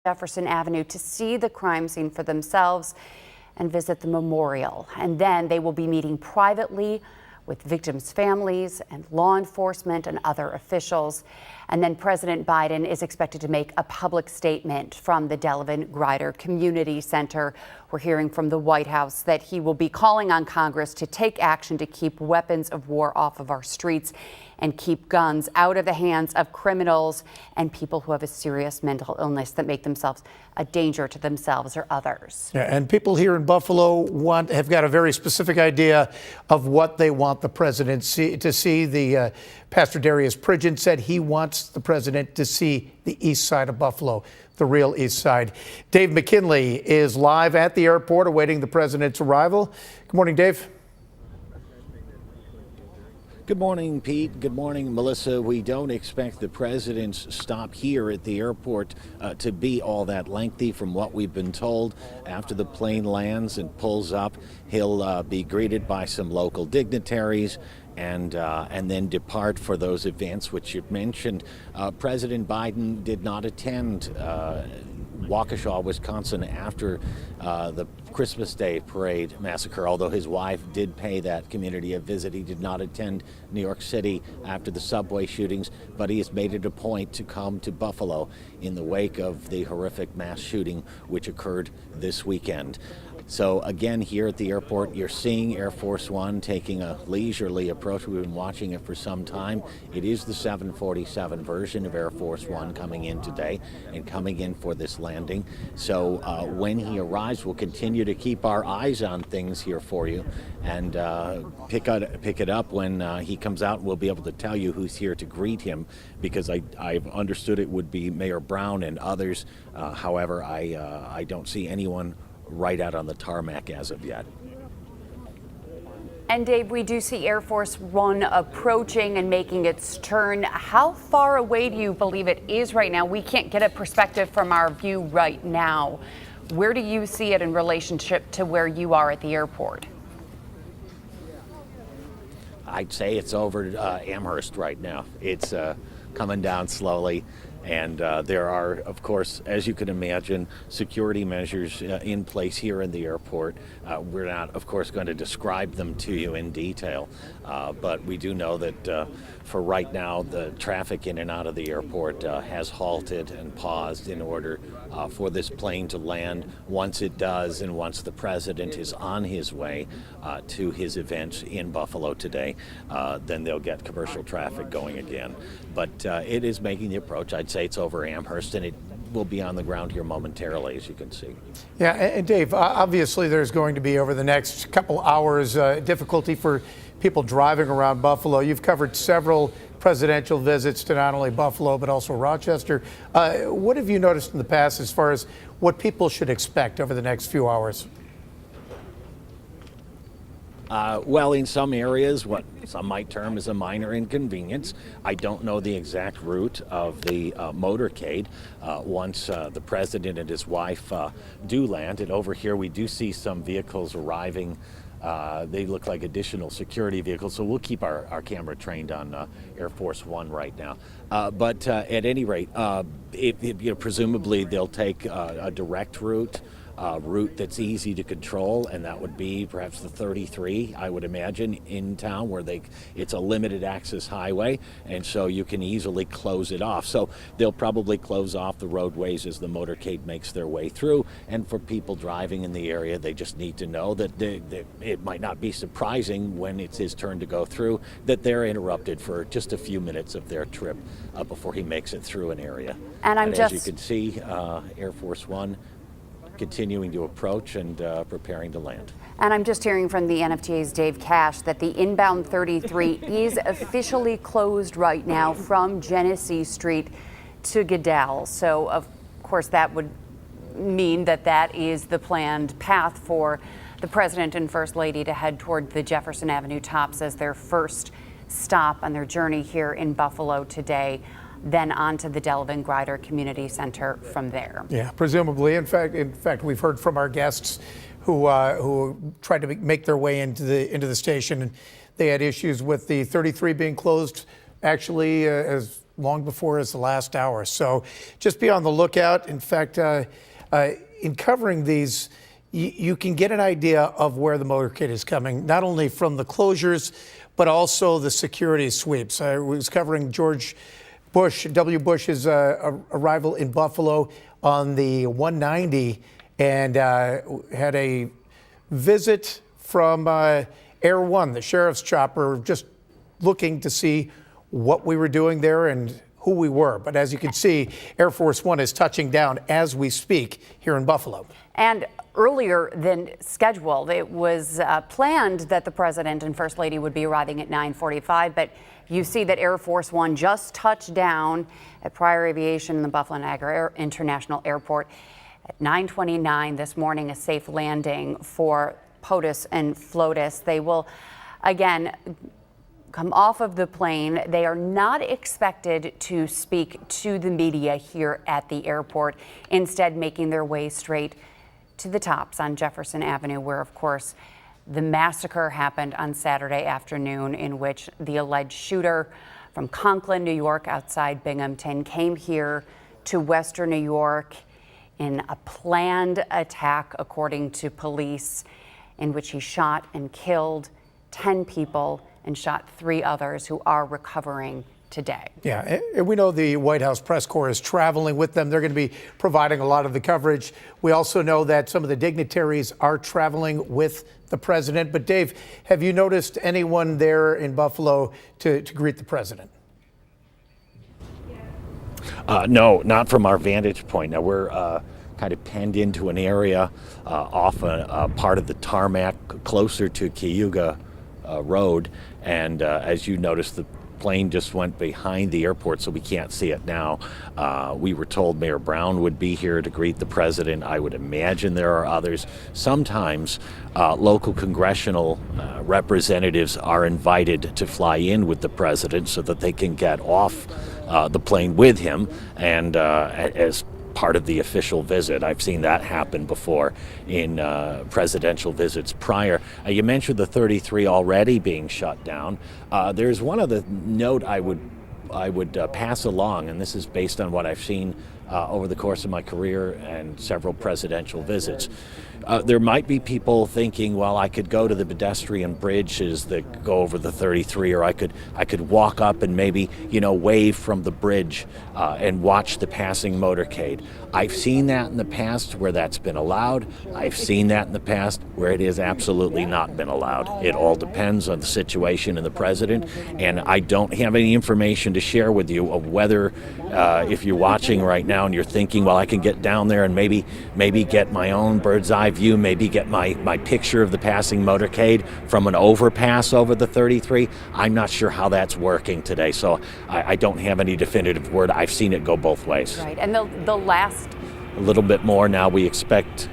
Jefferson Avenue to see the crime scene for themselves and visit the memorial. And then they will be meeting privately with victims' families and law enforcement and other officials. And then President Biden is expected to make a public statement from the Delevan-Grider Community Center. We're hearing from the White House that he will be calling on Congress to take action to keep weapons of war off of our streets and keep guns out of the hands of criminals and people who have a serious mental illness that make themselves a danger to themselves or others. Yeah, and people here in Buffalo have got a very specific idea of what they want the president to see. The Pastor Darius Pridgeon said he wants the president to see the east side of Buffalo, the real east side. Dave McKinley is live at the airport awaiting the president's arrival. Good morning, Dave. Good morning, Pete. Good morning, Melissa. We don't expect the president's stop here at the airport to be all that lengthy. From what we've been told, after the plane lands and pulls up, he'll be greeted by some local dignitaries and then depart for those events which you've mentioned. President Biden did not attend Waukesha, Wisconsin after the Christmas Day parade massacre, although his wife did pay that community a visit. He did not attend New York City after the subway shootings, but he has made it a point to come to Buffalo in the wake of the horrific mass shooting which occurred this weekend. So again, here at the airport, you're seeing Air Force One taking a leisurely approach. We've been watching it for some time. It is the 747 version of Air Force One coming in today and coming in for this landing. So when he arrives, we'll continue to keep our eyes on things here for you and pick it up when he comes out. We'll be able to tell you who's here to greet him, because I've understood it would be Mayor Brown and others. However, I don't see anyone right out on the tarmac as of yet. And Dave, we do see Air Force One approaching and making its turn. How far away do you believe it is right now? We can't get a perspective from our view right now. Where do you see it in relationship to where you are at the airport? I'd say it's over Amherst right now. It's coming down slowly. And there are, of course, as you can imagine, security measures in place here in the airport. We're not, of course, going to describe them to you in detail, but we do know that for right now, the traffic in and out of the airport has halted and paused in order for this plane to land. Once it does, and once the president is on his way to his event in Buffalo today, then they'll get commercial traffic going again. But it is making the approach. I'd say it's over Amherst, and it will be on the ground here momentarily, as you can see. Yeah, and Dave, obviously there's going to be, over the next couple hours, difficulty for people driving around Buffalo. You've covered several presidential visits to not only Buffalo, but also Rochester. What have you noticed in the past as far as what people should expect over the next few hours? Well, in some areas, what some might term as a minor inconvenience. I don't know the exact route of the motorcade once the president and his wife do land. And over here, we do see some vehicles arriving. They look like additional security vehicles, so we'll keep our camera trained on Air Force One right now. But at any rate, presumably they'll take a direct route that's easy to control, and that would be perhaps the 33, I would imagine, in town, where it's a limited access highway, and so you can easily close it off. So they'll probably close off the roadways as the motorcade makes their way through, and for people driving in the area, they just need to know that it might not be surprising when it's his turn to go through, that they're interrupted for just a few minutes of their trip before he makes it through an area. And as you can see, Air Force One continuing to approach and preparing to land. And I'm just hearing from the NFTA's Dave Cash that the inbound 33 is officially closed right now from Genesee Street to Goodell. So, of course, that would mean that that is the planned path for the President and First Lady to head toward the Jefferson Avenue tops as their first stop on their journey here in Buffalo today, then on to the Delevan-Grider Community Center from there. Yeah, presumably. In fact, we've heard from our guests who tried to make their way into the station, and they had issues with the 33 being closed. Actually, as long before is the last hour. So just be on the lookout. In fact, in covering these, you can get an idea of where the motorcade is coming, not only from the closures, but also the security sweeps. I was covering George Bush, W. Bush's arrival in Buffalo on the 190, and had a visit from Air One, the sheriff's chopper, just looking to see what we were doing there and who we were. But as you can see, Air Force One is touching down as we speak here in Buffalo. And earlier than scheduled, it was planned that the president and first lady would be arriving at 9:45, but you see that Air Force One just touched down at Pryor Aviation in the Buffalo Niagara International Airport at 9:29 this morning, a safe landing for POTUS and FLOTUS. They will again come off of the plane. They are not expected to speak to the media here at the airport, instead making their way straight to the tops on Jefferson Avenue, where of course the massacre happened on Saturday afternoon, in which the alleged shooter from Conklin, New York, outside Binghamton, came here to Western New York in a planned attack, according to police, in which he shot and killed 10 people and shot 3 others who are recovering today. Yeah, and we know the White House press corps is traveling with them. They're going to be providing a lot of the coverage. We also know that some of the dignitaries are traveling with the president. But Dave, have you noticed anyone there in Buffalo to greet the president? No, not from our vantage point. Now we're kind of penned into an area off a part of the tarmac closer to Cayuga Road, and as you noticed, the plane just went behind the airport, so we can't see it now. We were told Mayor Brown would be here to greet the president. I would imagine there are others. Sometimes local congressional representatives are invited to fly in with the president so that they can get off the plane with him, and as part of the official visit. I've seen that happen before in presidential visits prior. You mentioned the 33 already being shut down. There's one other note I would pass along, and this is based on what I've seen over the course of my career and several presidential visits. There might be people thinking, well, I could go to the pedestrian bridges that go over the 33, or I could walk up and maybe, wave from the bridge and watch the passing motorcade. I've seen that in the past where that's been allowed. I've seen that in the past where it has absolutely not been allowed. It all depends on the situation and the president, and I don't have any information to share with you of whether, if you're watching right now and you're thinking, well, I can get down there and maybe get my own bird's eye view, maybe get my picture of the passing motorcade from an overpass over the 33. I'm not sure how that's working today, so I don't have any definitive word. I've seen it go both ways. Right, and the last... A little bit more now. We expect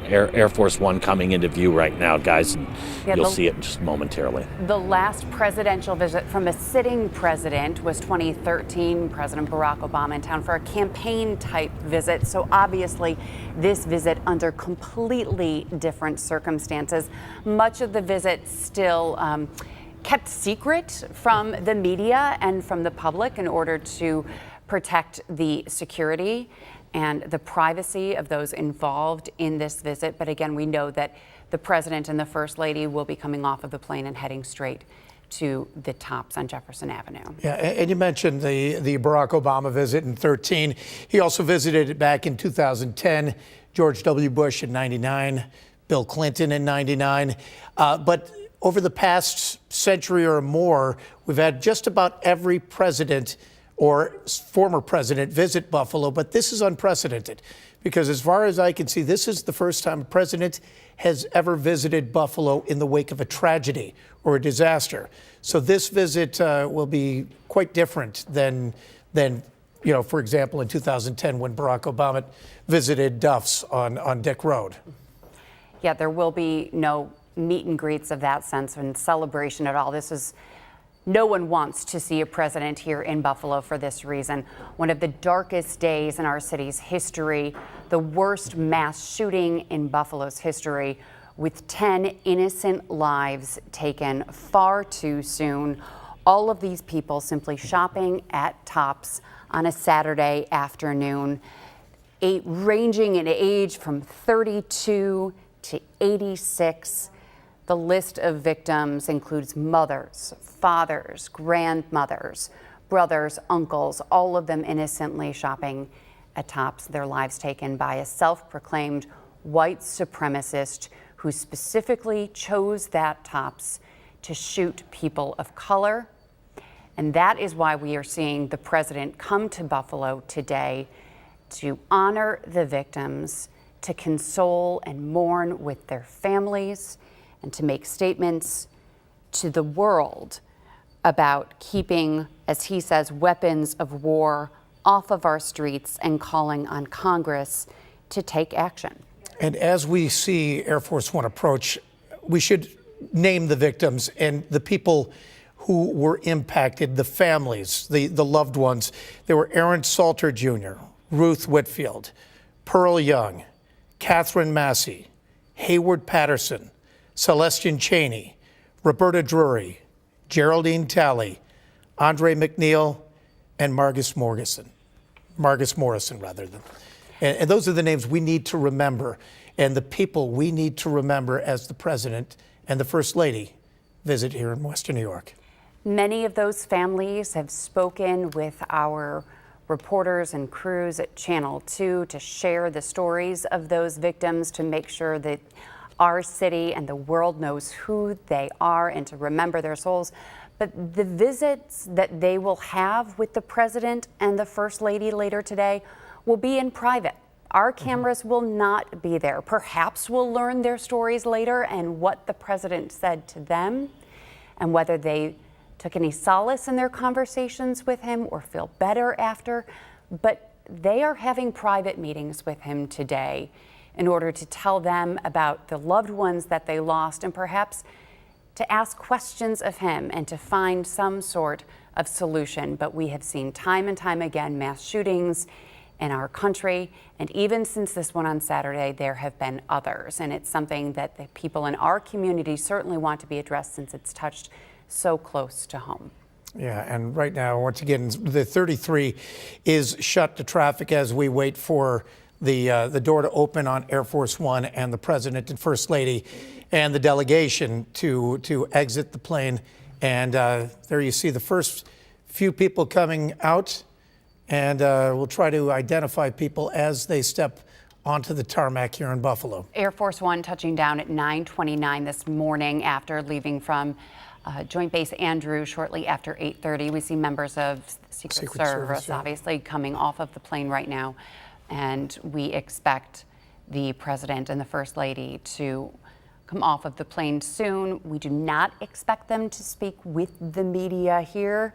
Air Force One coming into view right now, guys. You'll see it just momentarily. The last presidential visit from a sitting president was 2013, President Barack Obama in town for a campaign-type visit. So obviously, this visit under completely different circumstances. Much of the visit still kept secret from the media and from the public in order to protect the security and the privacy of those involved in this visit. But again, we know that the president and the first lady will be coming off of the plane and heading straight to the tops on Jefferson Avenue. Yeah, and you mentioned the Barack Obama visit in 2013. He also visited back in 2010, George W. Bush in 99, Bill Clinton in 99. But over the past century or more, we've had just about every president or former president visit Buffalo, but this is unprecedented because as far as I can see, this is the first time a president has ever visited Buffalo in the wake of a tragedy or a disaster. So this visit will be quite different than for example, in 2010 when Barack Obama visited Duff's on Dick Road. Yeah, there will be no meet and greets of that sense and celebration at all. No one wants to see a president here in Buffalo for this reason. One of the darkest days in our city's history, the worst mass shooting in Buffalo's history, with 10 innocent lives taken far too soon. All of these people simply shopping at Tops on a Saturday afternoon, ranging in age from 32 to 86. The list of victims includes mothers, fathers, grandmothers, brothers, uncles, all of them innocently shopping at Tops, their lives taken by a self-proclaimed white supremacist who specifically chose that Tops to shoot people of color. And that is why we are seeing the president come to Buffalo today to honor the victims, to console and mourn with their families, and to make statements to the world about keeping, as he says, weapons of war off of our streets and calling on Congress to take action. And as we see Air Force One approach, we should name the victims and the people who were impacted, the families, the loved ones. There were Aaron Salter Jr., Ruth Whitfield, Pearl Young, Catherine Massey, Hayward Patterson, Celestian Cheney, Roberta Drury, Geraldine Talley, Andre McNeil, and Margus Morrison. And those are the names we need to remember, and the people we need to remember as the president and the First Lady visit here in Western New York. Many of those families have spoken with our reporters and crews at Channel 2 to share the stories of those victims, to make sure that our city and the world knows who they are and to remember their souls. But the visits that they will have with the president and the First Lady later today will be in private. Our cameras will not be there. Perhaps we'll learn their stories later and what the president said to them and whether they took any solace in their conversations with him or feel better after. But they are having private meetings with him today in order to tell them about the loved ones that they lost and perhaps to ask questions of him and to find some sort of solution. But we have seen time and time again mass shootings in our country, and even since this one on Saturday, there have been others, and it's something that the people in our community certainly want to be addressed since it's touched so close to home. Yeah, and right now, once again, the 33 is shut to traffic as we wait for the door to open on Air Force One and the president and First Lady and the delegation to exit the plane. And there you see the first few people coming out, and we'll try to identify people as they step onto the tarmac here in Buffalo. Air Force One touching down at 9:29 this morning after leaving from Joint Base Andrews shortly after 8:30. We see members of Secret Service yeah, obviously coming off of the plane right now, and we expect the president and the First Lady to come off of the plane soon. We do not expect them to speak with the media here,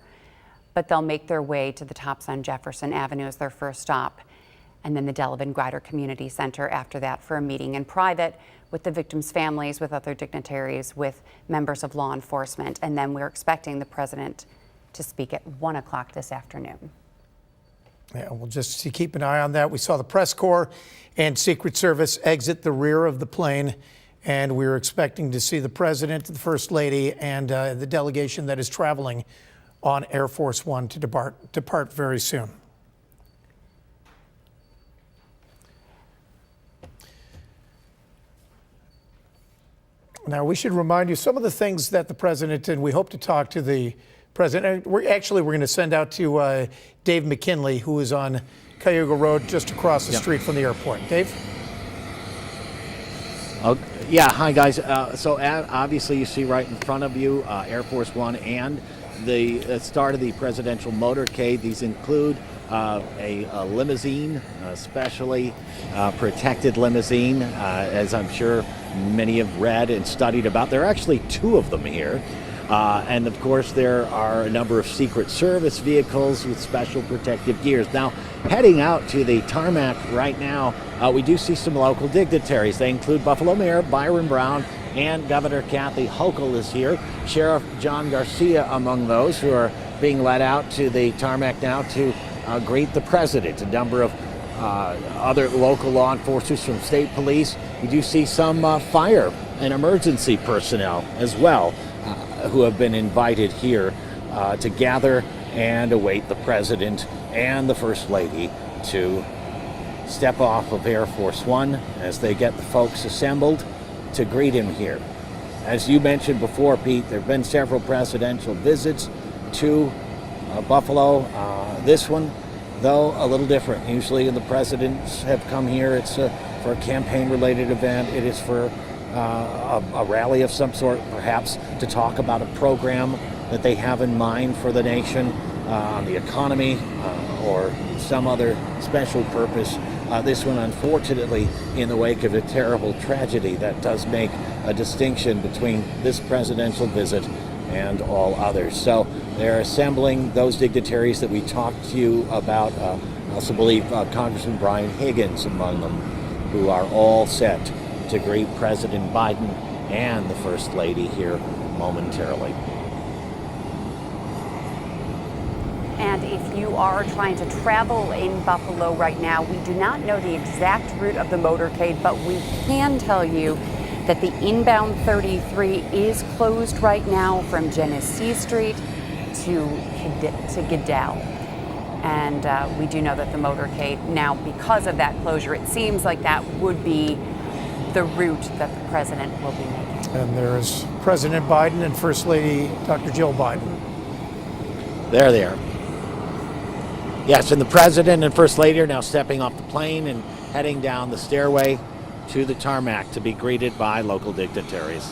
but they'll make their way to the Tops on Jefferson Avenue as their first stop, and then the Delevan-Grider Community Center after that for a meeting in private with the victims' families, with other dignitaries, with members of law enforcement. And then we're expecting the president to speak at 1 o'clock this afternoon. Yeah, we'll just keep an eye on that. We saw the press corps and Secret Service exit the rear of the plane, and we're expecting to see the president, the First Lady, and the delegation that is traveling on Air Force One to depart very soon. Now, we should remind you some of the things that the president, and we hope to talk to the president. We're going to send out to Dave McKinley, who is on Cayuga Road just across the street from the airport. Dave? Yeah, hi guys. So obviously you see right in front of you Air Force One and the start of the presidential motorcade. These include a limousine, a specially protected limousine, as I'm sure many have read and studied about. There are actually two of them here. And of course, there are a number of Secret Service vehicles with special protective gears. Now, heading out to the tarmac right now, we do see some local dignitaries. They include Buffalo Mayor Byron Brown and Governor Kathy Hochul is here. Sheriff John Garcia among those who are being led out to the tarmac now to greet the president. A number of other local law enforcers from state police. We do see some fire and emergency personnel as well who have been invited here to gather and await the president and the First Lady to step off of Air Force One as they get the folks assembled to greet him here. As you mentioned before, Pete, there have been several presidential visits to Buffalo. This one, though, a little different. Usually the presidents have come here, it's for a campaign-related event. It is for a rally of some sort, perhaps to talk about a program that they have in mind for the nation, on the economy, or some other special purpose. This one, unfortunately, in the wake of a terrible tragedy that does make a distinction between this presidential visit and all others. So they're assembling those dignitaries that we talked to you about. I also believe Congressman Brian Higgins among them, who are all set to greet President Biden and the First Lady here momentarily. And if you are trying to travel in Buffalo right now, we do not know the exact route of the motorcade, but we can tell you that the inbound 33 is closed right now from Genesee Street to Goodell. And we do know that the motorcade now, because of that closure, it seems like that would be the route that the president will be making. And there's President Biden and First Lady Dr. Jill Biden. There they are. Yes, and the president and First Lady are now stepping off the plane and heading down the stairway to the tarmac to be greeted by local dignitaries.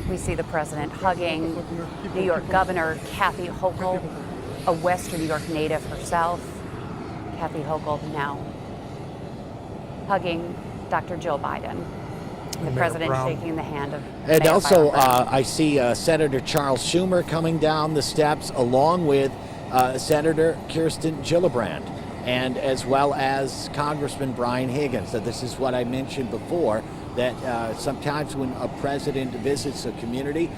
We see the president hugging New York Governor Kathy Hochul, a Western New York native herself. Kathy Hochul now hugging Dr. Jill Biden. The president shaking the hand of And Mayor also, Brown. I see Senator Charles Schumer coming down the steps, along with Senator Kirsten Gillibrand, and as well as Congressman Brian Higgins. So this is what I mentioned before, that sometimes when a president visits a community,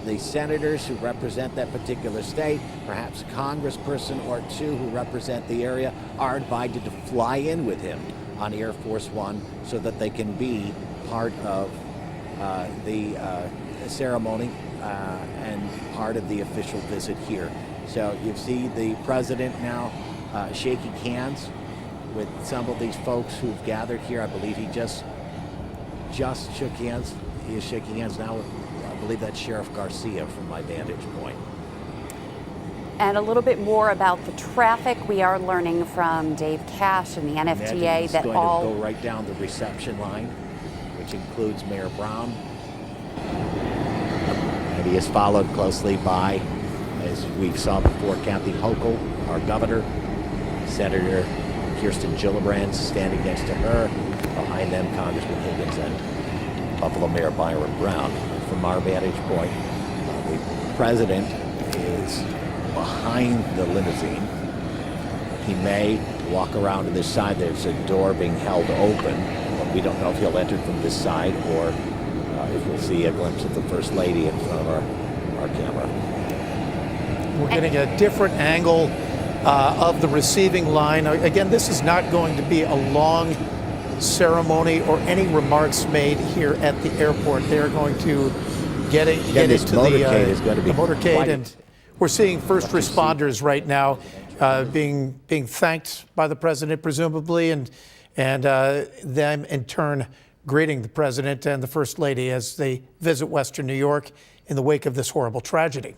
the senators who represent that particular state, perhaps a congressperson or two who represent the area, are invited to fly in with him on Air Force One so that they can be part of the ceremony and part of the official visit here. So you see the president now shaking hands with some of these folks who've gathered here. I believe he just shook hands. He is shaking hands now with, I believe that's Sheriff Garcia from my vantage point. And a little bit more about the traffic. We are learning from Dave Cash and the NFTA He's that going all to go right down the reception line, which includes Mayor Brown. And he is followed closely by, as we saw before, Kathy Hochul, our governor, Senator Kirsten Gillibrand standing next to her. Behind them, Congressman Higgins and Buffalo Mayor Byron Brown. From our vantage point, the president is behind the limousine. He may walk around to this side. There's a door being held open, but we don't know if he'll enter from this side or if we'll see a glimpse of the First Lady in front of our camera. We're getting a different angle of the receiving line. Again, this is not going to be a long ceremony or any remarks made here at the airport. They are going to get into motorcade is going to be the motorcade, quite and we're seeing first responders right now being thanked by the president, presumably, and them in turn greeting the president and the First Lady as they visit Western New York in the wake of this horrible tragedy.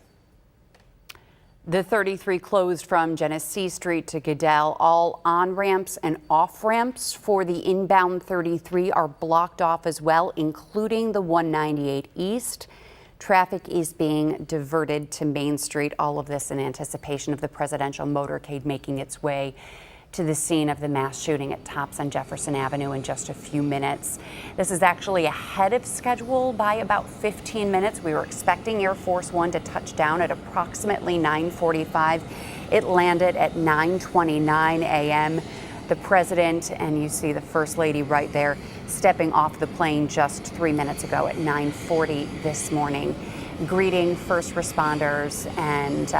The 33 closed from Genesee Street to Goodell. All on-ramps and off-ramps for the inbound 33 are blocked off as well, including the 198 East. Traffic is being diverted to Main Street. All of this in anticipation of the presidential motorcade making its way to the scene of the mass shooting at Tops on Jefferson Avenue in just a few minutes. This is actually ahead of schedule by about 15 minutes. We were expecting Air Force One to touch down at approximately 9:45. It landed at 9:29 a.m. The president, and you see the First Lady right there, stepping off the plane just 3 minutes ago at 9:40 this morning, greeting first responders and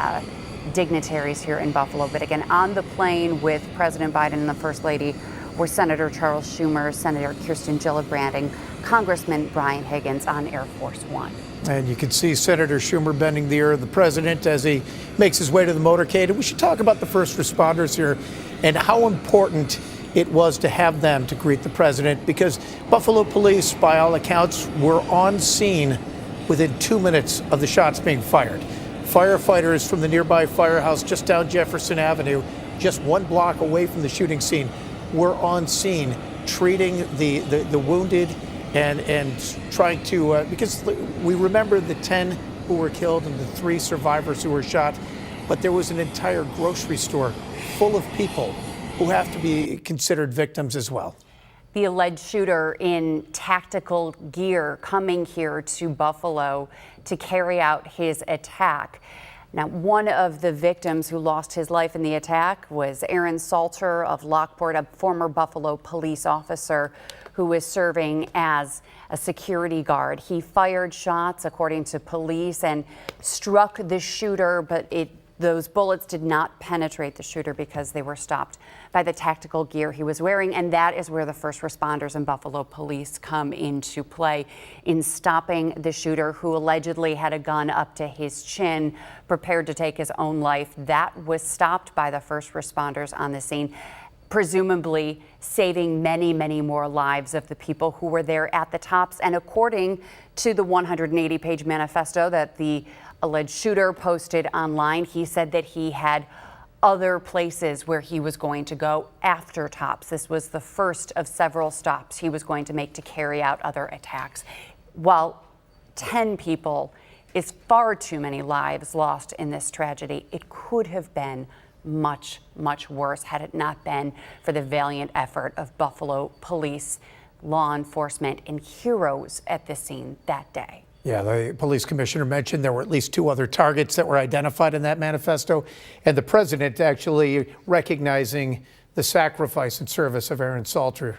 Dignitaries here in Buffalo. But again, on the plane with President Biden and the First Lady were Senator Charles Schumer, Senator Kirsten Gillibrand, and Congressman Brian Higgins on Air Force One. And you can see Senator Schumer bending the ear of the president as he makes his way to the motorcade. And we should talk about the first responders here and how important it was to have them to greet the president, because Buffalo police, by all accounts, were on scene within 2 minutes of the shots being fired. Firefighters from the nearby firehouse just down Jefferson Avenue, just 1 block away from the shooting scene, were on scene treating the wounded and trying to, because we remember the 10 who were killed and the 3 survivors who were shot, but there was an entire grocery store full of people who have to be considered victims as well. The alleged shooter in tactical gear coming here to Buffalo to carry out his attack. Now, one of the victims who lost his life in the attack was Aaron Salter of Lockport, a former Buffalo police officer who was serving as a security guard. He fired shots, according to police, and struck the shooter, but those bullets did not penetrate the shooter because they were stopped by the tactical gear he was wearing. And that is where the first responders and Buffalo police come into play in stopping the shooter, who allegedly had a gun up to his chin, prepared to take his own life. That was stopped by the first responders on the scene, presumably saving many, many more lives of the people who were there at the tops. And according to the 180-page manifesto that the alleged shooter posted online, he said that he had other places where he was going to go after tops. This was the first of several stops he was going to make to carry out other attacks. While 10 people is far too many lives lost in this tragedy, it could have been much, much worse had it not been for the valiant effort of Buffalo police, law enforcement, and heroes at the scene that day. Yeah, the police commissioner mentioned there were at least 2 other targets that were identified in that manifesto, and the president actually recognizing the sacrifice and service of Aaron Salter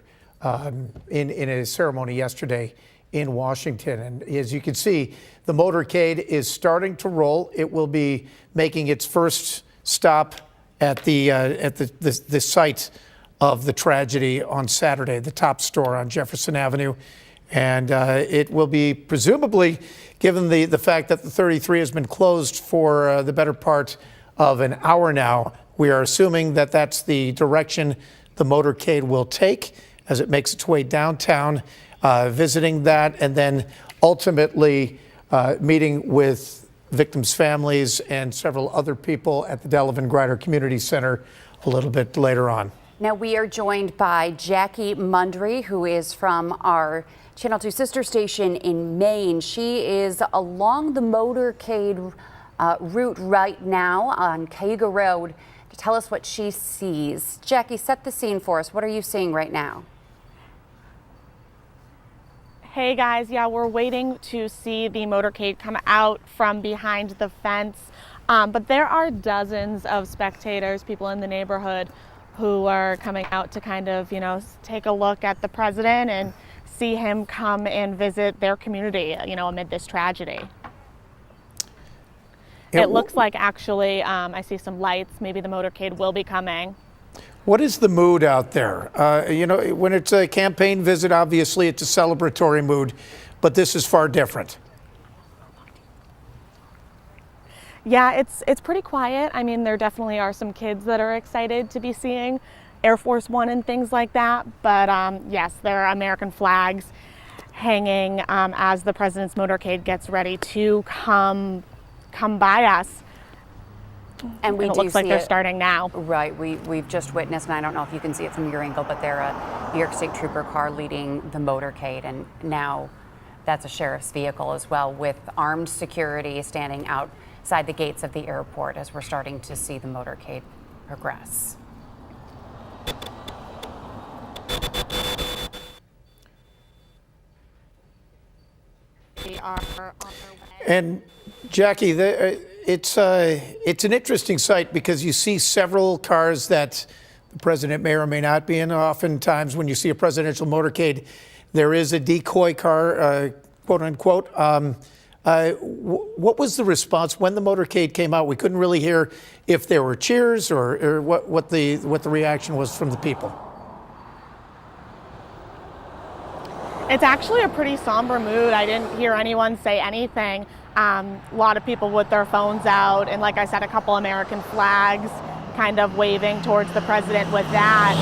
in a ceremony yesterday in Washington. And as you can see, the motorcade is starting to roll. It will be making its first stop at the site of the tragedy on Saturday, the Top store on Jefferson Avenue. And it will be presumably, given the fact that the 33 has been closed for the better part of an hour now, we are assuming that that's the direction the motorcade will take as it makes its way downtown, visiting that, and then ultimately meeting with victims' families and several other people at the Delevan-Grider Community Center a little bit later on. Now we are joined by Jackie Mundry, who is from our Channel 2 sister station in Maine. She is along the motorcade route right now on Cayuga Road to tell us what she sees. Jackie, set the scene for us. What are you seeing right now? Hey guys, yeah, we're waiting to see the motorcade come out from behind the fence. But there are dozens of spectators, people in the neighborhood, who are coming out to kind of, take a look at the president and see him come and visit their community, amid this tragedy. It looks like actually, I see some lights. Maybe the motorcade will be coming. What is the mood out there? When it's a campaign visit, obviously it's a celebratory mood, but this is far different. Yeah, it's pretty quiet. I mean, there definitely are some kids that are excited to be seeing Air Force One and things like that. But yes, there are American flags hanging as the president's motorcade gets ready to come by us. And it looks like they're starting now. Right. We've just witnessed, and I don't know if you can see it from your angle, but they're a New York State Trooper car leading the motorcade, and now that's a sheriff's vehicle as well, with armed security standing outside the gates of the airport as we're starting to see the motorcade progress. They are on their way. And Jackie, it's an interesting sight because you see several cars that the president may or may not be in. Oftentimes when you see a presidential motorcade, there is a decoy car, quote unquote, What was the response when the motorcade came out? We couldn't really hear if there were cheers or what the reaction was from the people. It's actually a pretty somber mood. I didn't hear anyone say anything. A lot of people with their phones out, and like I said, a couple American flags kind of waving towards the president with that.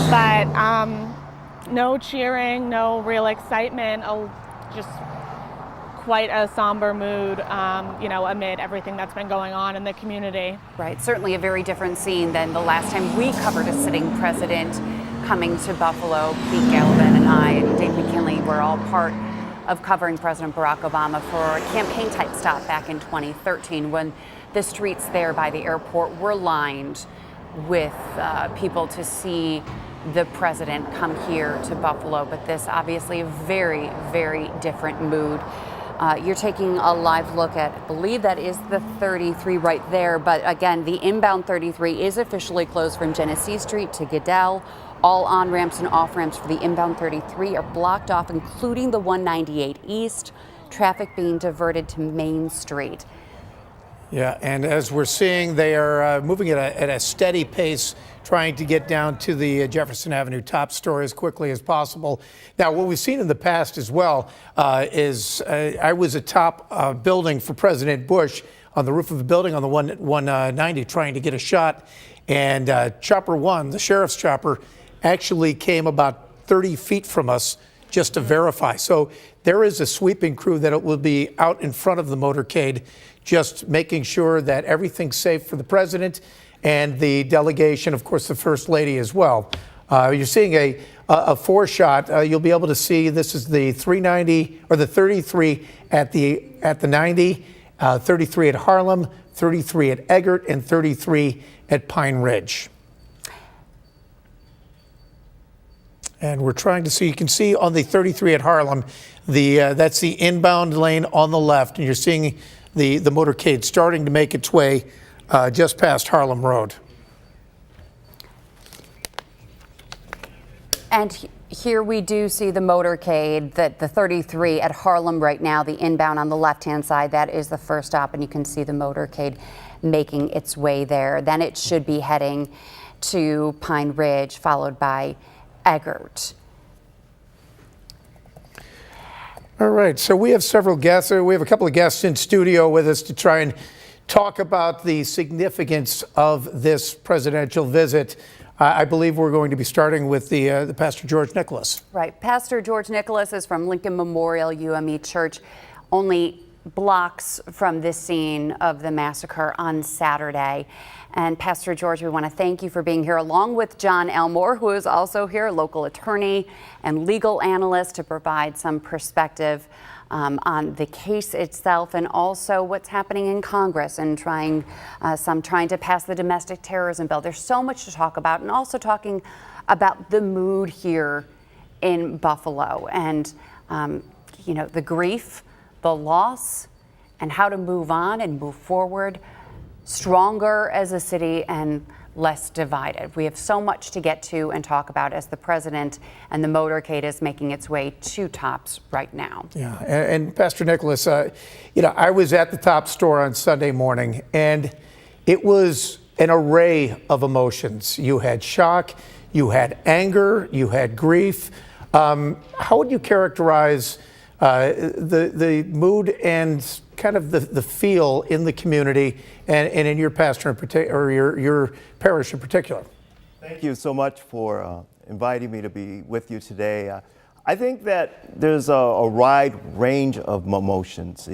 But no cheering, no real excitement, just quite a somber mood, amid everything that's been going on in the community. Right, certainly a very different scene than the last time we covered a sitting president coming to Buffalo. Pete Gillibrand and I and Dave McKinley were all part of covering President Barack Obama for a campaign type stop back in 2013 when the streets there by the airport were lined with people to see the president come here to Buffalo. But this obviously a very, very different mood. You're taking a live look at, I believe that is the 33 right there. But again, the inbound 33 is officially closed from Genesee Street to Goodell. All on-ramps and off-ramps for the inbound 33 are blocked off, including the 198 East. Traffic being diverted to Main Street. Yeah, and as we're seeing, they are moving at a steady pace, trying to get down to the Jefferson Avenue top story as quickly as possible. Now, what we've seen in the past as well is I was atop building for President Bush on the roof of a building on the 190 trying to get a shot, and Chopper 1, the sheriff's chopper, actually came about 30 feet from us just to verify. So there is a sweeping crew that will be out in front of the motorcade, just making sure that everything's safe for the president and the delegation, of course, the First Lady as well. You're seeing a four-shot. You'll be able to see this is the 390 or the 33 at the 90, 33 at Harlem, 33 at Eggert, and 33 at Pine Ridge. And we're trying to see, you can see on the 33 at Harlem, that's the inbound lane on the left, and you're seeing the motorcade starting to make its way just past Harlem Road. And here we do see the motorcade, that the 33 at Harlem right now, the inbound on the left-hand side, that is the first stop, and you can see the motorcade making its way there. Then it should be heading to Pine Ridge, followed by Eggert. All right, so we have several guests. We have a couple of guests in studio with us to try and talk about the significance of this presidential visit. I believe we're going to be starting with the Pastor George Nicholas. Right, Pastor George Nicholas is from Lincoln Memorial UME Church, only blocks from this scene of the massacre on Saturday. And Pastor George, we want to thank you for being here, along with John Elmore, who is also here, local attorney and legal analyst, to provide some perspective on the case itself and also what's happening in Congress and trying to pass the domestic terrorism bill. There's so much to talk about, and also talking about the mood here in Buffalo and the grief, the loss, and how to move on and move forward stronger as a city and less divided. We have so much to get to and talk about as the president and the motorcade is making its way to Tops right now. Yeah, and Pastor Nicholas, I was at the Tops store on Sunday morning, and it was an array of emotions. You had shock, you had anger, you had grief. How would you characterize the mood and kind of the feel in the community and in your pastor in particular, or your parish in particular? Thank you so much for inviting me to be with you today. I think that there's a wide range of emotions.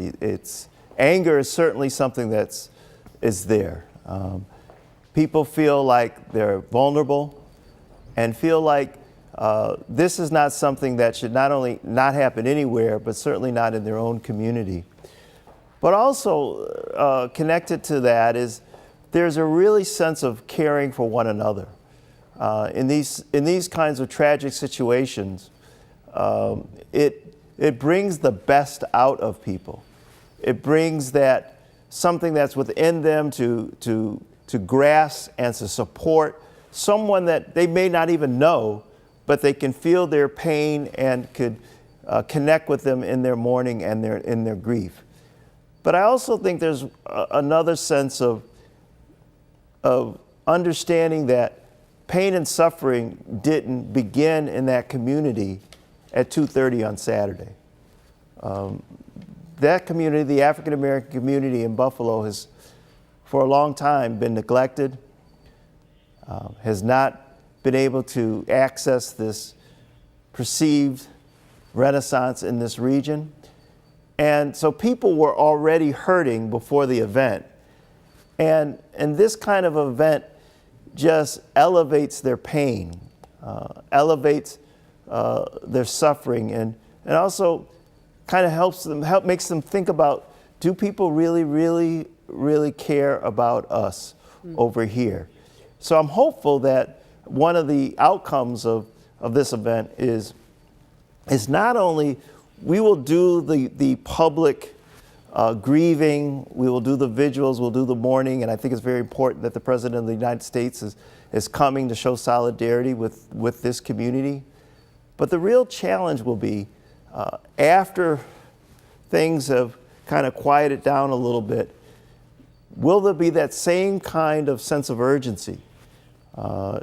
Anger is certainly something is there. People feel like they're vulnerable and feel like this is not something that should not only not happen anywhere, but certainly not in their own community. But also connected to that is there's a really sense of caring for one another. In these kinds of tragic situations, it brings the best out of people. It brings that something that's within them to grasp and to support someone that they may not even know, but they can feel their pain and could connect with them in their mourning and in their grief. But I also think there's another sense of understanding that pain and suffering didn't begin in that community at 2:30 on Saturday. That community, the African American community in Buffalo, has for a long time been neglected, has not been able to access this perceived renaissance in this region. And so people were already hurting before the event. And this kind of event just elevates their pain, elevates their suffering, and also kind of makes them think about, do people really care about us over here? So I'm hopeful that one of the outcomes of this event is not only we will do the public grieving, we will do the vigils, we'll do the mourning, and I think it's very important that the President of the United States is coming to show solidarity with this community. But the real challenge will be after things have kind of quieted down a little bit, will there be that same kind of sense of urgency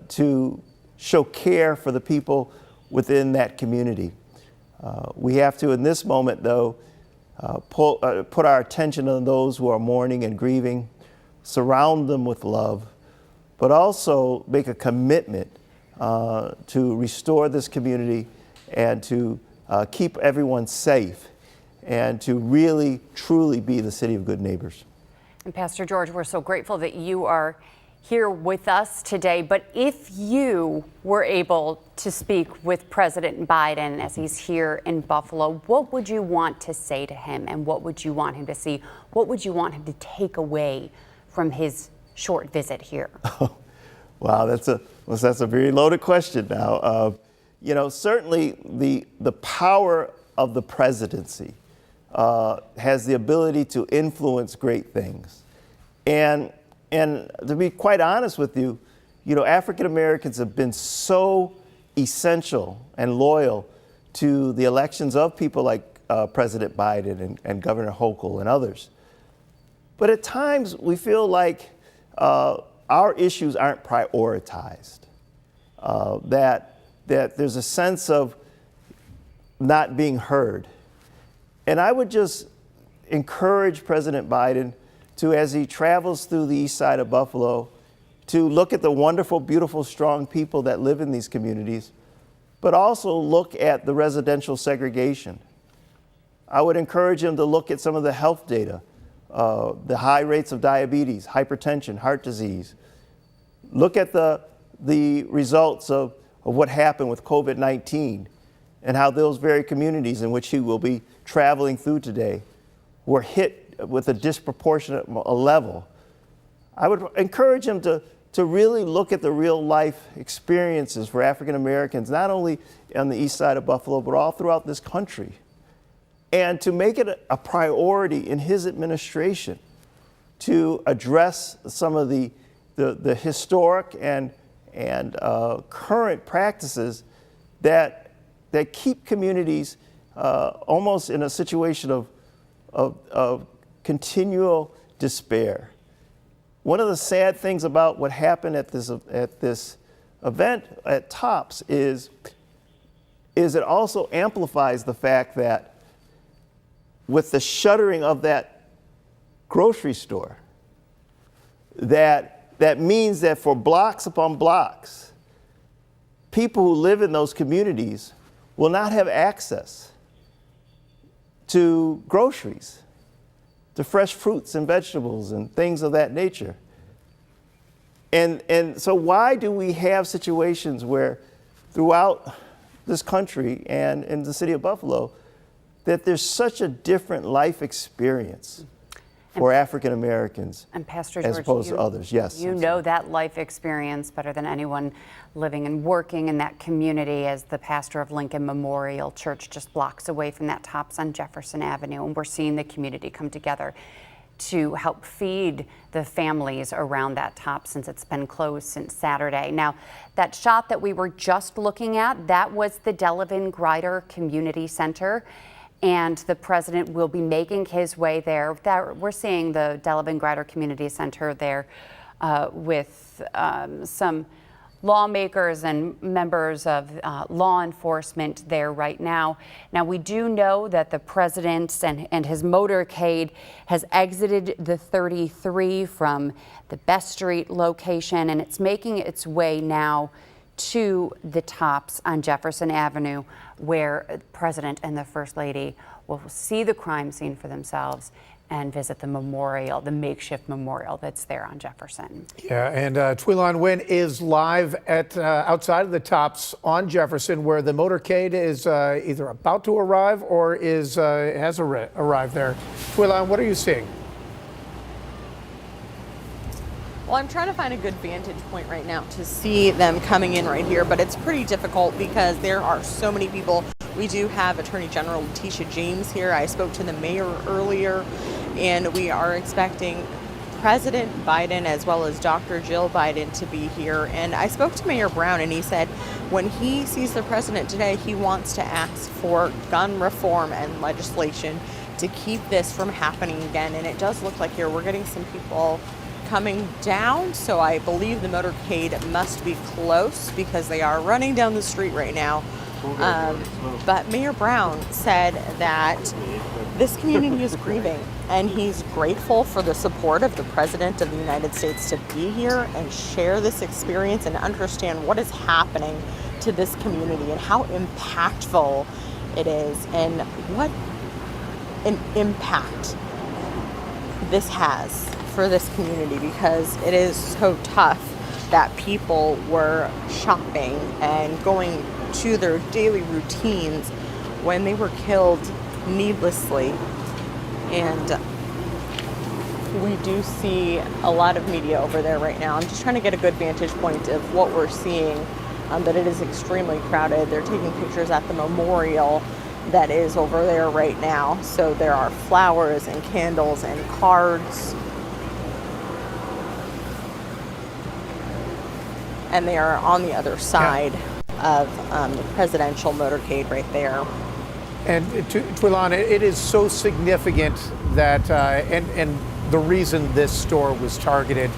to show care for the people within that community? We have to, in this moment, though, put our attention on those who are mourning and grieving, surround them with love, but also make a commitment to restore this community and to keep everyone safe and to really, truly be the city of good neighbors. And Pastor George, we're so grateful that you are here with us today. But if you were able to speak with President Biden as he's here in Buffalo, what would you want to say to him, and what would you want him to see? What would you want him to take away from his short visit here? Wow, that's a very loaded question now. Certainly the power of the presidency has the ability to influence great things. And to be quite honest with you, African Americans have been so essential and loyal to the elections of people like President Biden and Governor Hochul and others. But at times we feel like our issues aren't prioritized, that there's a sense of not being heard. And I would just encourage President Biden to, as he travels through the east side of Buffalo, to look at the wonderful, beautiful, strong people that live in these communities, but also look at the residential segregation. I would encourage him to look at some of the health data, the high rates of diabetes, hypertension, heart disease. Look at the results of what happened with COVID-19 and how those very communities in which he will be traveling through today were hit with a disproportionate level. I would encourage him to really look at the real life experiences for African Americans, not only on the east side of Buffalo, but all throughout this country, and to make it a priority in his administration to address some of the historic and current practices that keep communities almost in a situation of continual despair. One of the sad things about what happened at this event at TOPS is it also amplifies the fact that with the shuttering of that grocery store, that means that for blocks upon blocks, people who live in those communities will not have access to groceries, to fresh fruits and vegetables and things of that nature. And so why do we have situations where throughout this country and in the city of Buffalo that there's such a different life experience for African Americans and Pastor as George, opposed to others? Yes. You know that life experience better than anyone living and working in that community as the pastor of Lincoln Memorial Church, just blocks away from that TOPS on Jefferson Avenue. And we're seeing the community come together to help feed the families around that TOPS since it's been closed since Saturday. Now, that shot that we were just looking at, that was the Delevan-Grider Community Center. and the president will be making his way there. We're seeing the Delevan-Grider Community Center there with some lawmakers and members of law enforcement there right now. Now, we do know that the president and his motorcade has exited the 33 from the Best Street location, and it's making its way now to the Tops on Jefferson Avenue, where the president and the First Lady will see the crime scene for themselves and visit the memorial, the makeshift memorial that's there on Jefferson. Yeah, and Tweelon Wynn is live at outside of the Tops on Jefferson, where the motorcade is either about to arrive or has arrived there. Tweelon, what are you seeing? Well, I'm trying to find a good vantage point right now to see them coming in right here, but it's pretty difficult because there are so many people. We do have Attorney General Letitia James here. I spoke to the mayor earlier, and we are expecting President Biden as well as Dr. Jill Biden to be here. And I spoke to Mayor Brown, and he said when he sees the president today, he wants to ask for gun reform and legislation to keep this from happening again. And it does look like here we're getting some people coming down, so I believe the motorcade must be close because they are running down the street right now. But Mayor Brown said that this community is grieving, and he's grateful for the support of the President of the United States to be here and share this experience and understand what is happening to this community and how impactful it is and what an impact this has for this community, because it is so tough that people were shopping and going to their daily routines when they were killed needlessly. And we do see a lot of media over there right now. I'm just trying to get a good vantage point of what we're seeing, that it is extremely crowded. They're taking pictures at the memorial that is over there right now. So there are flowers and candles and cards. And they are on the other side of the presidential motorcade right there. And Tweelon, it is so significant that, and the reason this store was targeted,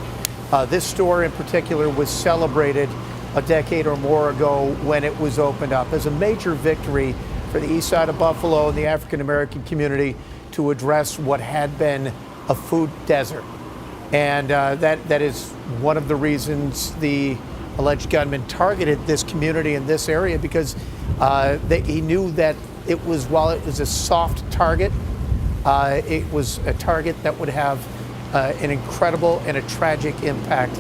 this store in particular was celebrated a decade or more ago when it was opened up as a major victory for the east side of Buffalo and the African American community to address what had been a food desert. And that is one of the reasons the alleged gunman targeted this community in this area, because he knew that while it was a soft target, it was a target that would have an incredible and a tragic impact.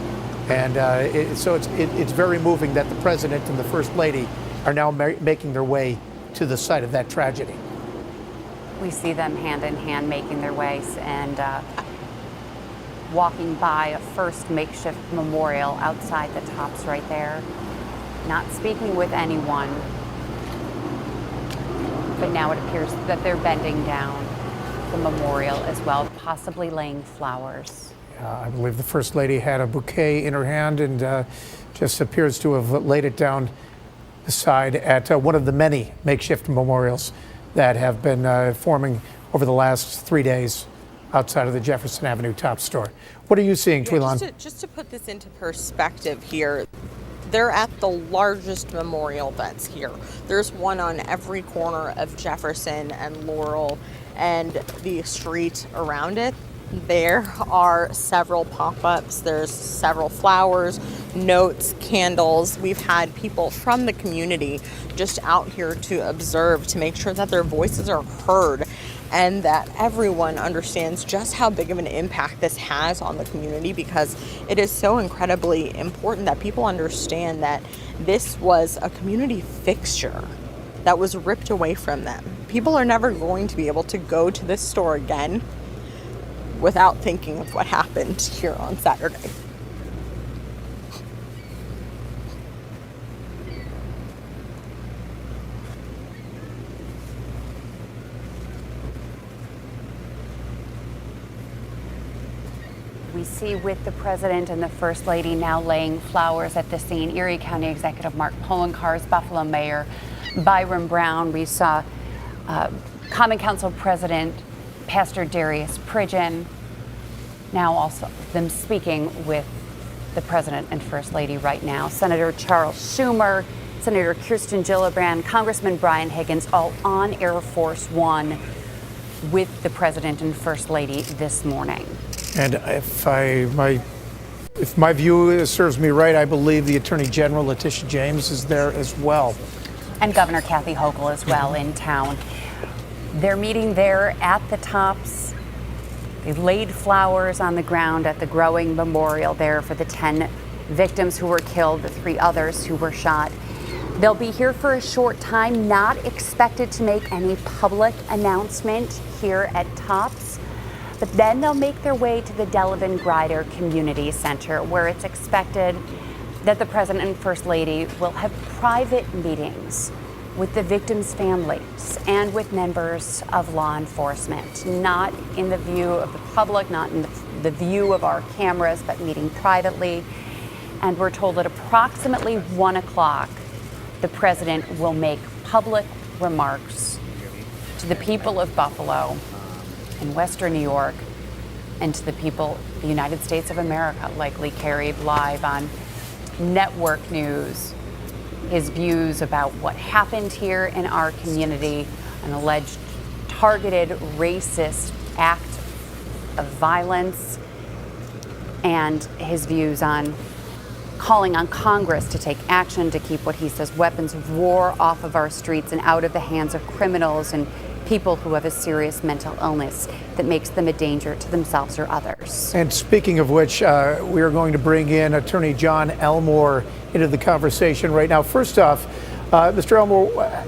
And so it's very moving that the president and the first lady are now making their way to the site of that tragedy. We see them hand in hand making their way and walking by a first makeshift memorial outside the Tops right there, not speaking with anyone. But now it appears that they're bending down the memorial as well, possibly laying flowers. I believe the First Lady had a bouquet in her hand and just appears to have laid it down beside at one of the many makeshift memorials that have been forming over the last 3 days outside of the Jefferson Avenue Tops store. What are you seeing, Tweelon? Just to put this into perspective here, they're at the largest memorial that's here. There's one on every corner of Jefferson and Laurel and the street around it. There are several pop-ups. There's several flowers, notes, candles. We've had people from the community just out here to observe, to make sure that their voices are heard and that everyone understands just how big of an impact this has on the community, because it is so incredibly important that people understand that this was a community fixture that was ripped away from them. People are never going to be able to go to this store again without thinking of what happened here on Saturday. We see with the president and the first lady now laying flowers at the scene, Erie County Executive Mark Poloncarz, Buffalo Mayor Byron Brown. We saw Common Council President Pastor Darius Pridgen, now also them speaking with the President and First Lady right now. Senator Charles Schumer, Senator Kirsten Gillibrand, Congressman Brian Higgins, all on Air Force One with the President and First Lady this morning. And if my view serves me right, I believe the Attorney General, Letitia James, is there as well. And Governor Kathy Hochul as well in town. They're meeting there at the Tops. They've laid flowers on the ground at the growing memorial there for the 10 victims who were killed, the 3 others who were shot. They'll be here for a short time, not expected to make any public announcement here at Tops. But then they'll make their way to the Delevan-Grider Community Center, where it's expected that the President and First Lady will have private meetings with the victims' families and with members of law enforcement, not in the view of the public, not in the view of our cameras, but meeting privately. And we're told at approximately 1 o'clock, the President will make public remarks to the people of Buffalo and Western New York and to the people of the United States of America, likely carried live on network news. His views about what happened here in our community, an alleged targeted racist act of violence, and his views on calling on Congress to take action to keep what he says weapons of war off of our streets and out of the hands of criminals and people who have a serious mental illness that makes them a danger to themselves or others. And speaking of which, we are going to bring in Attorney John Elmore into the conversation right now. First off, Mr. Elmore,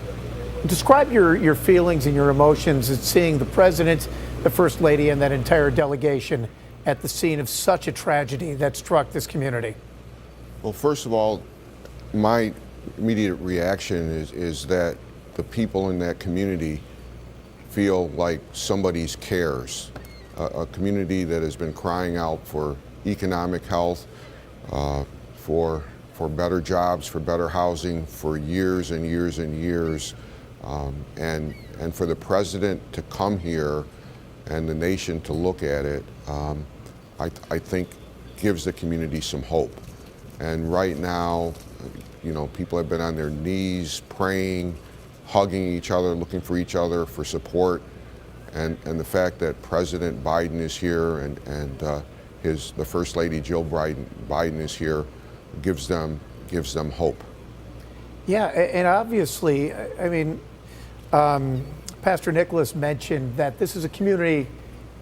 describe your feelings and your emotions at seeing the President, the First Lady, and that entire delegation at the scene of such a tragedy that struck this community. Well, first of all, my immediate reaction is that the people in that community feel like somebody's cares. A community that has been crying out for economic health, for better jobs, for better housing for years and years and years. And for the President to come here and the nation to look at it, I think gives the community some hope. And right now, you know, people have been on their knees praying, hugging each other, looking for each other for support. And the fact that President Biden is here and the First Lady Jill Biden is here gives them hope. Yeah, and obviously, I mean, Pastor Nicholas mentioned that this is a community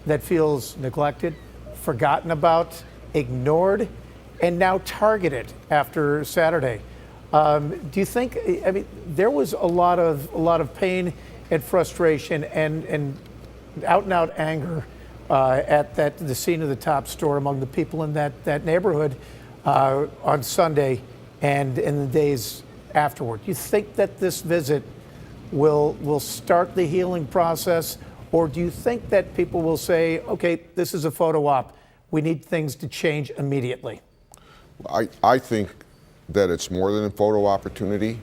that feels neglected, forgotten about, ignored, and now targeted after Saturday. Do you think? I mean, there was a lot of pain and frustration and out-and-out anger at the scene of the Top store among the people in that neighborhood on Sunday and in the days afterward. Do you think that this visit will start the healing process, or do you think that people will say, okay, this is a photo op, we need things to change immediately? I think that it's more than a photo opportunity.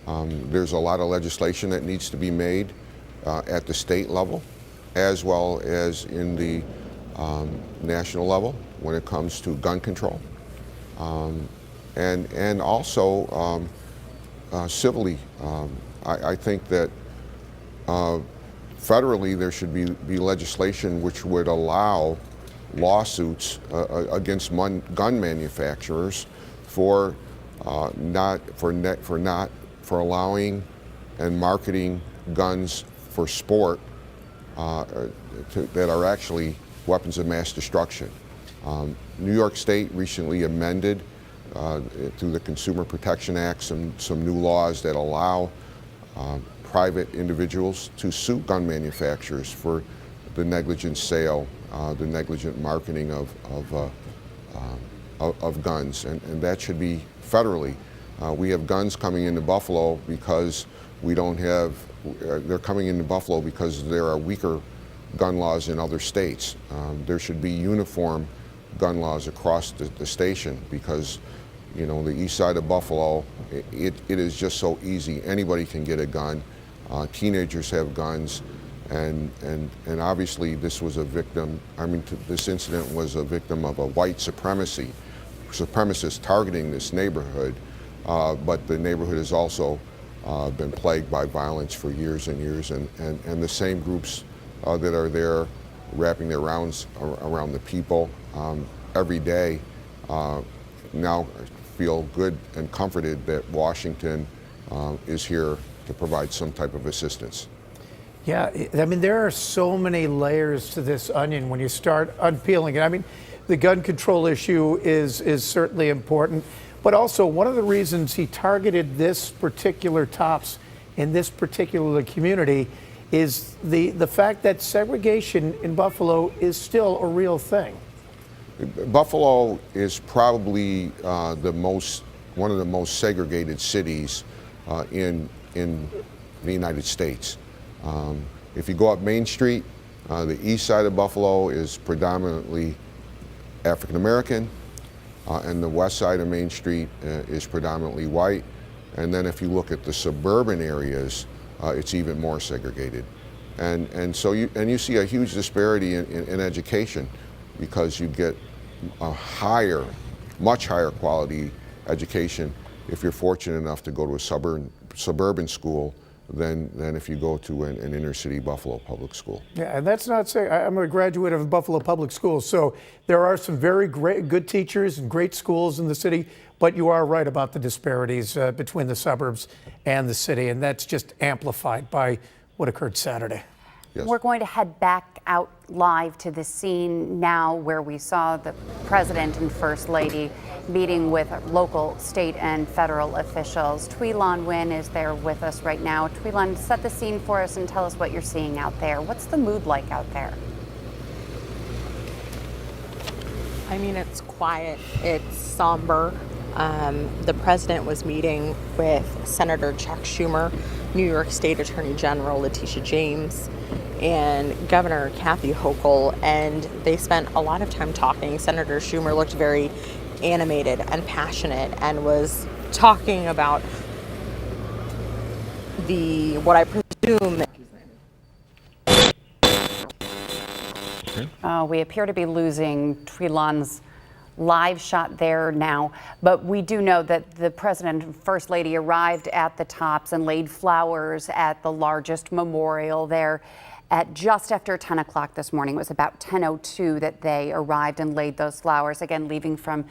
There's a lot of legislation that needs to be made at the state level, as well as in the national level when it comes to gun control. And also civilly, I think that federally there should be legislation which would allow lawsuits against gun manufacturers for allowing and marketing guns for sport that are actually weapons of mass destruction. New York State recently amended through the Consumer Protection Act some new laws that allow private individuals to sue gun manufacturers for the negligent sale, the negligent marketing of guns, and that should be federally. We have guns coming into Buffalo because we don't have, they're coming into Buffalo because there are weaker gun laws in other states. There should be uniform gun laws across the station because, you know, the east side of Buffalo, it is just so easy. Anybody can get a gun. Teenagers have guns. And obviously this was a victim, this incident was a victim of a white supremacist targeting this neighborhood, but the neighborhood has also been plagued by violence for years and years, and the same groups that are there wrapping their rounds around the people every day now feel good and comforted that Washington is here to provide some type of assistance. Yeah, I mean, there are so many layers to this onion when you start unpeeling it. I mean, the gun control issue is certainly important, but also one of the reasons he targeted this particular tops in this particular community is the fact that segregation in Buffalo is still a real thing. Buffalo is probably one of the most segregated cities in the United States. If you go up Main Street, the east side of Buffalo is predominantly African American, and the west side of Main Street is predominantly white. And then if you look at the suburban areas, it's even more segregated. And so you see a huge disparity in education, because you get a much higher quality education if you're fortunate enough to go to a suburban school than if you go to an inner city Buffalo public school. Yeah, and that's not saying, I'm a graduate of Buffalo Public Schools, so there are some very good teachers and great schools in the city, but you are right about the disparities between the suburbs and the city, and that's just amplified by what occurred Saturday. Yes. We're going to head back out live to the scene now, where we saw the President and First Lady meeting with local, state, and federal officials. Tweelon Wynn is there with us right now. Tweelon, set the scene for us and tell us what you're seeing out there. What's the mood like out there? I mean, it's quiet, it's somber. The president was meeting with Senator Chuck Schumer, New York State Attorney General Letitia James, and Governor Kathy Hochul, and they spent a lot of time talking. Senator Schumer looked very animated and passionate and was talking about what I presume. We appear to be losing Tweelon's live shot there now, but we do know that the President and First Lady arrived at the tops and laid flowers at the largest memorial there at just after 10 o'clock this morning. It was about 10:02 that they arrived and laid those flowers, again leaving from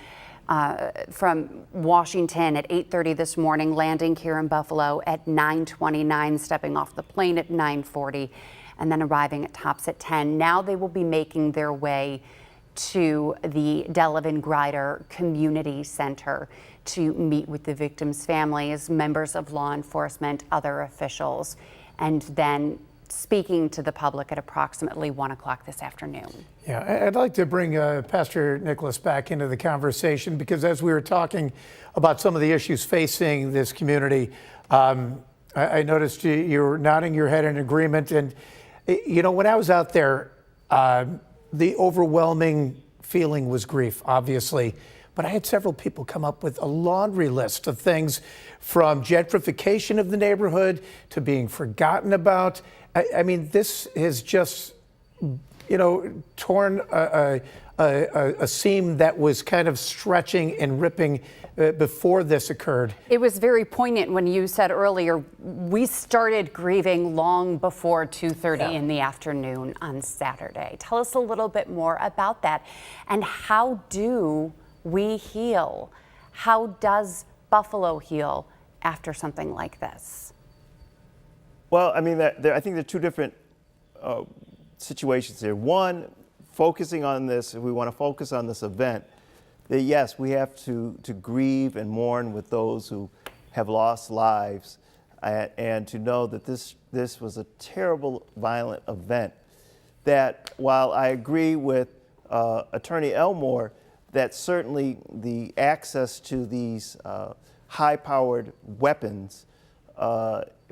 Washington at 8:30 this morning, landing here in Buffalo at 9:29, stepping off the plane at 9:40, and then arriving at tops at 10. Now they will be making their way to the Delevan-Grider Community Center to meet with the victims' families, members of law enforcement, other officials, and then speaking to the public at approximately 1 o'clock this afternoon. Yeah, I'd like to bring Pastor Nicholas back into the conversation, because as we were talking about some of the issues facing this community, I noticed you were nodding your head in agreement. And, you know, when I was out there, the overwhelming feeling was grief, obviously. But I had several people come up with a laundry list of things, from gentrification of the neighborhood to being forgotten about. I mean, this has just, you know, torn a seam that was kind of stretching and ripping before this occurred. It was very poignant when you said earlier, we started grieving long before 2:30 in the afternoon on Saturday. Tell us a little bit more about that, and how do we heal? How does Buffalo heal after something like this? Well, I mean, I think there are two different situations here. One, focusing on this, if we want to focus on this event, that yes, we have to grieve and mourn with those who have lost lives, and to know that this was a terrible, violent event. That while I agree with Attorney Elmore that certainly the access to these high-powered weapons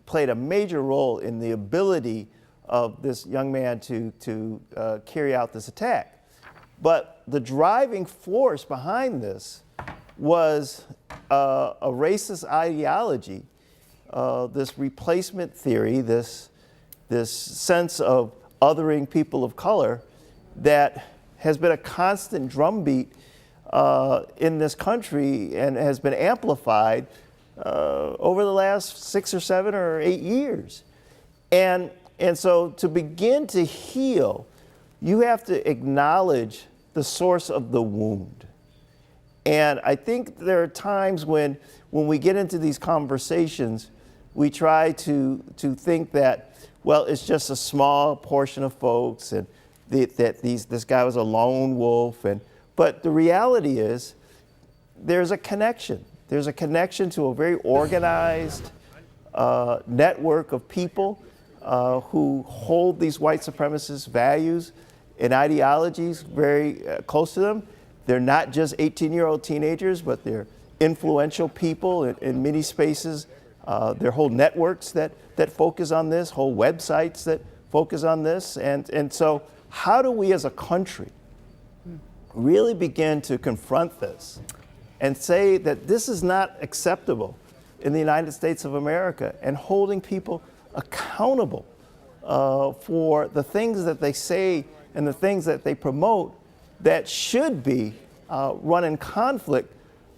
played a major role in the ability of this young man to carry out this attack. But the driving force behind this was a racist ideology, this replacement theory, this this sense of othering people of color that has been a constant drumbeat in this country and has been amplified over the last 6 or 7 or 8 years. And so to begin to heal, you have to acknowledge the source of the wound. And I think there are times when we get into these conversations, we try to think that, well, it's just a small portion of folks and this guy was a lone wolf. But the reality is there's a connection. There's a connection to a very organized network of people who hold these white supremacist values and ideologies very close to them. They're not just 18-year-old teenagers, but they're influential people in many spaces. There are whole networks that focus on this, whole websites that focus on this. And so how do we as a country really begin to confront this and say that this is not acceptable in the United States of America, and holding people accountable for the things that they say and the things that they promote that should be run in conflict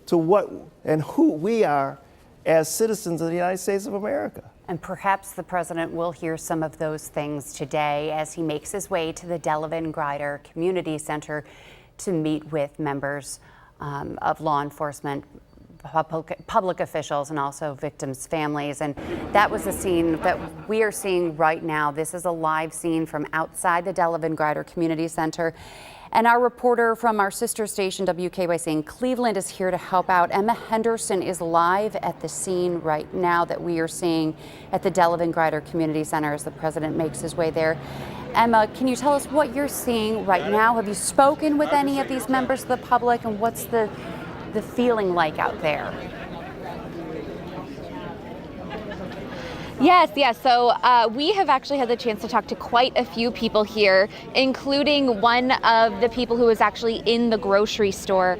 to what and who we are as citizens of the United States of America. And perhaps the president will hear some of those things today as he makes his way to the Delevan-Grider Community Center to meet with members of law enforcement, public officials, and also victims' families. And that was a scene that we are seeing right now. This is a live scene from outside the Delevan-Grider Community Center. And our reporter from our sister station, WKYC in Cleveland, is here to help out. Emma Henderson is live at the scene right now that we are seeing at the Delevan-Grider Community Center as the president makes his way there. Emma, can you tell us what you're seeing right now? Have you spoken with any of these members of the public, and what's the feeling like out there? Yes. So we have actually had the chance to talk to quite a few people here, including one of the people who was actually in the grocery store.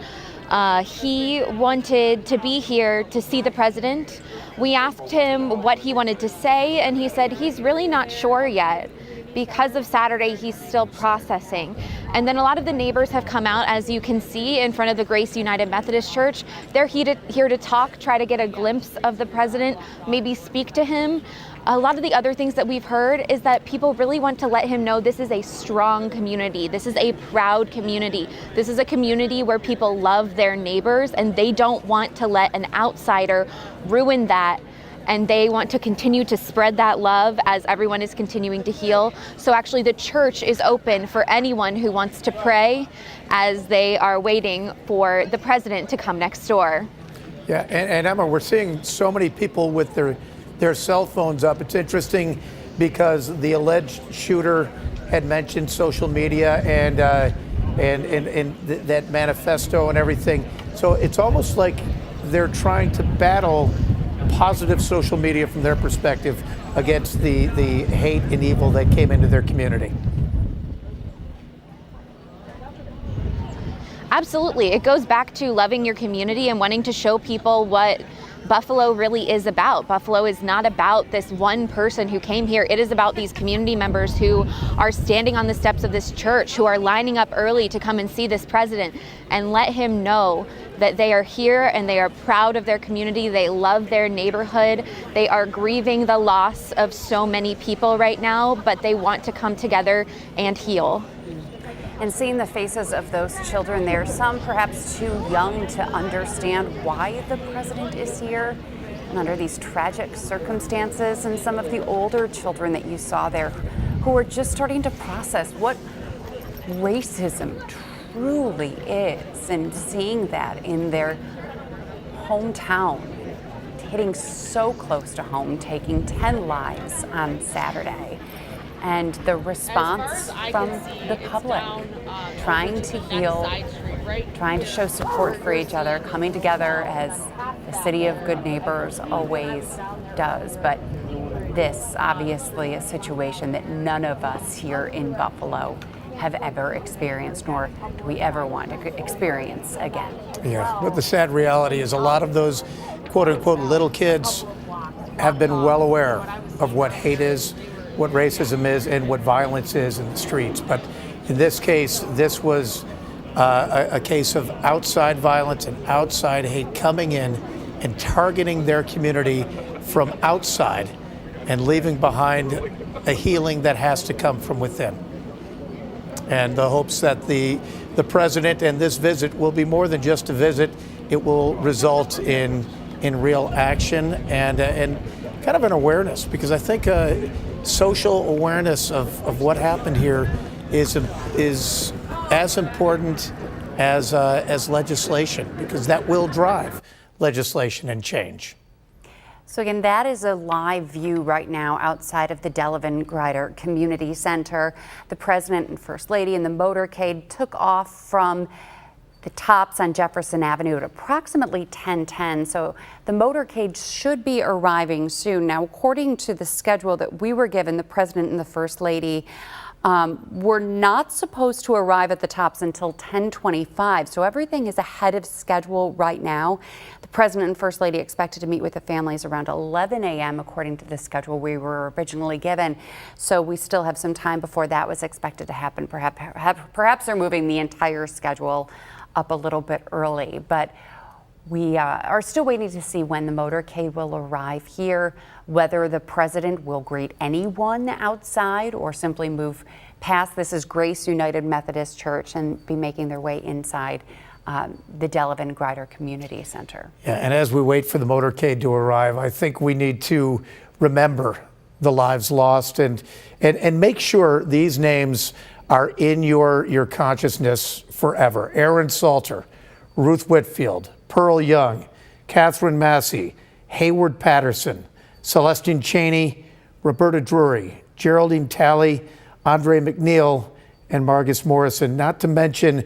He wanted to be here to see the president. We asked him what he wanted to say, and he said he's really not sure yet. Because of Saturday, he's still processing. And then a lot of the neighbors have come out, as you can see, in front of the Grace United Methodist Church. They're here to talk, try to get a glimpse of the president, maybe speak to him. A lot of the other things that we've heard is that people really want to let him know this is a strong community. This is a proud community. This is a community where people love their neighbors, and they don't want to let an outsider ruin that. And they want to continue to spread that love as everyone is continuing to heal. So actually the church is open for anyone who wants to pray as they are waiting for the president to come next door. Yeah, and Emma, we're seeing so many people with their cell phones up. It's interesting because the alleged shooter had mentioned social media and that manifesto and everything. So it's almost like they're trying to battle positive social media from their perspective against the hate and evil that came into their community. Absolutely. It goes back to loving your community and wanting to show people what Buffalo really is about. Buffalo is not about this one person who came here. It is about these community members who are standing on the steps of this church, who are lining up early to come and see this president and let him know that they are here and they are proud of their community. They love their neighborhood. They are grieving the loss of so many people right now, but they want to come together and heal. And seeing the faces of those children there, some perhaps too young to understand why the president is here and under these tragic circumstances, and some of the older children that you saw there who are just starting to process what racism truly is, and seeing that in their hometown, hitting so close to home, taking 10 lives on Saturday. And the response from the public, trying to heal, trying to show support for each other, coming together as the city of good neighbors always does. But this, obviously, a situation that none of us here in Buffalo have ever experienced, nor do we ever want to experience again. Yeah, but the sad reality is a lot of those quote-unquote little kids have been well aware of what hate is, what racism is and what violence is in the streets. But in this case, this was a case of outside violence and outside hate coming in and targeting their community from outside and leaving behind a healing that has to come from within. And the hopes that the president and this visit will be more than just a visit. It will result in real action and kind of an awareness, because I think social awareness of what happened here is as important as legislation, because that will drive legislation and change. So again, that is a live view right now outside of the Delevan-Grider Community Center. The President and First Lady and the motorcade took off from the tops on Jefferson Avenue at approximately 10:10. So the motorcade should be arriving soon. Now, according to the schedule that we were given, the President and the First Lady were not supposed to arrive at the tops until 10:25. So everything is ahead of schedule right now. The President and First Lady expected to meet with the families around 11 a.m. according to the schedule we were originally given. So we still have some time before that was expected to happen. Perhaps they're moving the entire schedule up a little bit early, but we are still waiting to see when the motorcade will arrive here, whether the president will greet anyone outside or simply move past. This is Grace United Methodist Church and be making their way inside the Delevan-Grider Community Center. Yeah, and as we wait for the motorcade to arrive, I think we need to remember the lives lost and make sure these names are in your consciousness forever. Aaron Salter, Ruth Whitfield, Pearl Young, Catherine Massey, Hayward Patterson, Celestine Cheney, Roberta Drury, Geraldine Talley, Andre McNeil, and Margus Morrison, not to mention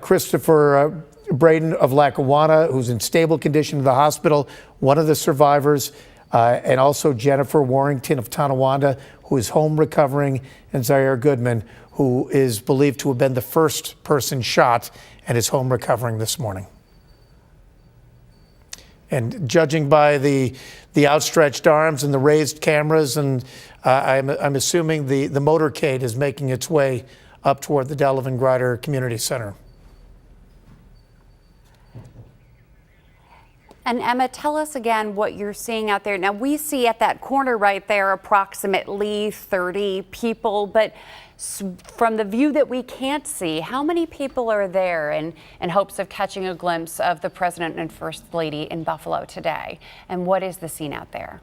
Christopher Braden of Lackawanna, who's in stable condition in the hospital, one of the survivors, and also Jennifer Warrington of Tonawanda, who is home recovering, and Zaire Goodman, who is believed to have been the first person shot and is home recovering this morning. And judging by the outstretched arms and the raised cameras, and I'm assuming the motorcade is making its way up toward the Delevan-Grider Community Center. And Emma, tell us again what you're seeing out there. Now, we see at that corner right there approximately 30 people, but from the view that we can't see, how many people are there in hopes of catching a glimpse of the President and First Lady in Buffalo today? And what is the scene out there?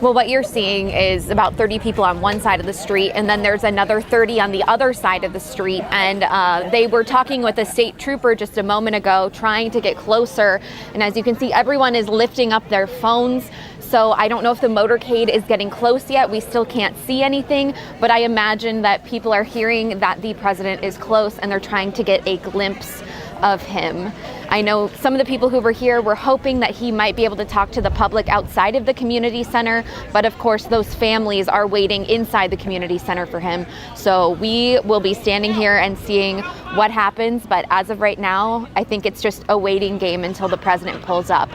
Well, what you're seeing is about 30 people on one side of the street, and then there's another 30 on the other side of the street. And they were talking with a state trooper just a moment ago, trying to get closer. And as you can see, everyone is lifting up their phones. So I don't know if the motorcade is getting close yet. We still can't see anything, but I imagine that people are hearing that the president is close and they're trying to get a glimpse of him. I know some of the people who were here were hoping that he might be able to talk to the public outside of the community center, but of course those families are waiting inside the community center for him. So we will be standing here and seeing what happens, but as of right now, I think it's just a waiting game until the president pulls up.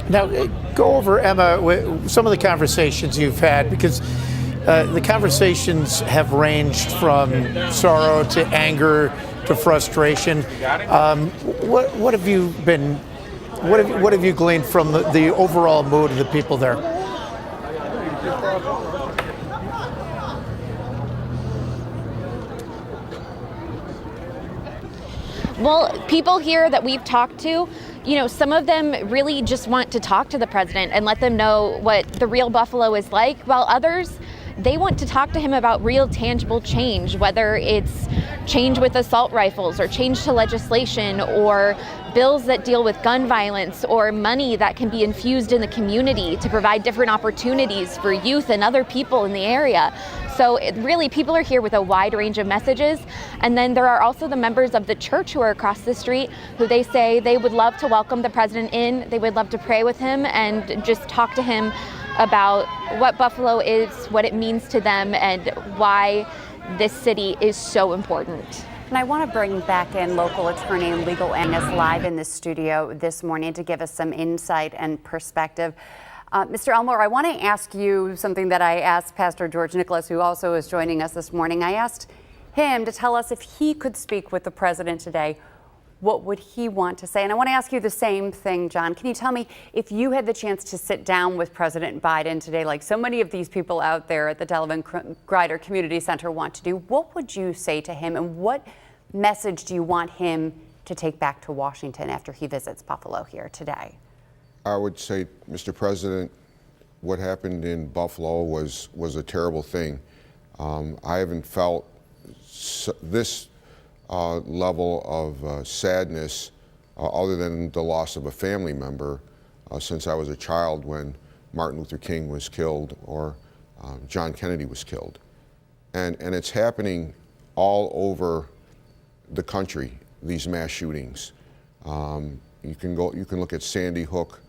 Now, go over, Emma, some of the conversations you've had, because the conversations have ranged from sorrow to anger to frustration. What have you been? What have you gleaned from the overall mood of the people there? Well, people here that we've talked to, you know, some of them really just want to talk to the president and let them know what the real Buffalo is like, while others, they want to talk to him about real tangible change, whether it's change with assault rifles or change to legislation or bills that deal with gun violence or money that can be infused in the community to provide different opportunities for youth and other people in the area. So really, people are here with a wide range of messages. And then there are also the members of the church who are across the street who they say they would love to welcome the president in. They would love to pray with him and just talk to him about what Buffalo is, what it means to them, and why this city is so important. And I want to bring back in local attorney and legal analyst live in the studio this morning to give us some insight and perspective. Mr. Elmore, I want to ask you something that I asked Pastor George Nicholas, who also is joining us this morning. I asked him to tell us if he could speak with the president today, what would he want to say? And I want to ask you the same thing, John. Can you tell me, if you had the chance to sit down with President Biden today, like so many of these people out there at the Delevan-Grider Community Center want to do, what would you say to him, and what message do you want him to take back to Washington after he visits Buffalo here today? I would say, Mr. President, what happened in Buffalo was a terrible thing. I haven't felt this level of sadness other than the loss of a family member since I was a child when Martin Luther King was killed or John Kennedy was killed. And it's happening all over the country, these mass shootings. You can look at Sandy Hook.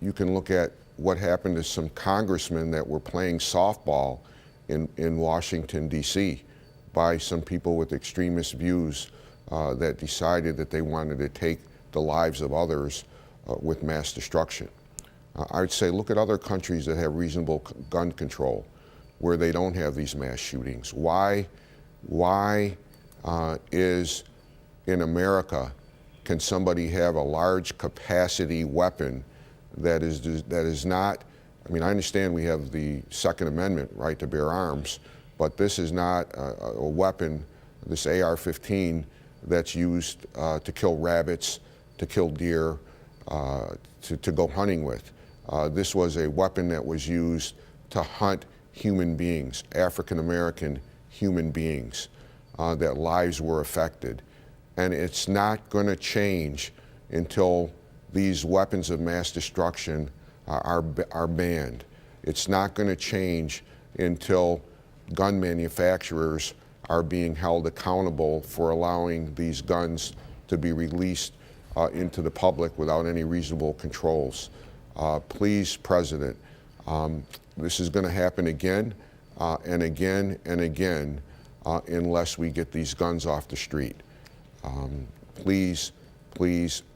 You can look at what happened to some congressmen that were playing softball in Washington, D.C. by some people with extremist views that decided that they wanted to take the lives of others with mass destruction. I would say look at other countries that have reasonable gun control where they don't have these mass shootings. Why is in America can somebody have a large capacity weapon that is not, I mean, I understand we have the Second Amendment right to bear arms, but this is not a weapon, this AR-15, that's used to kill rabbits, to kill deer, to go hunting with. This was a weapon that was used to hunt human beings, African-American human beings, that lives were affected. And it's not going to change until these weapons of mass destruction are banned. It's not going to change until gun manufacturers are being held accountable for allowing these guns to be released into the public without any reasonable controls. Please, President, this is going to happen again and again and again unless we get these guns off the street. Please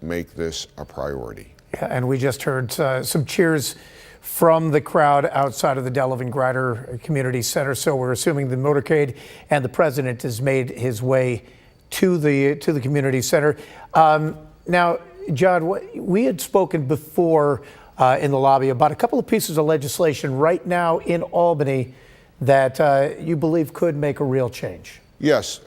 make this a priority. Yeah, and we just heard some cheers from the crowd outside of the Delevan-Grider Community Center. So we're assuming the motorcade and the president has made his way to the community center. Now, John, we had spoken before in the lobby about a couple of pieces of legislation right now in Albany that you believe could make a real change. Yes.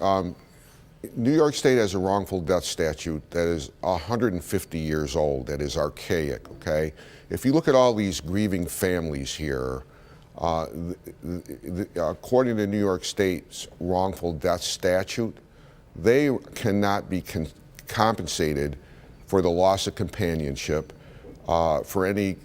New York State has a wrongful death statute that is 150 years old, that is archaic, okay? If you look at all these grieving families here, according to New York State's wrongful death statute, they cannot be compensated for the loss of companionship, for the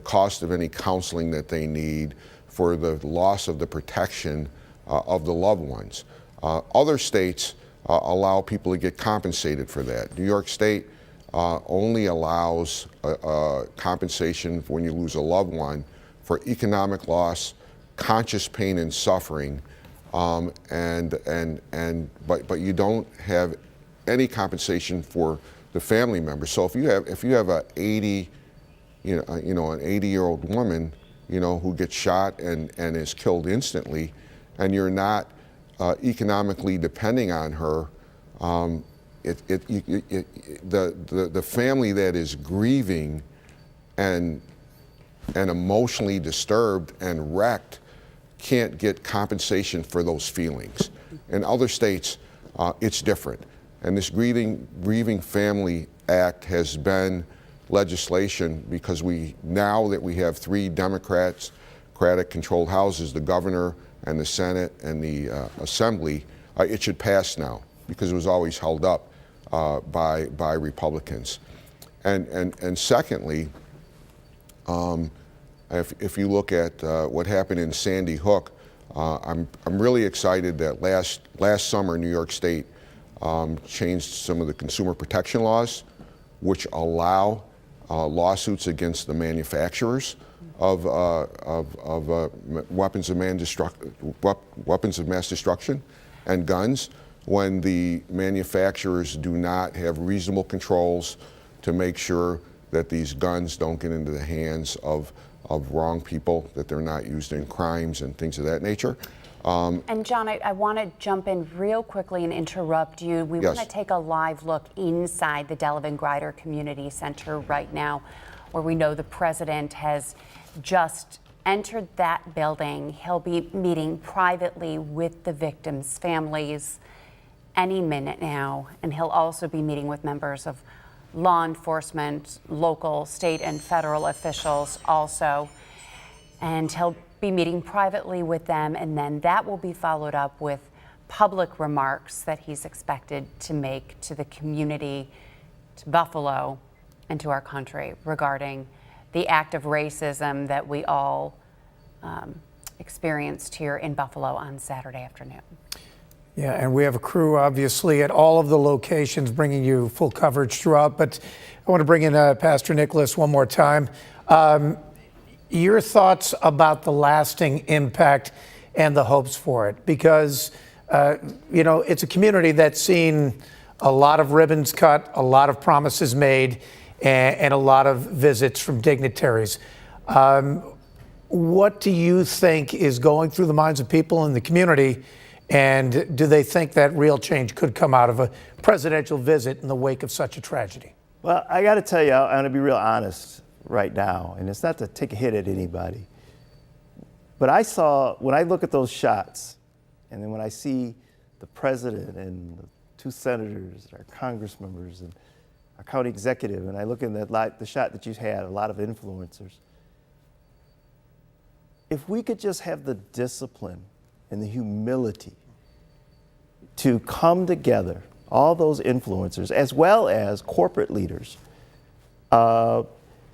cost of any counseling that they need, for the loss of the protection of the loved ones. Other states allow people to get compensated for that. New York State only allows compensation when you lose a loved one for economic loss, conscious pain and suffering, but you don't have any compensation for the family member. So if you have an 80-year-old woman, who gets shot and is killed instantly, and you're not economically depending on her, the family that is grieving and emotionally disturbed and wrecked can't get compensation for those feelings. In other states, it's different. And this Grieving Family Act has been legislation because now that we have 3 Democratic-controlled houses, the governor and the Senate and the Assembly, it should pass now because it was always held up by Republicans. And secondly, if you look at what happened in Sandy Hook, I'm really excited that last summer New York State changed some of the consumer protection laws, which allow lawsuits against the manufacturers of weapons of mass destruction and guns. when the manufacturers do not have reasonable controls to make sure that these guns don't get into the hands of wrong people, that they're not used in crimes and things of that nature. And John, I want to jump in real quickly and interrupt you. We Yes. want to take a live look inside the Delevan-Grider Community Center right now, where we know the president has just entered that building. He'll be meeting privately with the victims' families any minute now, and he'll also be meeting with members of law enforcement, local, state, and federal officials also. And he'll be meeting privately with them, and then that will be followed up with public remarks that he's expected to make to the community, to Buffalo, and to our country regarding the act of racism that we all experienced here in Buffalo on Saturday afternoon. Yeah, and we have a crew, obviously, at all of the locations bringing you full coverage throughout. But I want to bring in Pastor Nicholas one more time. Your thoughts about the lasting impact and the hopes for it, because it's a community that's seen a lot of ribbons cut, a lot of promises made, and a lot of visits from dignitaries. What do you think is going through the minds of people in the community, and do they think that real change could come out of a presidential visit in the wake of such a tragedy? Well, I got to tell you, I'm going to be real honest right now, and it's not to take a hit at anybody, but when I look at those shots, and then when I see the president and the two senators, our congress members, and our county executive, and I look in the shot that you had, a lot of influencers, if we could just have the discipline and the humility to come together, all those influencers, as well as corporate leaders,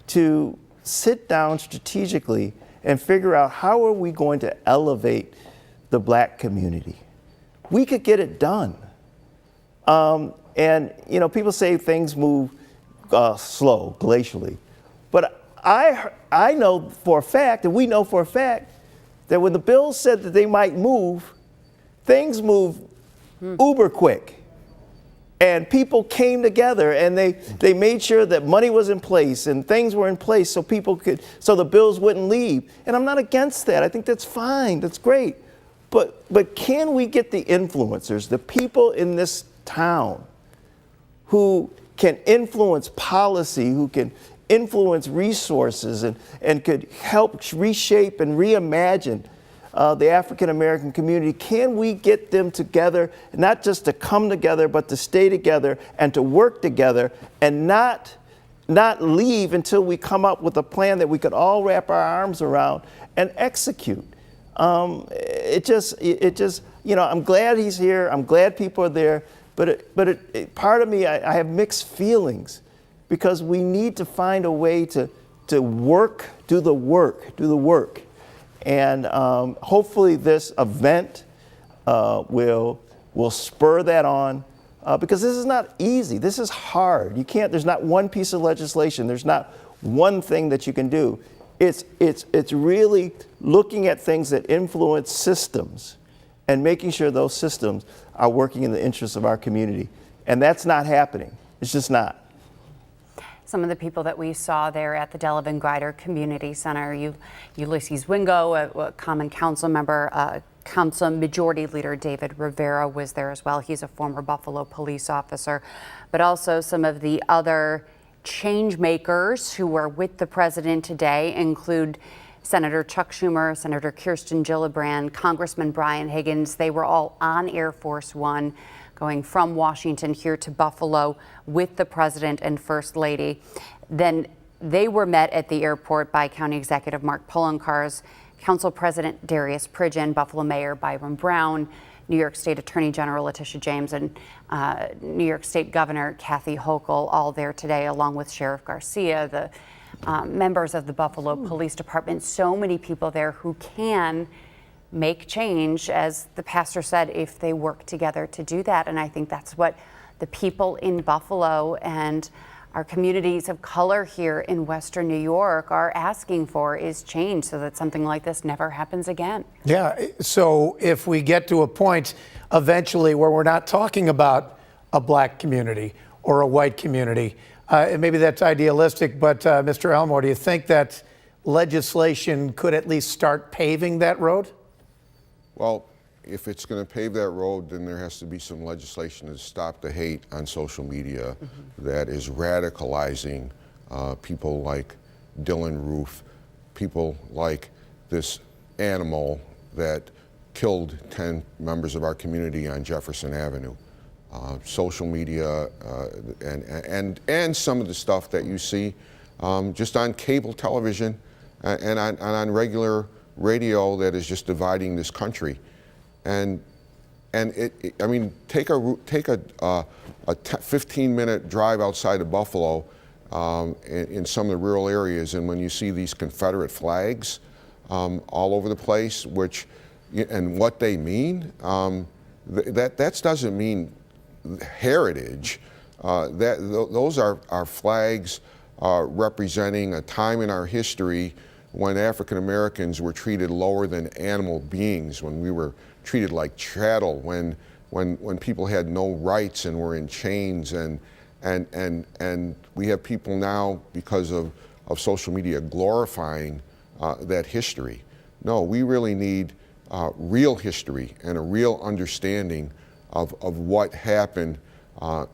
to sit down strategically and figure out how are we going to elevate the Black community. We could get it done. And people say things move slow, glacially, but I know for a fact, and we know for a fact, that when the bill said that they might move, things moved uber quick. And people came together and they made sure that money was in place and things were in place so so the bills wouldn't leave. And I'm not against that. I think that's fine. That's great. But can we get the influencers, the people in this town who can influence policy, who can influence resources and could help reshape and reimagine the African American community? Can we get them together, not just to come together, but to stay together and to work together and not leave until we come up with a plan that we could all wrap our arms around and execute? I'm glad he's here. I'm glad people are there. But part of me, I have mixed feelings, because we need to find a way to do the work. And hopefully this event will spur that on, because this is not easy. This is hard. There's not one piece of legislation. There's not one thing that you can do. It's really looking at things that influence systems and making sure those systems are working in the interests of our community. And that's not happening. It's just not. Some of the people that we saw there at the Delevan-Grider Community Center, Ulysses Wingo, a common council member, Council Majority Leader David Rivera was there as well. He's a former Buffalo police officer, but also some of the other change makers who were with the president today include Senator Chuck Schumer, Senator Kirsten Gillibrand, Congressman Brian Higgins. They were all on Air Force One, going from Washington here to Buffalo with the president and first lady. Then they were met at the airport by County Executive Mark Poloncarz, Council President Darius Pridgen, Buffalo Mayor Byron Brown, New York State Attorney General Letitia James, and New York State Governor Kathy Hochul, all there today, along with Sheriff Garcia, the members of the Buffalo Police Department. So many people there who can make change, as the pastor said, if they work together to do that. And I think that's what the people in Buffalo and our communities of color here in Western New York are asking for is change so that something like this never happens again. Yeah, so if we get to a point eventually where we're not talking about a black community or a white community, and maybe that's idealistic, but Mr. Elmore, do you think that legislation could at least start paving that road? Well, if it's going to pave that road, then there has to be some legislation to stop the hate on social media that is radicalizing people like Dylan Roof, people like this animal that killed 10 members of our community on Jefferson Avenue. Social media and some of the stuff that you see just on cable television and on regular radio that is just dividing this country. And I mean, take a 15-minute drive outside of Buffalo in some of the rural areas, and when you see these Confederate flags all over the place, and what they mean, that doesn't mean heritage. Those are flags representing a time in our history when African Americans were treated lower than animal beings, when we were treated like chattel, when people had no rights and were in chains, and we have people now, because of social media, glorifying that history. No, we really need real history and a real understanding of what happened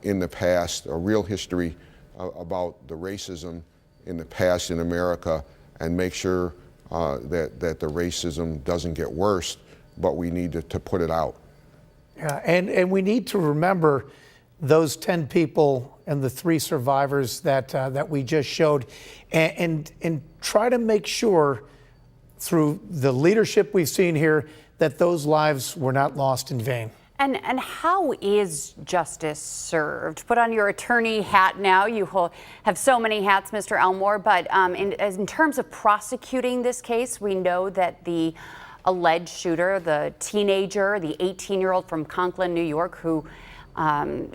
in the past, a real history about the racism in the past in America, and make sure that the racism doesn't get worse, but we need to put it out. Yeah, and we need to remember those 10 people and the 3 survivors that we just showed, and try to make sure through the leadership we've seen here that those lives were not lost in vain. And how is justice served? Put on your attorney hat now. You have so many hats, Mr. Elmore, but in terms of prosecuting this case, we know that the alleged shooter, the teenager, the 18-year-old from Conklin, New York, who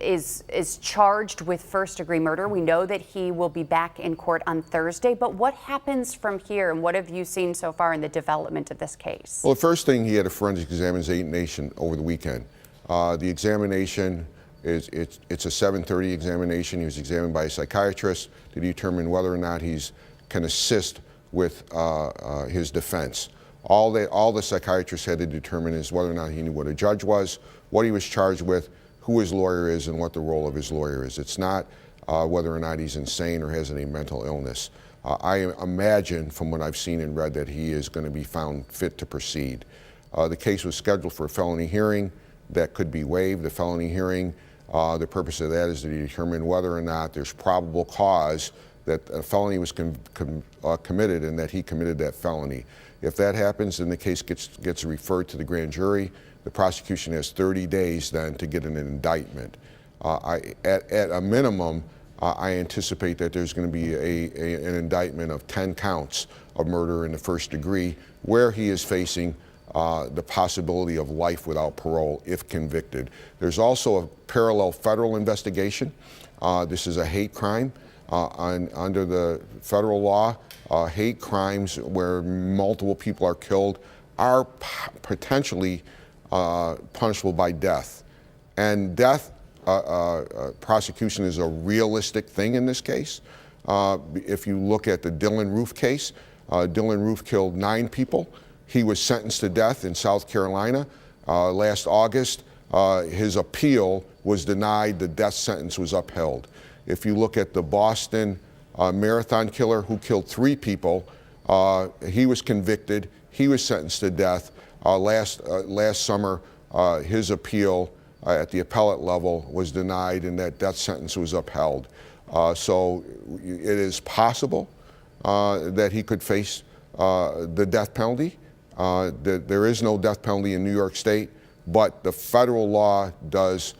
is charged with first-degree murder. We know that he will be back in court on Thursday, but what happens from here, and what have you seen so far in the development of this case? Well, the first thing, he had a forensic examination over the weekend. The examination it's a 7:30 examination. He was examined by a psychiatrist to determine whether or not he can assist with his defense. All the psychiatrist had to determine is whether or not he knew what a judge was, what he was charged with, who his lawyer is, and what the role of his lawyer is. It's not whether or not he's insane or has any mental illness. I imagine, from what I've seen and read, that he is going to be found fit to proceed. The case was scheduled for a felony hearing that could be waived. The felony hearing, the purpose of that is to determine whether or not there's probable cause that a felony was committed and that he committed that felony. If that happens, then the case gets referred to the grand jury. The prosecution has 30 days then to get an indictment. At a minimum, I anticipate that there's going to be an indictment of 10 counts of murder in the first degree, where he is facing the possibility of life without parole if convicted. There's also a parallel federal investigation. This is a hate crime. Under the federal law, hate crimes where multiple people are killed are potentially punishable by death. And death prosecution is a realistic thing in this case. If you look at the Dylan Roof case, Dylan Roof killed 9 people. He was sentenced to death in South Carolina. Last August, his appeal was denied. The death sentence was upheld. If you look at the Boston marathon killer who killed 3 people, he was convicted. He was sentenced to death. Last summer, his appeal at the appellate level was denied, and that death sentence was upheld. So it is possible that he could face the death penalty. There is no death penalty in New York State, but the federal law does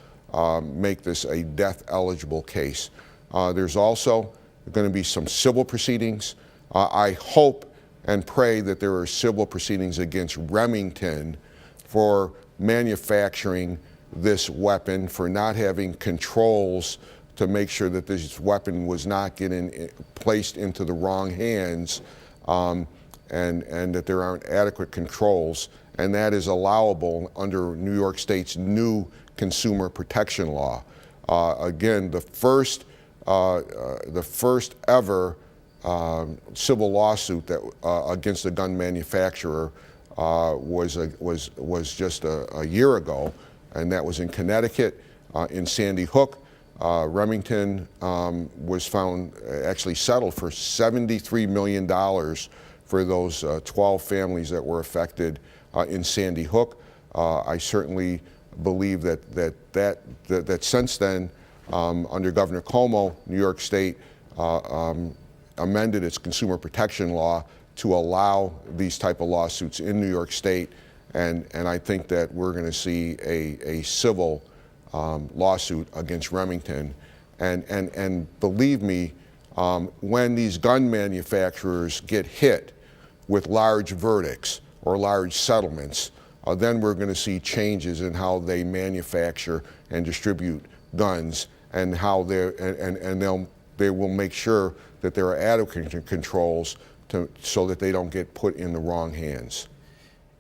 make this a death-eligible case. There's also going to be some civil proceedings. I hope and pray that there are civil proceedings against Remington for manufacturing this weapon, for not having controls to make sure that this weapon was not getting placed into the wrong hands, and that there aren't adequate controls, and that is allowable under New York State's new consumer protection law. Again, the first ever civil lawsuit that against a gun manufacturer was just a year ago, and that was in Connecticut, in Sandy Hook. Remington was found, actually settled for $73 million for those 12 families that were affected in Sandy Hook. I certainly believe that since then, under Governor Cuomo, New York State amended its consumer protection law to allow these type of lawsuits in New York State, and I think that we're going to see a civil lawsuit against Remington, and believe me, when these gun manufacturers get hit with large verdicts or large settlements, then we're going to see changes in how they manufacture and distribute guns, and how they will make sure that there are adequate controls so that they don't get put in the wrong hands.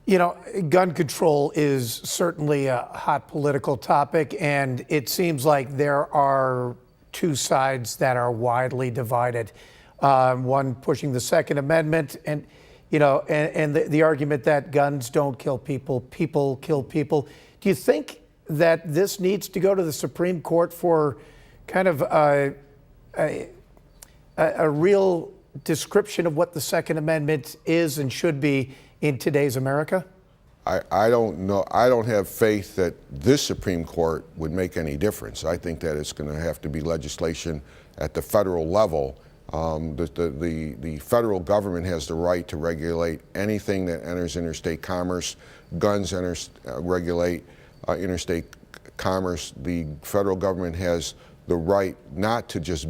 You know, gun control is certainly a hot political topic, and it seems like there are two sides that are widely divided. One pushing the Second Amendment, and the argument that guns don't kill people, people kill people. Do you think that this needs to go to the Supreme Court for kind of a real description of what the Second Amendment is and should be in today's America? I don't know. I don't have faith that this Supreme Court would make any difference. I think that it's going to have to be legislation at the federal level. The federal government has the right to regulate anything that enters interstate commerce. Guns regulate interstate commerce. The federal government has the right not to just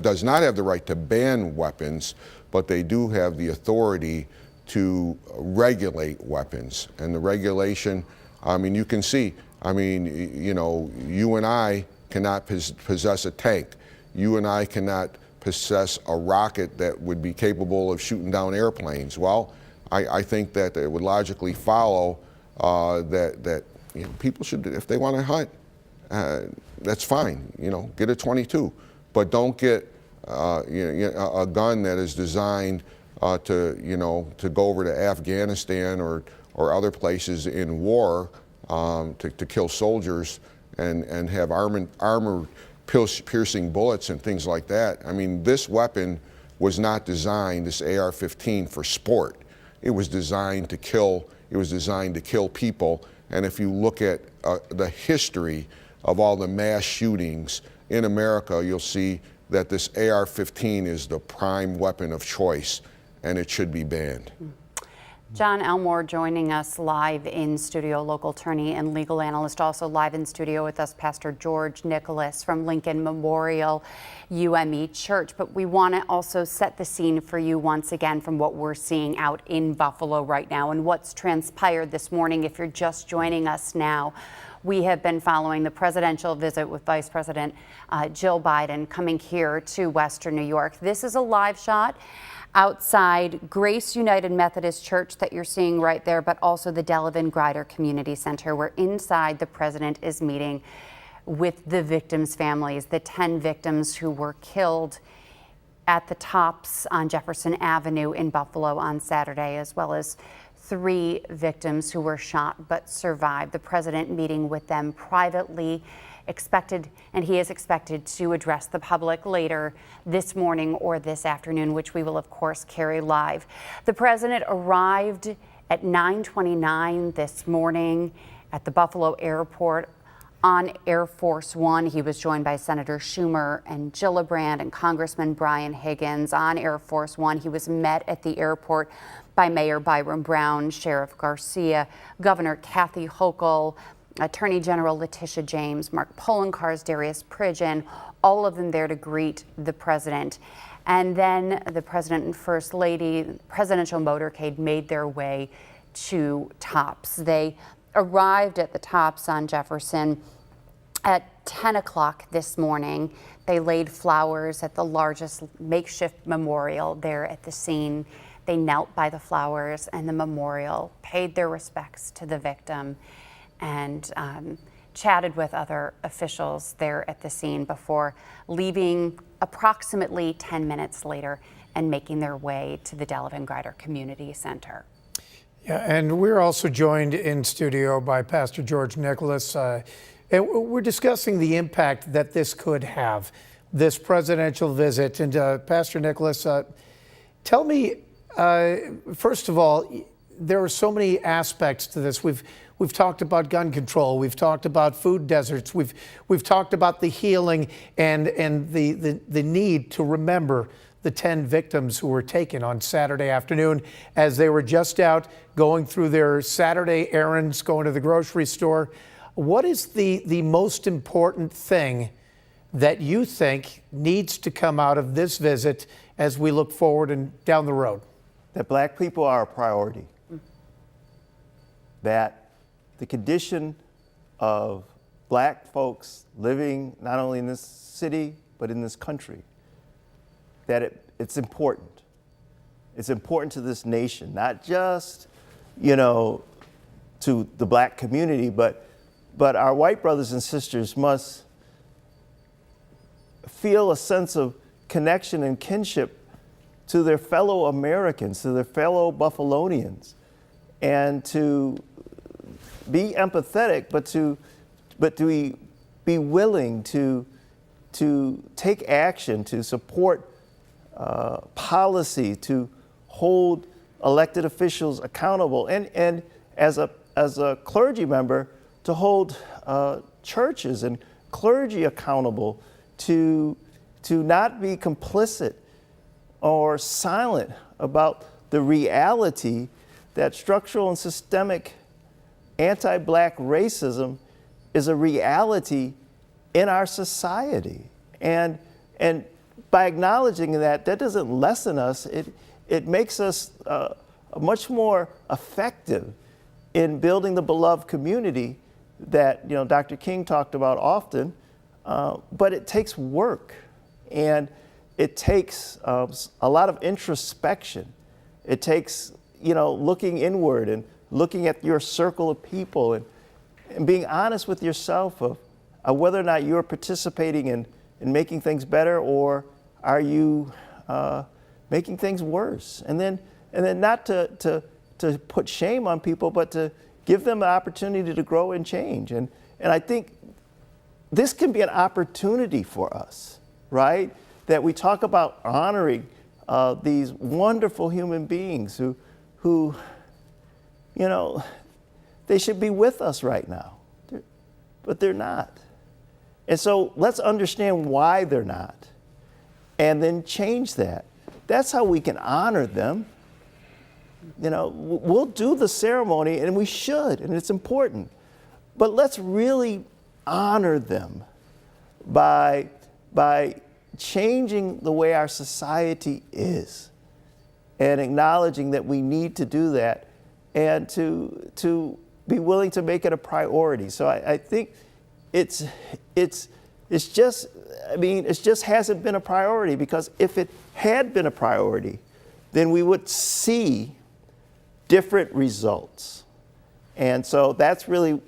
does not have the right to ban weapons, but they do have the authority to regulate weapons. And the regulation, I mean, you can see, I mean, you and I cannot possess a tank. You and I cannot possess a rocket that would be capable of shooting down airplanes. Well, I think that it would logically follow that people should, if they want to hunt, that's fine. Get a .22, but don't get a gun that is designed to go over to Afghanistan or other places in war to kill soldiers and have armor-piercing bullets and things like that. I mean, this weapon was not designed, this AR-15, for sport. It was designed to kill. It was designed to kill people. And if you look at the history of all the mass shootings in America, you'll see that this AR-15 is the prime weapon of choice, and it should be banned. John Elmore joining us live in studio, local attorney and legal analyst. Also live in studio with us, Pastor George Nicholas from Lincoln Memorial UME Church. But we want to also set the scene for you once again from what we're seeing out in Buffalo right now and what's transpired this morning. If you're just joining us now, we have been following the presidential visit with Vice President Jill Biden coming here to Western New York. This is a live shot outside Grace United Methodist Church that you're seeing right there, but also the Delevan-Grider Community Center, where inside the president is meeting with the victims' families, the 10 victims who were killed at the Tops on Jefferson Avenue in Buffalo on Saturday, as well as 3 victims who were shot but survived. The president meeting with them privately, he is expected to address the public later this morning or this afternoon, which we will of course carry live. The president arrived at 9:29 this morning at the Buffalo airport on Air Force One. He was joined by Senator Schumer and Gillibrand and Congressman Brian Higgins on Air Force One. He was met at the airport by Mayor Byron Brown, Sheriff Garcia, Governor Kathy Hochul, Attorney General Letitia James, Mark Poloncarz, Darius Pridgen, all of them there to greet the president. And then the president and first lady, presidential motorcade, made their way to Tops. They arrived at the Tops on Jefferson at 10 o'clock this morning. They laid flowers at the largest makeshift memorial there at the scene. They knelt by the flowers and the memorial, paid their respects to the victim, and chatted with other officials there at the scene before leaving approximately 10 minutes later and making their way to the Delevan-Grider Community Center. Yeah, and we're also joined in studio by Pastor George Nicholas. And we're discussing the impact that this could have, this presidential visit. And Pastor Nicholas, tell me, first of all, there are so many aspects to this. We've talked about gun control. We've talked about food deserts. We've talked about the healing and the need to remember the 10 victims who were taken on Saturday afternoon as they were just out going through their Saturday errands, going to the grocery store. What is the most important thing that you think needs to come out of this visit as we look forward and down the road? That black people are a priority. That the condition of black folks living not only in this city, but in this country, that it's important. It's important to this nation, not just, to the black community, but our white brothers and sisters must feel a sense of connection and kinship to their fellow Americans, to their fellow Buffalonians, and to be empathetic, but to be willing to take action, to support policy, to hold elected officials accountable, and as a clergy member, to hold churches and clergy accountable to not be complicit or silent about the reality that structural and systemic anti-black racism is a reality in our society. And by acknowledging that doesn't lessen us, it makes us much more effective in building the beloved community that Dr. King talked about often, but it takes work, and it takes a lot of introspection. It takes looking inward and looking at your circle of people and being honest with yourself of whether or not you're participating in making things better, or are you making things worse? And then not to put shame on people, but to give them an opportunity to grow and change. And I think this can be an opportunity for us, right? That we talk about honoring these wonderful human beings who they should be with us right now, but they're not. And so let's understand why they're not, and then change that. That's how we can honor them. We'll do the ceremony, and we should, and it's important. But let's really honor them by changing the way our society is, and acknowledging that we need to do that, and to be willing to make it a priority. So I think it just hasn't been a priority, because if it had been a priority, then we would see different results. And so that's really,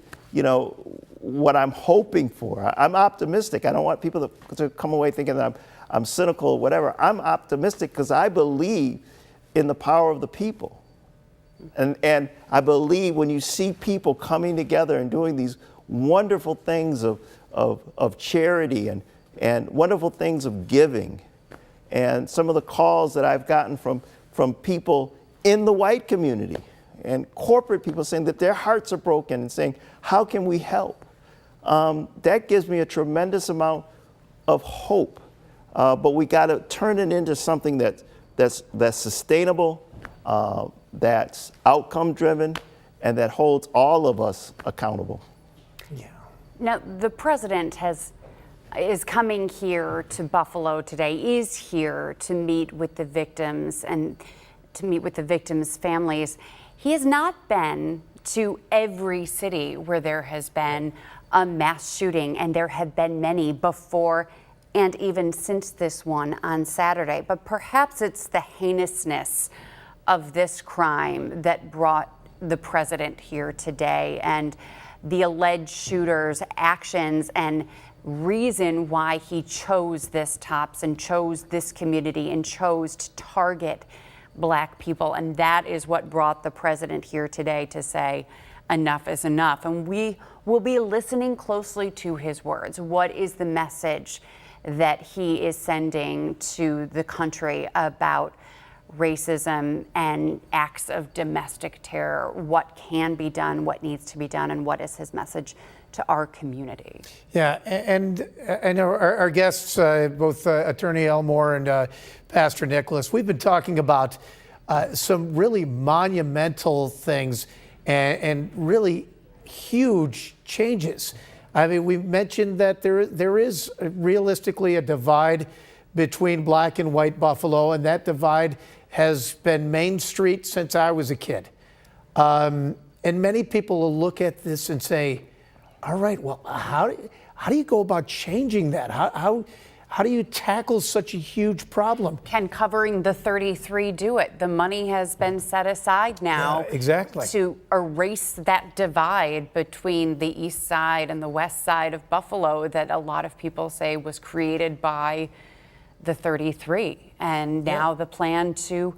what I'm hoping for. I'm optimistic. I don't want people to come away thinking that I'm cynical or whatever. I'm optimistic because I believe in the power of the people. And I believe when you see people coming together and doing these wonderful things of charity and wonderful things of giving, and some of the calls that I've gotten from people in the white community and corporate people saying that their hearts are broken and saying, how can we help? That gives me a tremendous amount of hope. But we got to turn it into something that's sustainable, that's outcome driven, and that holds all of us accountable. Yeah. Now, the president is coming here to Buffalo today, is here to meet with the victims and to meet with the victims' families. He has not been to every city where there has been a mass shooting, and there have been many before and even since this one on Saturday. But perhaps it's the heinousness of this crime that brought the president here today, and the alleged shooter's actions and reason why he chose this tops and chose this community and chose to target Black people. And that is what brought the president here today to say enough is enough. And we will be listening closely to his words. What is the message that he is sending to the country about racism and acts of domestic terror? What can be done, what needs to be done, and what is his message to our community? Yeah, and I know our guests, both Attorney Elmore and Pastor Nicholas, we've been talking about some really monumental things and really huge changes. I mean, we mentioned that there is realistically a divide between Black and white Buffalo, and that divide has been Main Street since I was a kid. And many people will look at this and say, all right, well, how do you go about changing that? How do you tackle such a huge problem? Can covering the 33 do it? The money has been set aside now exactly to erase that divide between the east side and the west side of Buffalo that a lot of people say was created by the 33. And now the plan to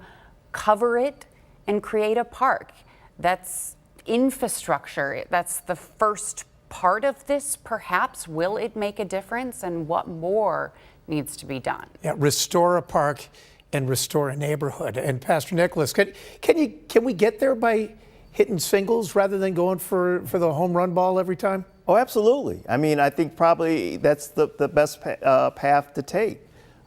cover it and create a park. That's infrastructure. That's the first part of this, perhaps. Will it make a difference, and what more needs to be done? Yeah, restore a park and restore a neighborhood. And Pastor Nicholas, can we get there by hitting singles rather than going for the home run ball every time? Oh, absolutely. I mean, I think probably that's the best path to take.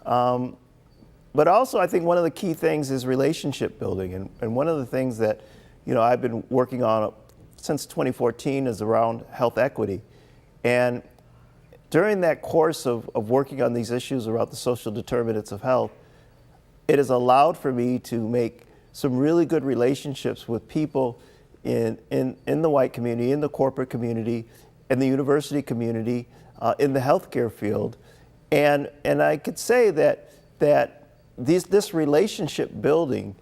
But also, I think one of the key things is relationship building. And one of the things that, I've been working on since 2014 is around health equity. And during that course of working on these issues around the social determinants of health, it has allowed for me to make some really good relationships with people in the white community, in the corporate community, in the university community, in the healthcare field. And I could say that this relationship building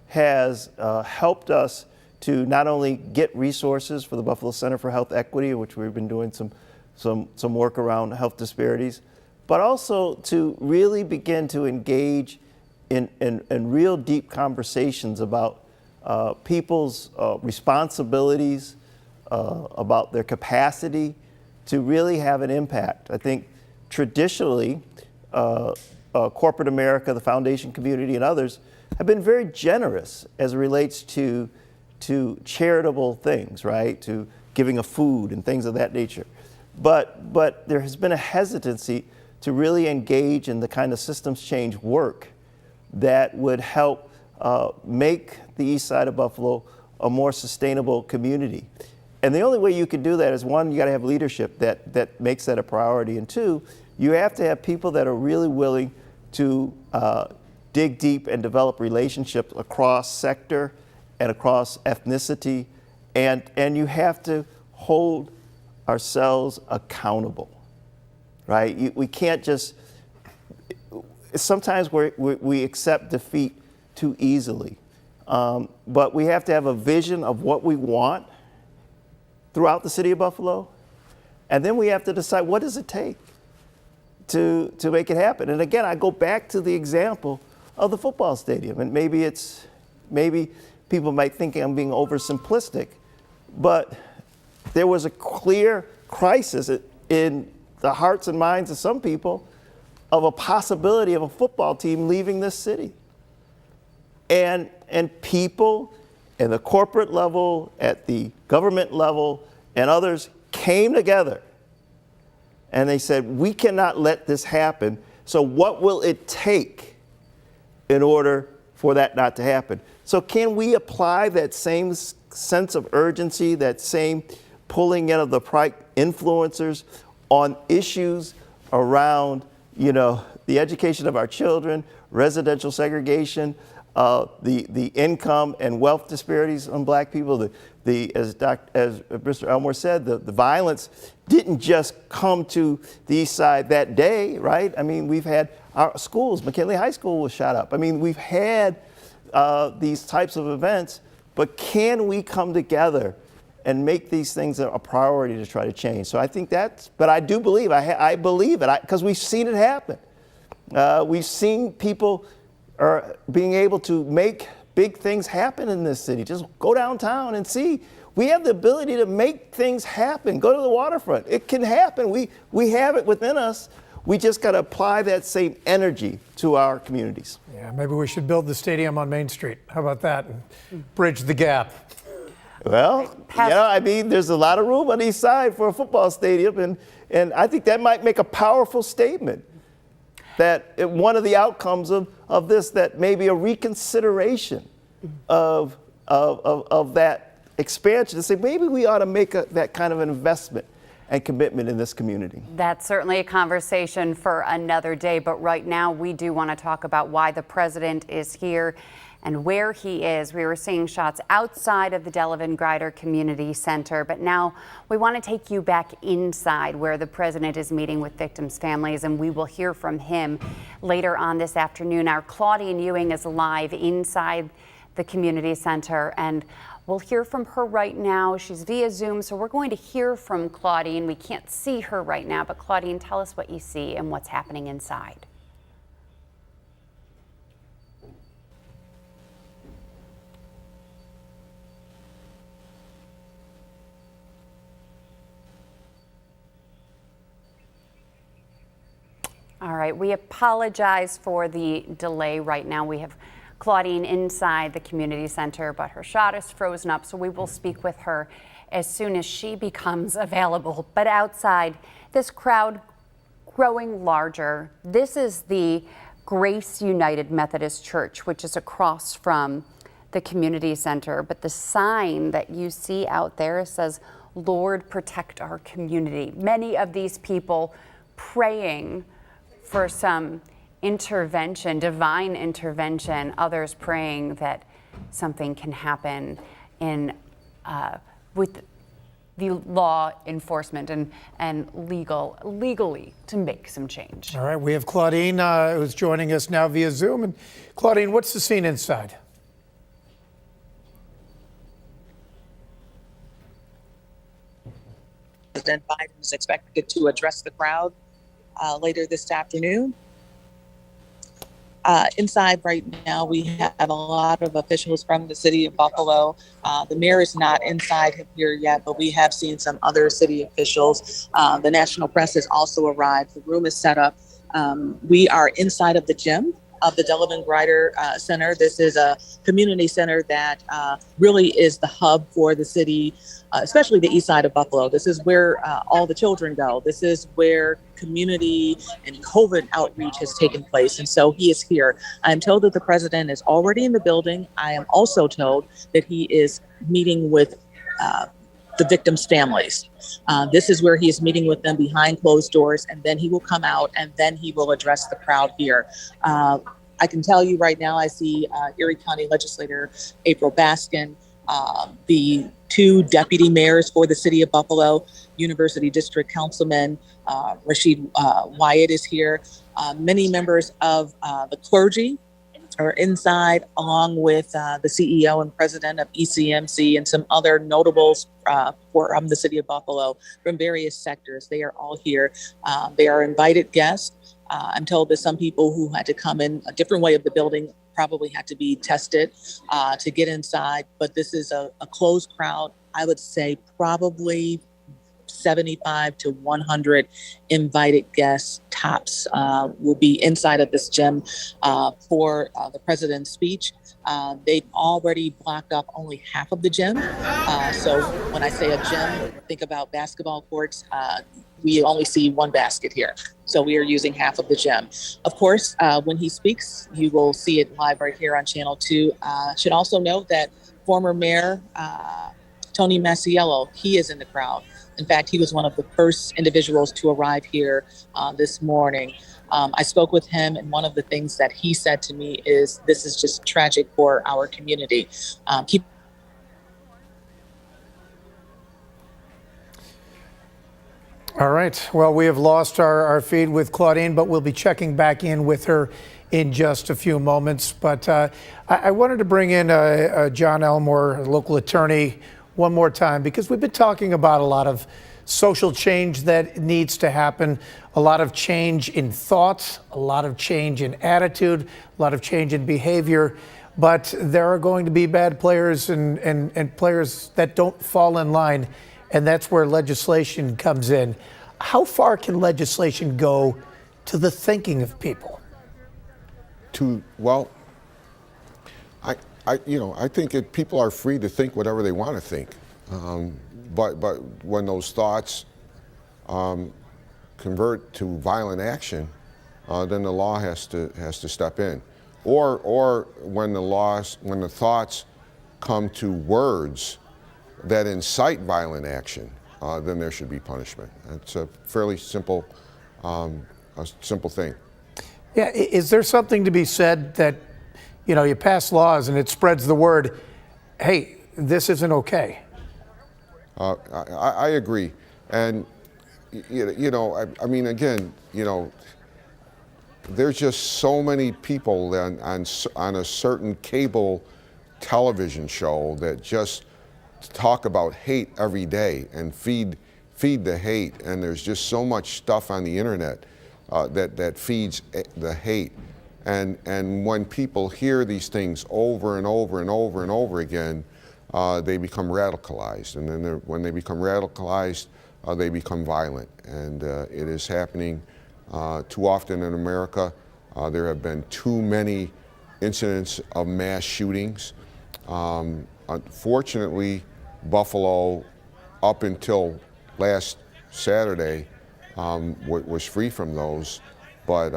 has helped us to not only get resources for the Buffalo Center for Health Equity, which we've been doing some work around health disparities, but also to really begin to engage in real deep conversations about people's responsibilities, about their capacity to really have an impact. I think traditionally, corporate America, the foundation community, and others have been very generous as it relates to charitable things, right? To giving of food and things of that nature. But there has been a hesitancy to really engage in the kind of systems change work that would help make the east side of Buffalo a more sustainable community. And the only way you can do that is, one, you got to have leadership that makes that a priority, and two, you have to have people that are really willing to dig deep and develop relationships across sector and across ethnicity, and you have to hold ourselves accountable, right? We can't just, sometimes we accept defeat too easily, but we have to have a vision of what we want throughout the city of Buffalo, and then we have to decide what does it take to make it happen. And again, I go back to the example of the football stadium, and maybe people might think I'm being oversimplistic, but there was a clear crisis in the hearts and minds of some people of a possibility of a football team leaving this city. And people at the corporate level, at the government level, and others came together and they said, we cannot let this happen. So what will it take in order for that not to happen? So can we apply that same sense of urgency, that same pulling in of the right influencers on issues around, the education of our children, residential segregation, the income and wealth disparities on black people, as Mr. Elmore said, the violence didn't just come to the east side that day, right? I mean, we've had our schools, McKinley High School was shot up. I mean, we've had these types of events, but can we come together and make these things a priority to try to change? So I think but I do believe, I believe it, because we've seen it happen. We've seen people being able to make big things happen in this city. Just go downtown and see. We have the ability to make things happen. Go to the waterfront. It can happen. We have it within us. We just got to apply that same energy to our communities. Yeah, maybe we should build the stadium on Main Street. How about that? And bridge the gap. Well, I mean, there's a lot of room on the east side for a football stadium, and I think that might make a powerful statement that one of the outcomes of this, that maybe a reconsideration of that expansion, to say maybe we ought to make that kind of an investment and commitment in this community. That's certainly a conversation for another day, but right now we do want to talk about why the president is here and where he is. We were seeing shots outside of the Delevan-Grider Community Center, but now we want to take you back inside where the president is meeting with victims' families, and we will hear from him later on this afternoon. Our Claudine Ewing is live inside the community center, and we'll hear from her right now. She's via Zoom, so we're going to hear from Claudine. We can't see her right now, but Claudine, tell us what you see and what's happening inside. All right, we apologize for the delay right now. We have Claudine inside the community center, but her shot is frozen up, so we will speak with her as soon as she becomes available. But outside, this crowd growing larger. This is the Grace United Methodist Church, which is across from the community center. But the sign that you see out there says, "Lord, protect our community." Many of these people praying for some intervention, divine intervention, others praying that something can happen with the law enforcement and legally to make some change. All right, we have Claudine who's joining us now via Zoom. And Claudine, what's the scene inside? President Biden is expected to address the crowd later this afternoon. Inside right now, we have a lot of officials from the city of Buffalo. The mayor is not inside here yet, but we have seen some other city officials. The national press has also arrived. The room is set up. We are inside of the gym of the Delevan-Grider Center. This is a community center that really is the hub for the city, especially the east side of Buffalo. This is where all the children go. This is where community and COVID outreach has taken place. And so he is here. I'm told that the president is already in the building. I am also told that he is meeting with the victims' families. This is where he is meeting with them behind closed doors, and then he will come out and then he will address the crowd here. I can tell you right now, I see Erie County Legislator April Baskin, the two deputy mayors for the city of Buffalo, University District Councilman Rashid Wyatt is here. Many members of the clergy are inside, along with the CEO and president of ECMC and some other notables from the city of Buffalo from various sectors. They are all here. They are invited guests. I'm told that some people who had to come in a different way of the building probably had to be tested to get inside. But this is a closed crowd. I would say probably 75 to 100 invited guests tops will be inside of this gym for the president's speech. They've already blocked off only half of the gym. So when I say a gym, think about basketball courts. We only see one basket here. So we are using half of the gym. Of course, when he speaks, you will see it live right here on Channel 2. Should also note that former Mayor Tony Masiello, he is in the crowd. In fact, he was one of the first individuals to arrive here this morning. I spoke with him, and one of the things that he said to me is, this is just tragic for our community. All right. Well, we have lost our feed with Claudine, but we'll be checking back in with her in just a few moments. But I wanted to bring in John Elmore, a local attorney, one more time, because we've been talking about a lot of social change that needs to happen, a lot of change in thoughts, a lot of change in attitude, a lot of change in behavior. But there are going to be bad players and players that don't fall in line. And that's where legislation comes in. How far can legislation go to the thinking of people? Well, I think people are free to think whatever they want to think. But when those thoughts convert to violent action, then the law has to step in. Or when the thoughts come to words that incite violent action, then there should be punishment. It's a fairly simple thing. Yeah, is there something to be said that, you pass laws and it spreads the word, hey, this isn't okay? I agree. And, I mean, again, there's just so many people on a certain cable television show that just talk about hate every day and feed the hate, and there's just so much stuff on the internet that feeds the hate, and when people hear these things over and over and over and over again, they become radicalized, and then when they become radicalized, they become violent, and it is happening too often in America. There have been too many incidents of mass shootings. Unfortunately, Buffalo, up until last Saturday, was free from those, but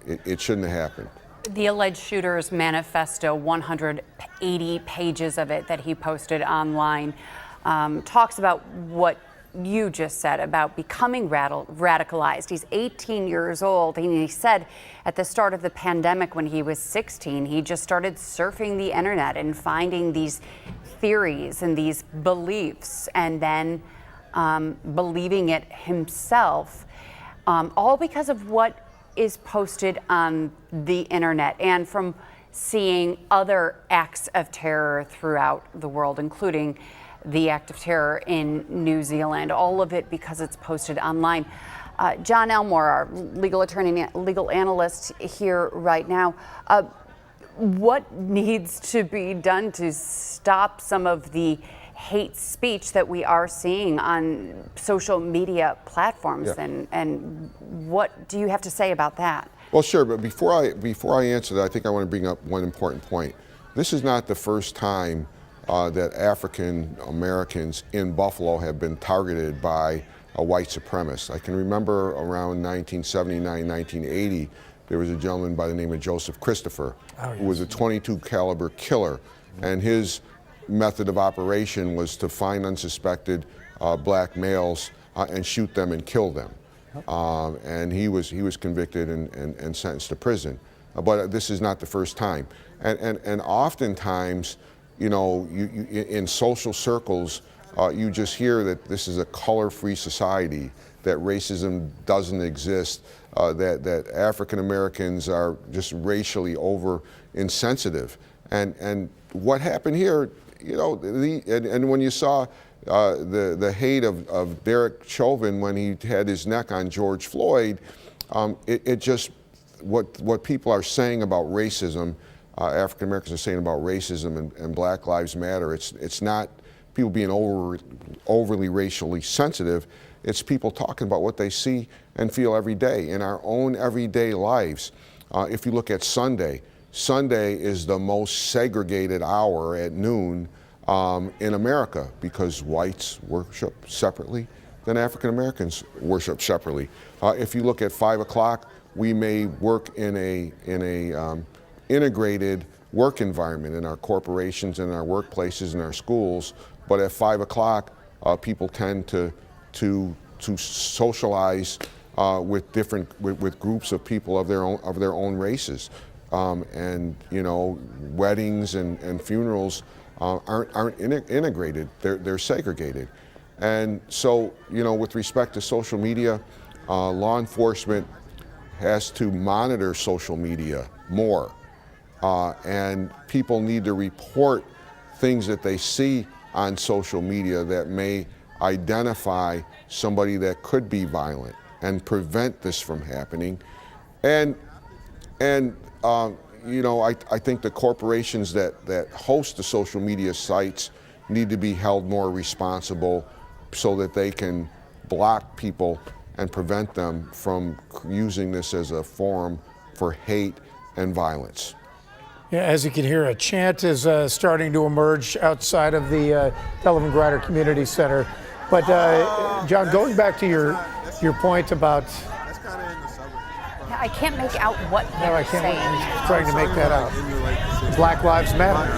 it shouldn't have happened. The alleged shooter's manifesto, 180 pages of it that he posted online, talks about what you just said about becoming radicalized. He's 18 years old, and he said at the start of the pandemic when he was 16, he just started surfing the internet and finding these theories and these beliefs, and then believing it himself, all because of what is posted on the internet and from seeing other acts of terror throughout the world, including the act of terror in New Zealand, all of it because it's posted online. John Elmore, our legal attorney, legal analyst here right now, what needs to be done to stop some of the hate speech that we are seeing on social media platforms? Yeah. And what do you have to say about that? Well, sure, but before I answer that, I think I want to bring up one important point. This is not the first time that African Americans in Buffalo have been targeted by a white supremacist. I can remember around 1979, 1980, there was a gentleman by the name of Joseph Christopher, who was a .22 caliber killer, and his method of operation was to find unsuspected black males and shoot them and kill them. And he was convicted and sentenced to prison. But this is not the first time. And oftentimes, in social circles, you just hear that this is a color-free society, that racism doesn't exist, that African Americans are just racially over insensitive. And what happened here, and when you saw the hate of Derek Chauvin when he had his neck on George Floyd, it just, what people are saying about racism, African Americans are saying about racism and Black Lives Matter, it's not people being overly racially sensitive, it's people talking about what they see and feel every day in our own everyday lives. If you look at Sunday is the most segregated hour at noon in America because whites worship separately, then African Americans worship separately. If you look at 5 o'clock, we may work in a integrated work environment in our corporations, in our workplaces, in our schools. But at 5 o'clock, people tend to socialize with groups of people of their own races, and weddings and funerals aren't integrated. They're segregated, and so with respect to social media, law enforcement has to monitor social media more, and people need to report things that they see on social media that may identify somebody that could be violent and prevent this from happening. And I think the corporations that host the social media sites need to be held more responsible so that they can block people and prevent them from using this as a forum for hate and violence. Yeah, as you can hear, a chant is starting to emerge outside of the Delevan-Grider Community Center. But John, going back to your point about... I can't make out what they're saying. I'm trying to make that out. Black Lives Matter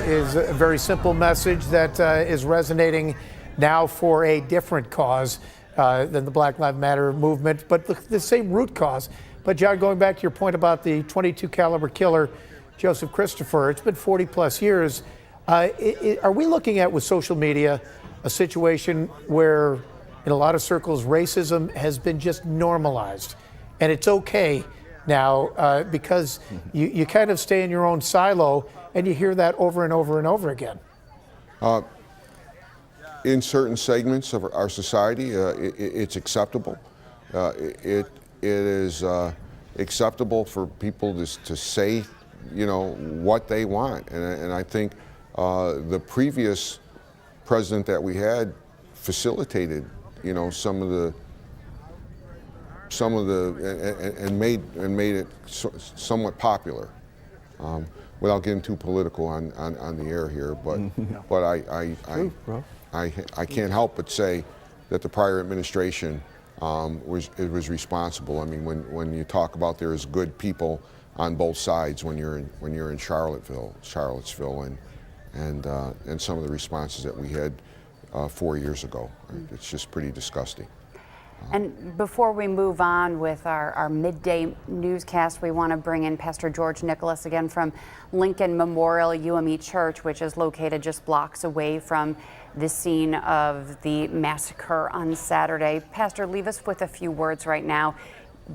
is a very simple message that is resonating now for a different cause than the Black Lives Matter movement, but the same root cause. But John, going back to your point about the .22 caliber killer, Joseph Christopher, it's been 40 plus years. Are we looking at, with social media, a situation where in a lot of circles racism has been just normalized? And it's okay now because you kind of stay in your own silo and you hear that over and over and over again. In certain segments of our society, it's acceptable. It is acceptable for people to say, what they want. And I think the previous president that we had facilitated, some of the and made it somewhat popular, without getting too political on the air here. But I can't help but say that the prior administration was responsible. I mean, when you talk about there's good people on both sides when you're in Charlottesville, and some of the responses that we had 4 years ago, it's just pretty disgusting. And before we move on with our midday newscast, we want to bring in Pastor George Nicholas again from Lincoln Memorial UME Church, which is located just blocks away from the scene of the massacre on Saturday. Pastor, leave us with a few words right now.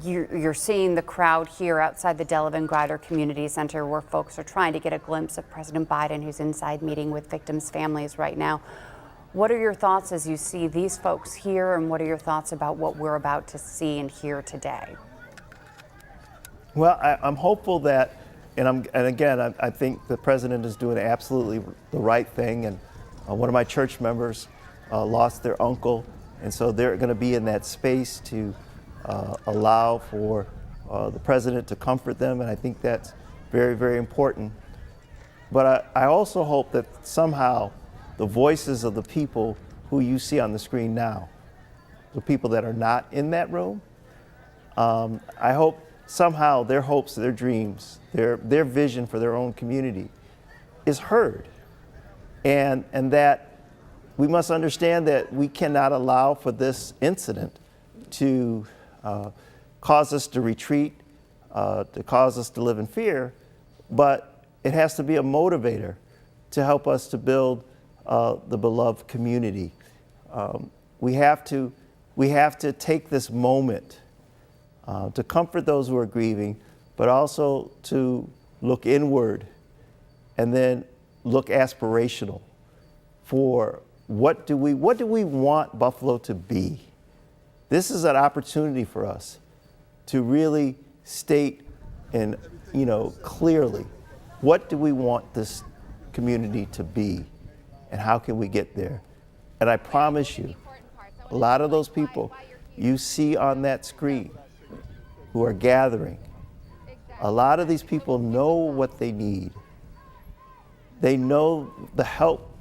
You're seeing the crowd here outside the Delevan-Grider Community Center where folks are trying to get a glimpse of President Biden, who's inside meeting with victims' families right now. What are your thoughts as you see these folks here, and what are your thoughts about what we're about to see and hear today? Well, I'm hopeful that, and again, I think the president is doing absolutely the right thing. And one of my church members lost their uncle, and so they're going to be in that space to allow for the president to comfort them, and I think that's very, very important. But I also hope that somehow the voices of the people who you see on the screen now, the people that are not in that room, I hope somehow their hopes, their dreams, their vision for their own community is heard. And that we must understand that we cannot allow for this incident to cause us to retreat, to cause us to live in fear, but it has to be a motivator to help us to build the beloved community. We have to take this moment to comfort those who are grieving, but also to look inward and then look aspirational for what do we want Buffalo to be. This is an opportunity for us to really state and clearly what do we want this community to be. And how can we get there? And I promise you, a lot of those people you see on that screen who are gathering, a lot of these people know what they need. They know the help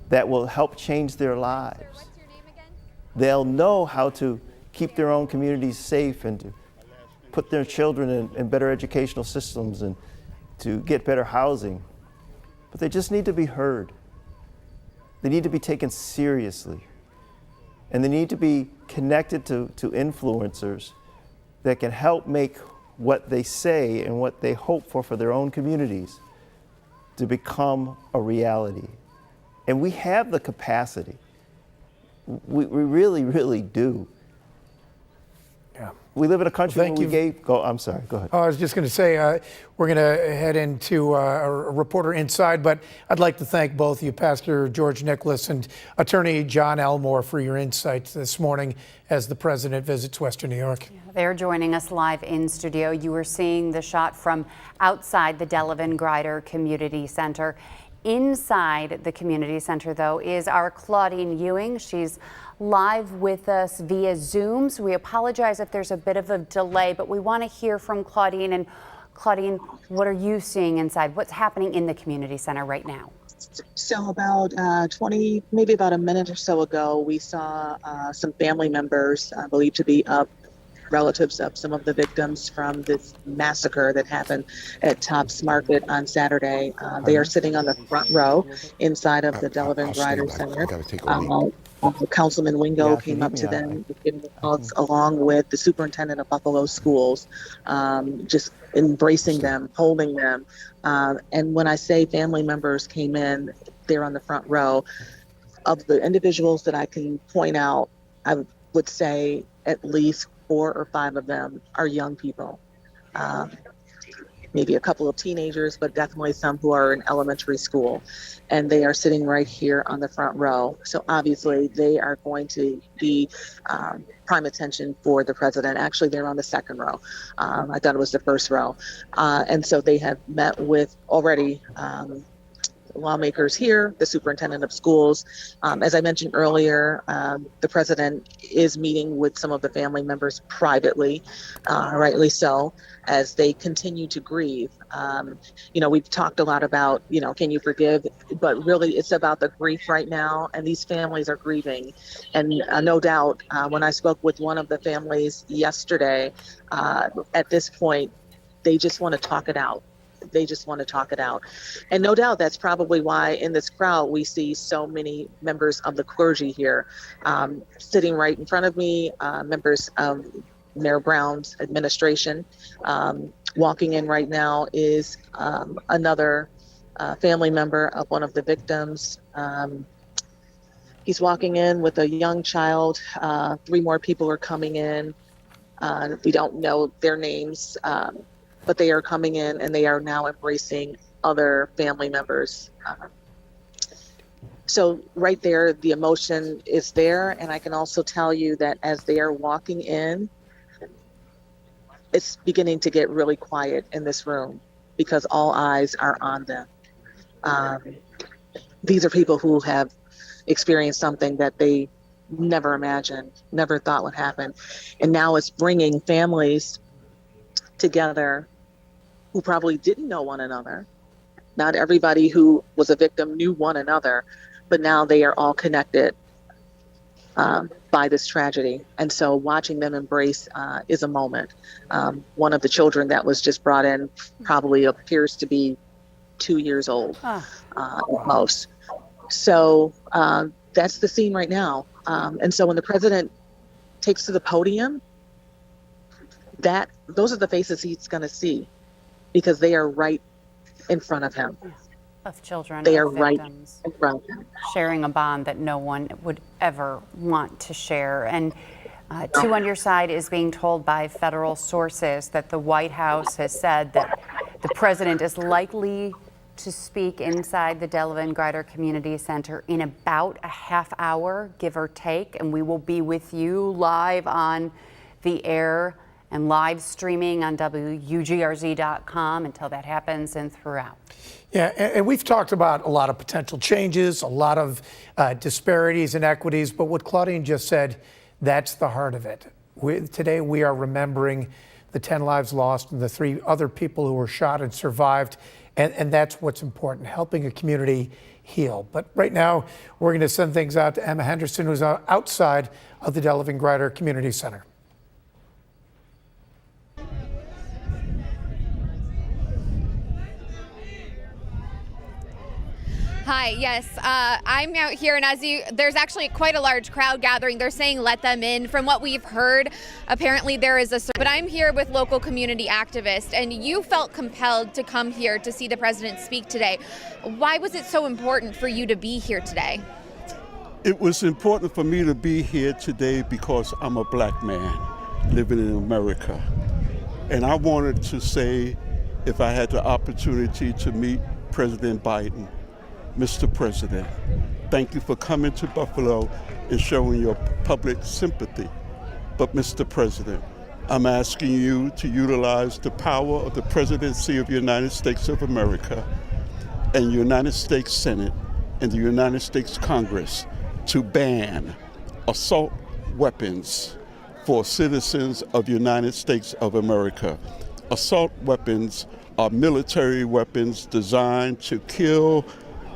that will help change their lives. They'll know how to keep their own communities safe and to put their children in better educational systems and to get better housing, but they just need to be heard. They need to be taken seriously. And they need to be connected to influencers that can help make what they say and what they hope for their own communities to become a reality. And we have the capacity. We really, really do. Yeah. We live in a country Thank where we you. gave, go, I'm sorry, go ahead. I was just going to say, we're going to head into a reporter inside, but I'd like to thank both you, Pastor George Nicholas and Attorney John Elmore, for your insights this morning as the president visits Western New York. They're joining us live in studio. You were seeing the shot from outside the Delevan-Grider Community Center. Inside the community center, though, is our Claudine Ewing. She's live with us via Zoom, so we apologize if there's a bit of a delay, but we want to hear from Claudine. And Claudine, what are you seeing inside? What's happening in the community center right now? So about 20, maybe about a minute or so ago, we saw some family members believed to be relatives of some of the victims from this massacre that happened at Tops Market on Saturday. They are sitting on the front row inside of the Delevan-Grider Center. Councilman Wingo came up to them, giving thoughts along with the superintendent of Buffalo Schools, just embracing them, holding them. And when I say family members came in, they're on the front row. Of the individuals that I can point out, I would say at least 4 or 5 of them are young people. Maybe a couple of teenagers, but definitely some who are in elementary school. And they are sitting right here on the front row. So obviously they are going to be prime attention for the president. Actually, they're on the second row. I thought it was the first row. And so they have met with already lawmakers here, the superintendent of schools. As I mentioned earlier, the president is meeting with some of the family members privately, rightly so, as they continue to grieve. We've talked a lot about, can you forgive? But really, it's about the grief right now, and these families are grieving. And no doubt, when I spoke with one of the families yesterday, at this point, they just want to talk it out. They just want to talk it out. And no doubt that's probably why in this crowd we see so many members of the clergy here. Sitting right in front of me, members of Mayor Brown's administration. Walking in right now is another family member of one of the victims. He's walking in with a young child. 3 more people are coming in. We don't know their names. But they are coming in and they are now embracing other family members. So right there, the emotion is there. And I can also tell you that as they are walking in, it's beginning to get really quiet in this room because all eyes are on them. These are people who have experienced something that they never imagined, never thought would happen. And now it's bringing families together who probably didn't know one another. Not everybody who was a victim knew one another, but now they are all connected by this tragedy. And so watching them embrace is a moment. One of the children that was just brought in probably appears to be 2 years old at most. So that's the scene right now. And so when the president takes to the podium, those are the faces he's going to see because they are right in front of him. Of children, they of are right victims, in front of him. sharing a bond that no one would ever want to share. And Two on Your Side is being told by federal sources that the White House has said that the president is likely to speak inside the Delevan-Grider Community Center in about a half hour, give or take, and we will be with you live on the air and live streaming on WGRZ.com until that happens and throughout. Yeah, and we've talked about a lot of potential changes, a lot of disparities and equities, but what Claudine just said, that's the heart of it. Today we are remembering the 10 lives lost and the 3 other people who were shot and survived, and that's what's important, helping a community heal. But right now, we're going to send things out to Emma Henderson, who's outside of the Delevan-Grider Community Center. Hi, yes, I'm out here, and there's actually quite a large crowd gathering. They're saying let them in. From what we've heard, apparently there is but I'm here with local community activists, and you felt compelled to come here to see the president speak today. Why was it so important for you to be here today? It was important for me to be here today because I'm a black man living in America. And I wanted to say, if I had the opportunity to meet President Biden, Mr. President, thank you for coming to Buffalo and showing your public sympathy. But Mr. President, I'm asking you to utilize the power of the presidency of the United States of America and the United States Senate and the United States Congress to ban assault weapons for citizens of the United States of America. Assault weapons are military weapons designed to kill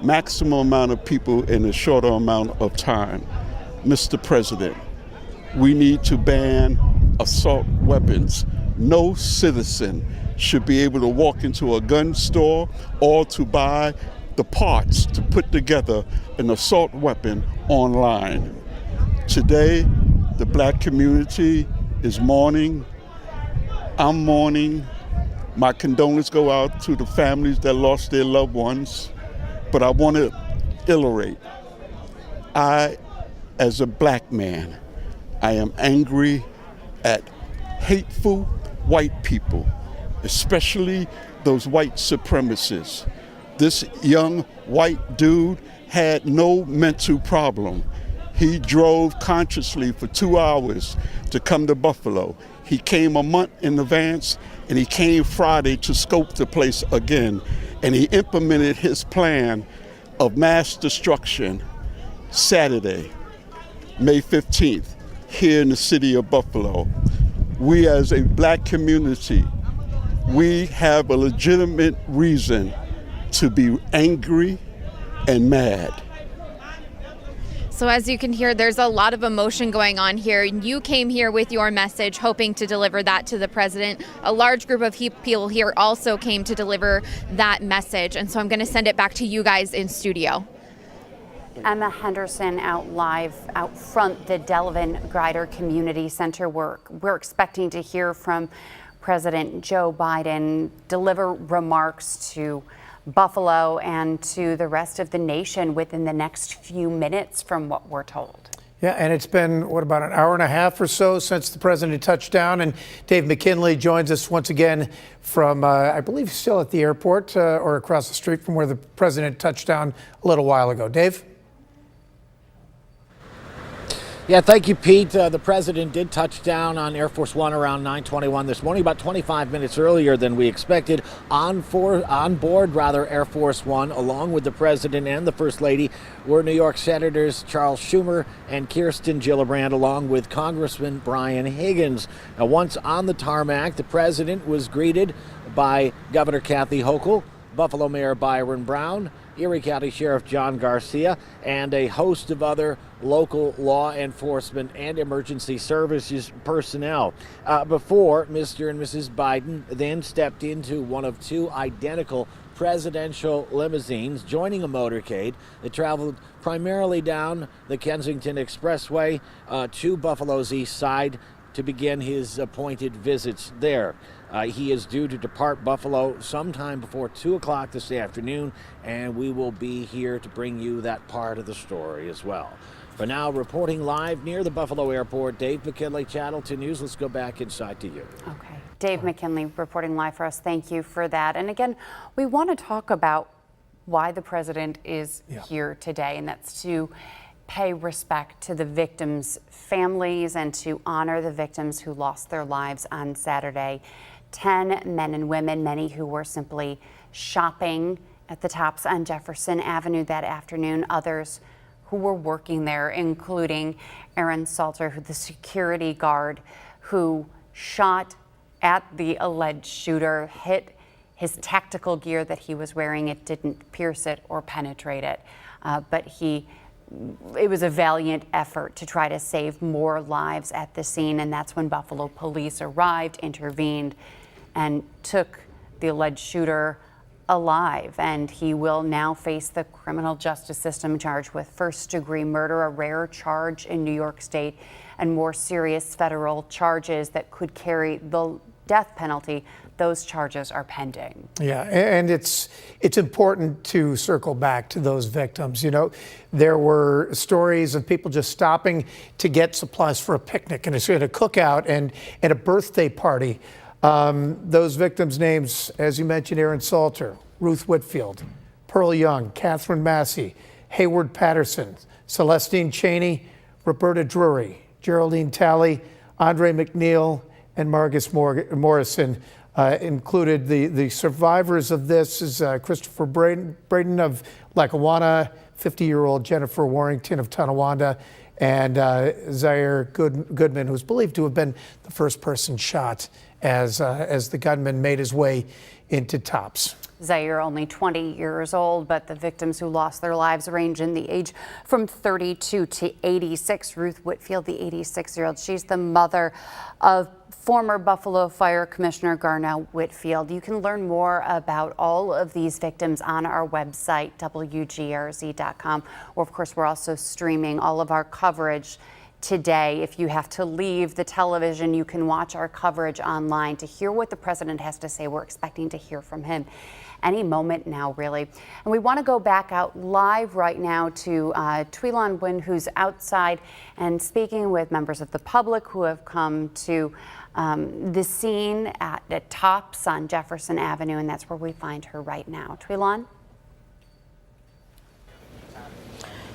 maximum amount of people in a shorter amount of time. Mr. President, we need to ban assault weapons. No citizen should be able to walk into a gun store or to buy the parts to put together an assault weapon online. Today, the black community is mourning. I'm mourning. My condolences go out to the families that lost their loved ones. But I want to illustrate, I, as a black man, I am angry at hateful white people, especially those white supremacists. This young white dude had no mental problem. He drove consciously for 2 hours to come to Buffalo. He came a month in advance, and he came Friday to scope the place again. And he implemented his plan of mass destruction Saturday, May 15th, here in the city of Buffalo. We as a black community, we have a legitimate reason to be angry and mad. So as you can hear, there's a lot of emotion going on here. You came here with your message, hoping to deliver that to the president. A large group of people here also came to deliver that message. And so I'm going to send it back to you guys in studio. Emma Henderson out front the Delevan-Grider Community Center. We're expecting to hear from President Joe Biden deliver remarks to Buffalo and to the rest of the nation within the next few minutes, from what we're told. Yeah, and it's been, about an hour and a half or so since the president touched down. And Dave McKinley joins us once again from, I believe, still at the airport or across the street from where the president touched down a little while ago. Dave? Yeah, thank you, Pete. The president did touch down on Air Force One around 9:21 this morning, about 25 minutes earlier than we expected. On board Air Force One, along with the president and the First Lady, were New York Senators Charles Schumer and Kirsten Gillibrand, along with Congressman Brian Higgins. Now, once on the tarmac, the president was greeted by Governor Kathy Hochul, Buffalo Mayor Byron Brown, Erie County Sheriff John Garcia, and a host of other local law enforcement and emergency services personnel. Before Mr. and Mrs. Biden then stepped into one of two identical presidential limousines, joining a motorcade that traveled primarily down the Kensington Expressway to Buffalo's east side to begin his appointed visits there. He is due to depart Buffalo sometime before 2 o'clock this afternoon, and we will be here to bring you that part of the story as well. For now, reporting live near the Buffalo airport, Dave McKinley, Channel 2 News. Let's go back inside to you. Okay. Dave McKinley reporting live for us. Thank you for that. And again, we want to talk about why the president is here today, and that's to pay respect to the victims' families and to honor the victims who lost their lives on Saturday. 10 men and women, many who were simply shopping at the Tops on Jefferson Avenue that afternoon. Others who were working there, including Aaron Salter, who the security guard who shot at the alleged shooter, hit his tactical gear that he was wearing. It didn't pierce it or penetrate it, but it was a valiant effort to try to save more lives at the scene. And that's when Buffalo police arrived, intervened, and took the alleged shooter alive, and he will now face the criminal justice system charged with first-degree murder, a rare charge in New York State, and more serious federal charges that could carry the death penalty. Those charges are pending. Yeah, and it's important to circle back to those victims. You know, there were stories of people just stopping to get supplies for a picnic and a cookout and a birthday party. Those victims' names, as you mentioned, Aaron Salter, Ruth Whitfield, Pearl Young, Catherine Massey, Hayward Patterson, Celestine Cheney, Roberta Drury, Geraldine Talley, Andre McNeil, and Margus Morrison. Included the survivors of this is Christopher Braden of Lackawanna, 50-year-old Jennifer Warrington of Tonawanda, and Zaire Goodman, who's believed to have been the first person shot as the gunman made his way into Tops. Zaire, only 20 years old, but the victims who lost their lives range in the age from 32 to 86. Ruth Whitfield, the 86-year-old, she's the mother of former Buffalo Fire Commissioner Garnell Whitfield. You can learn more about all of these victims on our website, WGRZ.com. Or, of course, we're also streaming all of our coverage today. If you have to leave the television, you can watch our coverage online to hear what the president has to say. We're expecting to hear from him any moment now, really. And we want to go back out live right now to Tweelon Wynn, who's outside and speaking with members of the public who have come to the scene at Tops on Jefferson Avenue, and that's where we find her right now. Tweelon?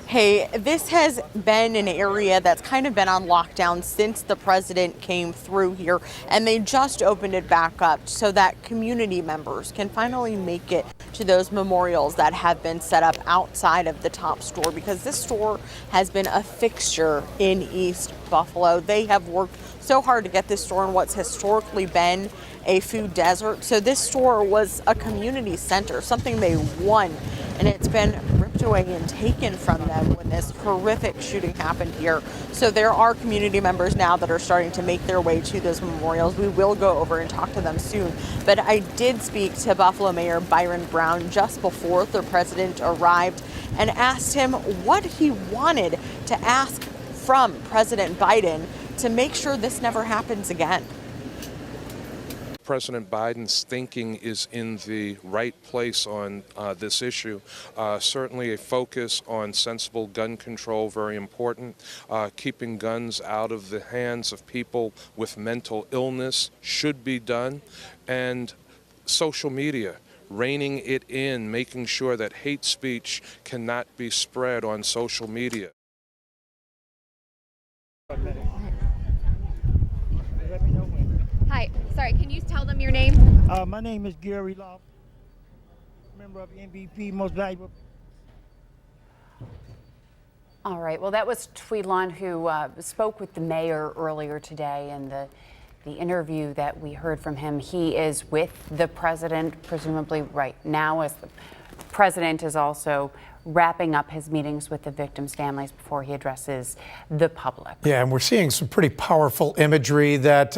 Hey, this has been an area that's kind of been on lockdown since the president came through here, and they just opened it back up so that community members can finally make it to those memorials that have been set up outside of the Top store, because this store has been a fixture in East Buffalo. They have worked so hard to get this store in what's historically been a food desert. So this store was a community center, something they won, and it's been ripped away and taken from them when this horrific shooting happened here. So there are community members now that are starting to make their way to those memorials. We will go over and talk to them soon. But I did speak to Buffalo Mayor Byron Brown just before the president arrived and asked him what he wanted to ask from President Biden to make sure this never happens again. President Biden's thinking is in the right place on this issue. Certainly a focus on sensible gun control, very important. Keeping guns out of the hands of people with mental illness should be done. And social media, reining it in, making sure that hate speech cannot be spread on social media. Hi, sorry, can you tell them your name? My name is Gary Love, member of MVP, most valuable. All right, well, that was Tweelon, who spoke with the mayor earlier today, and the interview that we heard from him. He is with the president, presumably right now, as the president is also wrapping up his meetings with the victims' families before he addresses the public. Yeah, and we're seeing some pretty powerful imagery that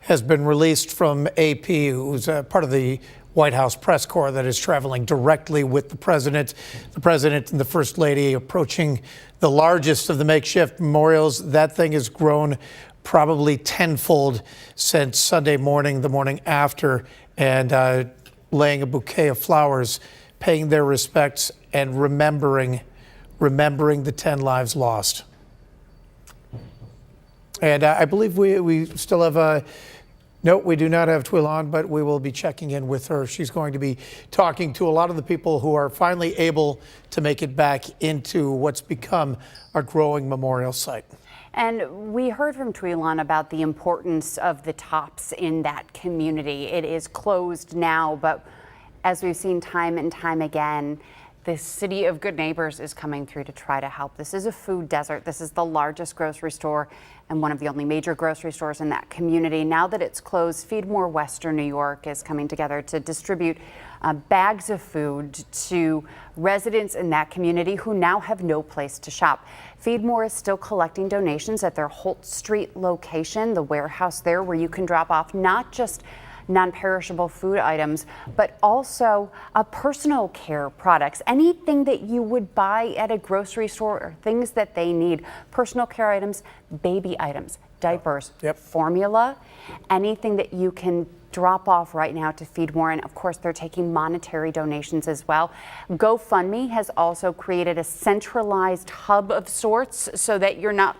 has been released from AP, who's part of the White House press corps that is traveling directly with the president and the First Lady approaching the largest of the makeshift memorials. That thing has grown probably tenfold since Sunday morning, the morning after, and laying a bouquet of flowers, paying their respects, and remembering the 10 lives lost. And I believe we still have no, we do not have Tweelon, but we will be checking in with her. She's going to be talking to a lot of the people who are finally able to make it back into what's become a growing memorial site. And we heard from Tweelon about the importance of the Tops in that community. It is closed now, but as we've seen time and time again, the City of Good Neighbors is coming through to try to help. This is a food desert. This is the largest grocery store and one of the only major grocery stores in that community. Now that it's closed, Feed More Western New York is coming together to distribute bags of food to residents in that community who now have no place to shop. Feed More is still collecting donations at their Holt Street location, the warehouse there where you can drop off not just non-perishable food items, but also personal care products, anything that you would buy at a grocery store or things that they need, personal care items, baby items, diapers, formula, anything that you can drop off right now to feed more. And of course, they're taking monetary donations as well. GoFundMe has also created a centralized hub of sorts so that you're not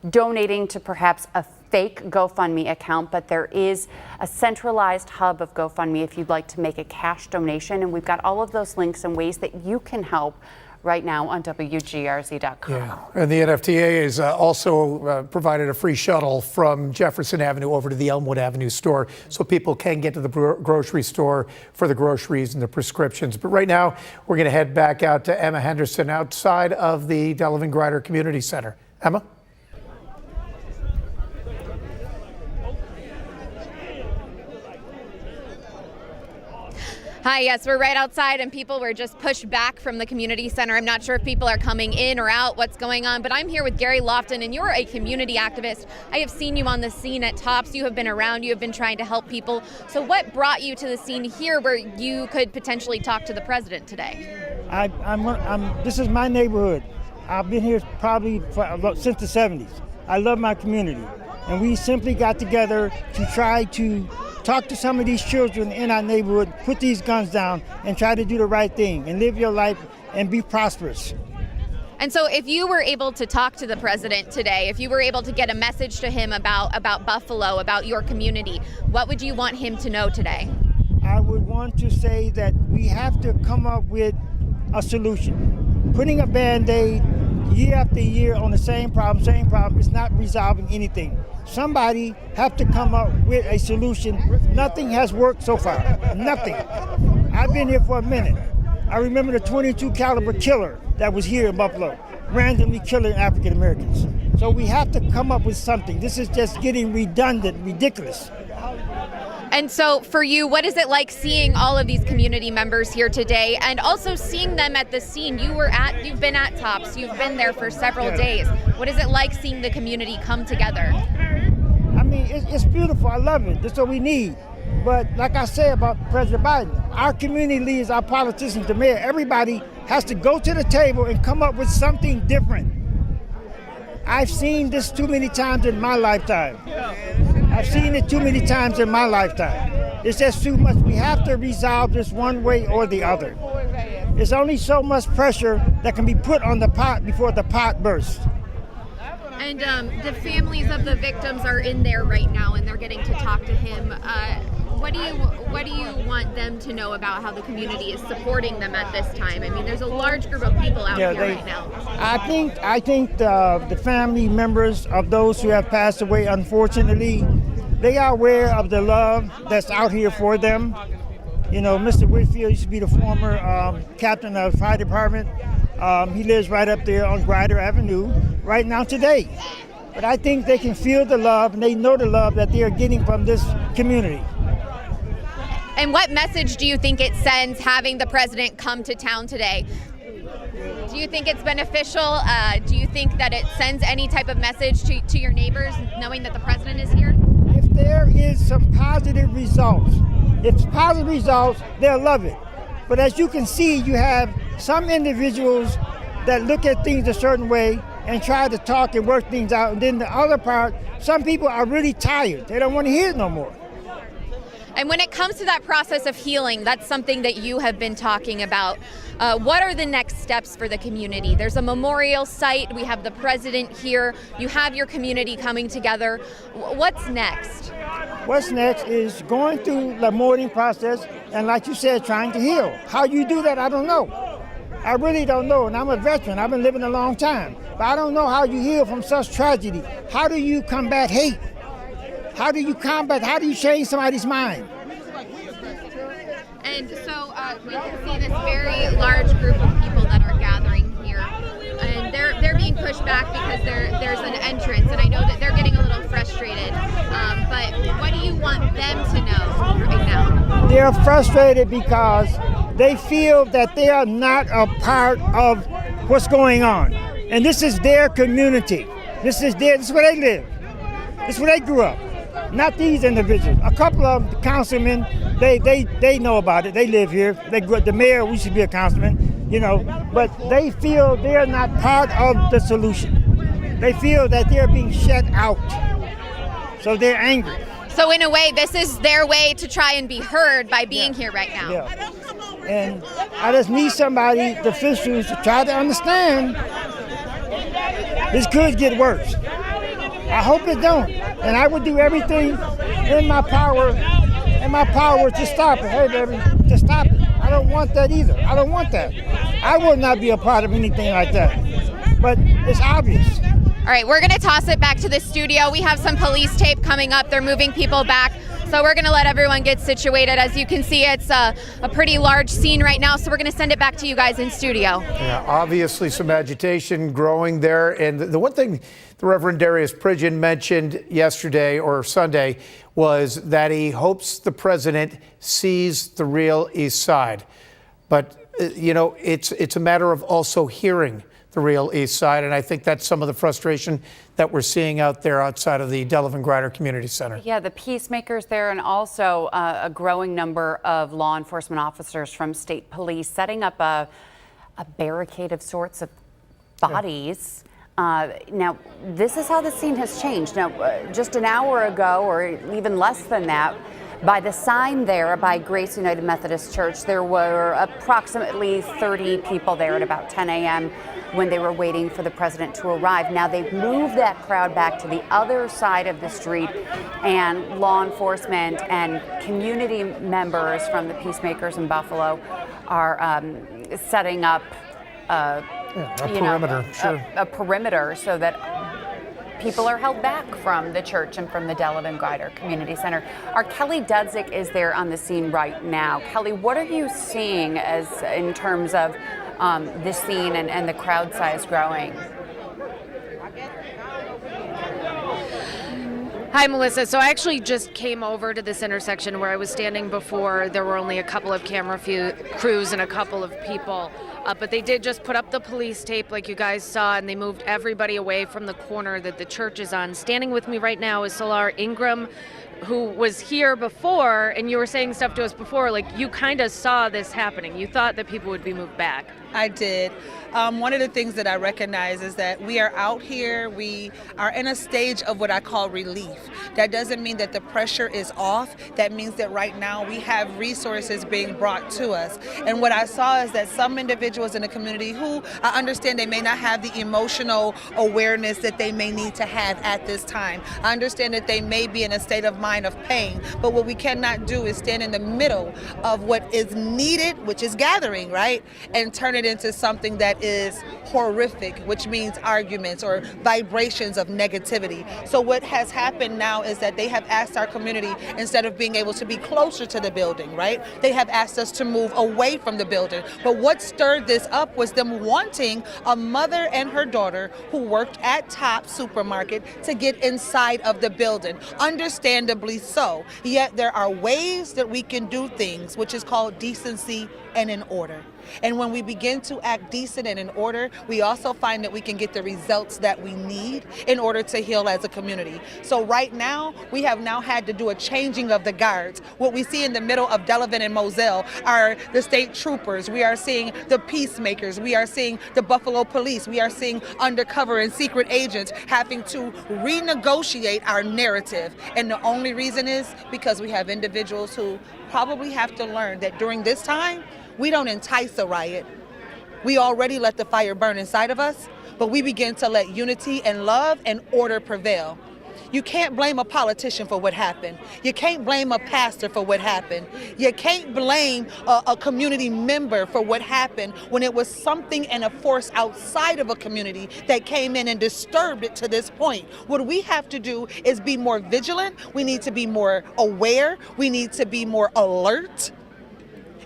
donating to perhaps a fake GoFundMe account, but there is a centralized hub of GoFundMe if you'd like to make a cash donation. And we've got all of those links and ways that you can help right now on WGRZ.com. Yeah, and the NFTA has also provided a free shuttle from Jefferson Avenue over to the Elmwood Avenue store so people can get to the grocery store for the groceries and the prescriptions. But right now, we're going to head back out to Emma Henderson outside of the Delevan-Grider Community Center. Emma? Hi, yes, we're right outside and people were just pushed back from the community center. I'm not sure if people are coming in or out, what's going on, but I'm here with Gary Lofton and you're a community activist. I have seen you on the scene at TOPS. You have been around, you have been trying to help people. So what brought you to the scene here where you could potentially talk to the president today? This is my neighborhood. I've been here probably since the 70s. I love my community. And we simply got together to try to talk to some of these children in our neighborhood, put these guns down, and try to do the right thing and live your life and be prosperous. And so if you were able to talk to the president today, if you were able to get a message to him about Buffalo, about your community, what would you want him to know today? I would want to say that we have to come up with a solution. Putting a Band-Aid year after year on the same problem is not resolving anything. Somebody have to come up with a solution. Nothing has worked so far. Nothing. I've been here for a minute. I remember the 22 caliber killer that was here in Buffalo, randomly killing African Americans. So we have to come up with something. This is just getting redundant, ridiculous. And so for you, what is it like seeing all of these community members here today and also seeing them at the scene? You've been at TOPS, you've been there for several days. What is it like seeing the community come together? I mean, it's beautiful. I love it. That's what we need. But like I say about President Biden, our community leaders, our politicians, the mayor, everybody has to go to the table and come up with something different. I've seen this too many times in my lifetime. I've seen it too many times in my lifetime. It's just too much. We have to resolve this one way or the other. There's only so much pressure that can be put on the pot before the pot bursts. And the families of the victims are in there right now and they're getting to talk to him. What do you want them to know about how the community is supporting them at this time? I mean, there's a large group of people out here right now. I think the family members of those who have passed away, unfortunately, they are aware of the love that's out here for them. You know, Mr. Whitfield used to be the former captain of the fire department. He lives right up there on Grider Avenue right now today. But I think they can feel the love and they know the love that they are getting from this community. And what message do you think it sends having the president come to town today? Do you think it's beneficial? Do you think that it sends any type of message to your neighbors knowing that the president is here? If there is some positive results, they'll love it. But as you can see, you have some individuals that look at things a certain way and try to talk and work things out. And then the other part, some people are really tired. They don't want to hear it no more. And when it comes to that process of healing, that's something that you have been talking about. What are the next steps for the community? There's a memorial site. We have the president here. You have your community coming together. What's next? What's next is going through the mourning process and, like you said, trying to heal. How you do that, I don't know. I really don't know. And I'm a veteran. I've been living a long time. But I don't know how you heal from such tragedy. How do you combat hate? How do you change somebody's mind? And so we can see this very large group of people that are gathering here. And they're being pushed back because there's an entrance. And I know that they're getting a little frustrated. But what do you want them to know right now? They're frustrated because they feel that they are not a part of what's going on. And this is their community. This is where they live. This is where they grew up. Not these individuals. A couple of the councilmen, they know about it. They live here. The mayor, we should be a councilman, you know, but they feel they're not part of the solution. They feel that they're being shut out. So they're angry. So in a way, this is their way to try and be heard by being here right now. Yeah. And I just need somebody, the officials, to try to understand this could get worse. I hope it don't. And I would do everything in my power to stop it. Hey, baby, to stop it. I don't want that either. I don't want that. I would not be a part of anything like that. But it's obvious. All right, we're going to toss it back to the studio. We have some police tape coming up. They're moving people back. So we're going to let everyone get situated. As you can see, it's a pretty large scene right now. So we're going to send it back to you guys in studio. Yeah, obviously some agitation growing there. And the one thing the Reverend Darius Pridgen mentioned yesterday or Sunday was that he hopes the president sees the real East Side. But, you know, it's a matter of also hearing the real East Side. And I think that's some of the frustration that we're seeing out there outside of the Delevan-Grider Community Center. Yeah, the peacemakers there, and also a growing number of law enforcement officers from state police setting up a barricade of sorts of bodies. Now, this is how the scene has changed. Now, just an hour ago, or even less than that, by the sign there by Grace United Methodist Church, there were approximately 30 people there at about 10 a.m. when they were waiting for the president to arrive. Now they've moved that crowd back to the other side of the street, and law enforcement and community members from the peacemakers in Buffalo are setting up a perimeter so that people are held back from the church and from the Delevan-Grider Community Center. Our Kelly Dudzik is there on the scene right now. Kelly, what are you seeing as in terms of this scene and the crowd size growing? Hi, Melissa. So I actually just came over to this intersection where I was standing before. There were only a couple of camera crews and a couple of people. But they did just put up the police tape like you guys saw, and they moved everybody away from the corner that the church is on. Standing with me right now is Solar Ingram, who was here before, and you were saying stuff to us before, like you kind of saw this happening. You thought that people would be moved back. I did. One of the things that I recognize is that we are out here, we are in a stage of what I call relief. That doesn't mean that the pressure is off. That means that right now we have resources being brought to us. And what I saw is that some individuals in the community who I understand they may not have the emotional awareness that they may need to have at this time. I understand that they may be in a state of mind of pain, but what we cannot do is stand in the middle of what is needed, which is gathering, right? And turn it into something that is horrific, which means arguments or vibrations of negativity. So what has happened now is that they have asked our community, instead of being able to be closer to the building, right? They have asked us to move away from the building. But what stirred this up was them wanting a mother and her daughter who worked at Top Supermarket to get inside of the building, understandably so. Yet there are ways that we can do things, which is called decency and in order. And when we begin to act decent and in order, we also find that we can get the results that we need in order to heal as a community. So right now, we have now had to do a changing of the guards. What we see in the middle of Delevan and Moselle are the state troopers. We are seeing the peacemakers. We are seeing the Buffalo police. We are seeing undercover and secret agents having to renegotiate our narrative. And the only reason is because we have individuals who probably have to learn that during this time, we don't entice a riot. We already let the fire burn inside of us, but we begin to let unity and love and order prevail. You can't blame a politician for what happened. You can't blame a pastor for what happened. You can't blame a community member for what happened when it was something and a force outside of a community that came in and disturbed it to this point. What we have to do is be more vigilant. We need to be more aware. We need to be more alert.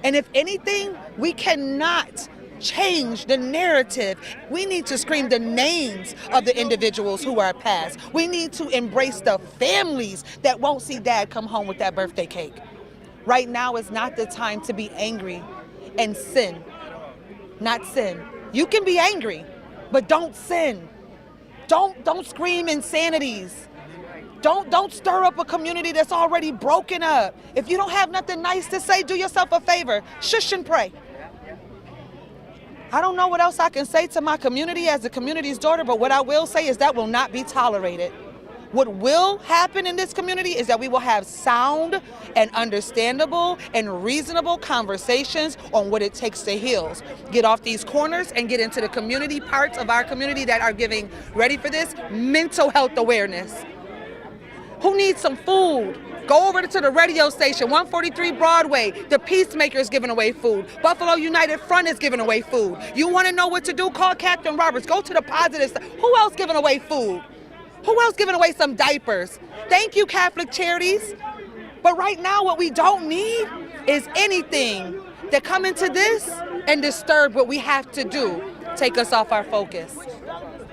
And if anything, we cannot change the narrative. We need to scream the names of the individuals who are passed. We need to embrace the families that won't see dad come home with that birthday cake. Right now is not the time to be angry and sin. Not sin. You can be angry, but don't sin. Don't scream insanities. Don't stir up a community that's already broken up. If you don't have nothing nice to say, do yourself a favor. Shush and pray. I don't know what else I can say to my community as the community's daughter, but what I will say is that will not be tolerated. What will happen in this community is that we will have sound and understandable and reasonable conversations on what it takes to heal. Get off these corners and get into the community parts of our community that are giving, ready for this, mental health awareness. Who needs some food? Go over to the radio station, 143 Broadway. The Peacemaker is giving away food. Buffalo United Front is giving away food. You want to know what to do? Call Captain Roberts. Go to the positive side. Who else giving away food? Who else giving away some diapers? Thank you, Catholic Charities. But right now, what we don't need is anything that come into this and disturb what we have to do. Take us off our focus.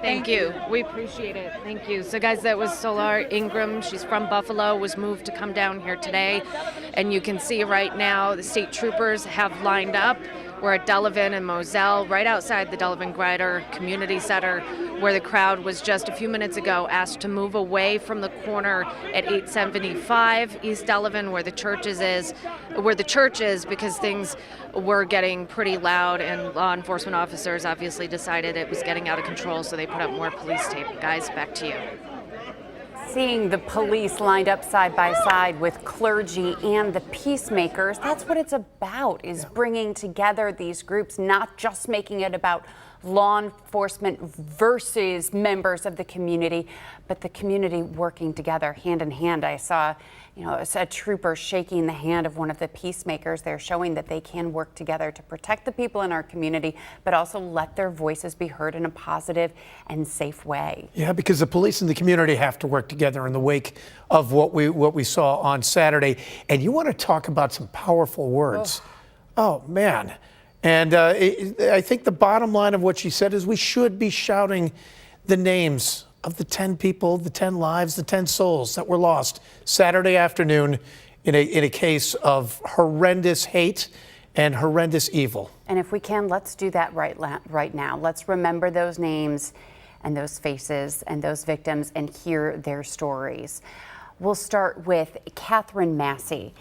Thank you. We appreciate it. Thank you. So, guys, that was Solar Ingram. She's from Buffalo, was moved to come down here today. And you can see right now the state troopers have lined up. We're at Delevan and Moselle, right outside the Delevan-Grider Community Center, where the crowd was just a few minutes ago asked to move away from the corner at 875 East Delevan, where the church is, because things were getting pretty loud, and law enforcement officers obviously decided it was getting out of control, so they put up more police tape. Guys, back to you. Seeing the police lined up side by side with clergy and the peacemakers, that's what it's about, is bringing together these groups, not just making it about law enforcement versus members of the community, but the community working together hand in hand. I saw, a trooper shaking the hand of one of the peacemakers. They're showing that they can work together to protect the people in our community, but also let their voices be heard in a positive and safe way. Yeah, because the police and the community have to work together in the wake of what we saw on Saturday. And you want to talk about some powerful words. Oh man. And I think the bottom line of what she said is we should be shouting the names of the 10 people, the 10 lives, the 10 souls that were lost Saturday afternoon in a case of horrendous hate and horrendous evil. And if we can, let's do that right now. Let's remember those names and those faces and those victims and hear their stories. We'll start with Catherine Massey.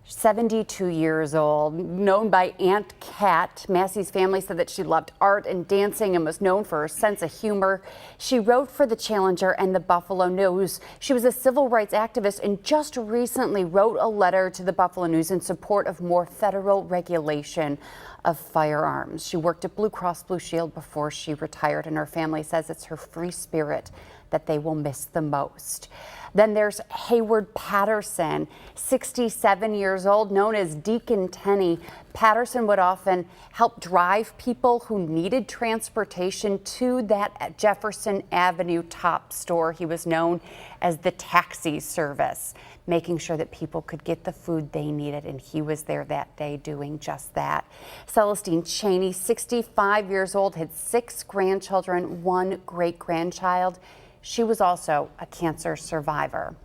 72 years old, known by Aunt Cat. Massey's family said that she loved art and dancing and was known for her sense of humor. She wrote for the Challenger and the Buffalo News. She was a civil rights activist and just recently wrote a letter to the Buffalo News in support of more federal regulation of firearms. She worked at Blue Cross Blue Shield before she retired, and her family says it's her free spirit that they will miss the most. Then there's Hayward Patterson, 67 years old, known as Deacon Tenney. Patterson would often help drive people who needed transportation to that Jefferson Avenue top store. He was known as the taxi service, making sure that people could get the food they needed, and he was there that day doing just that. Celestine Cheney, 65 years old, had 6 grandchildren, 1 great-grandchild. She was also a cancer survivor.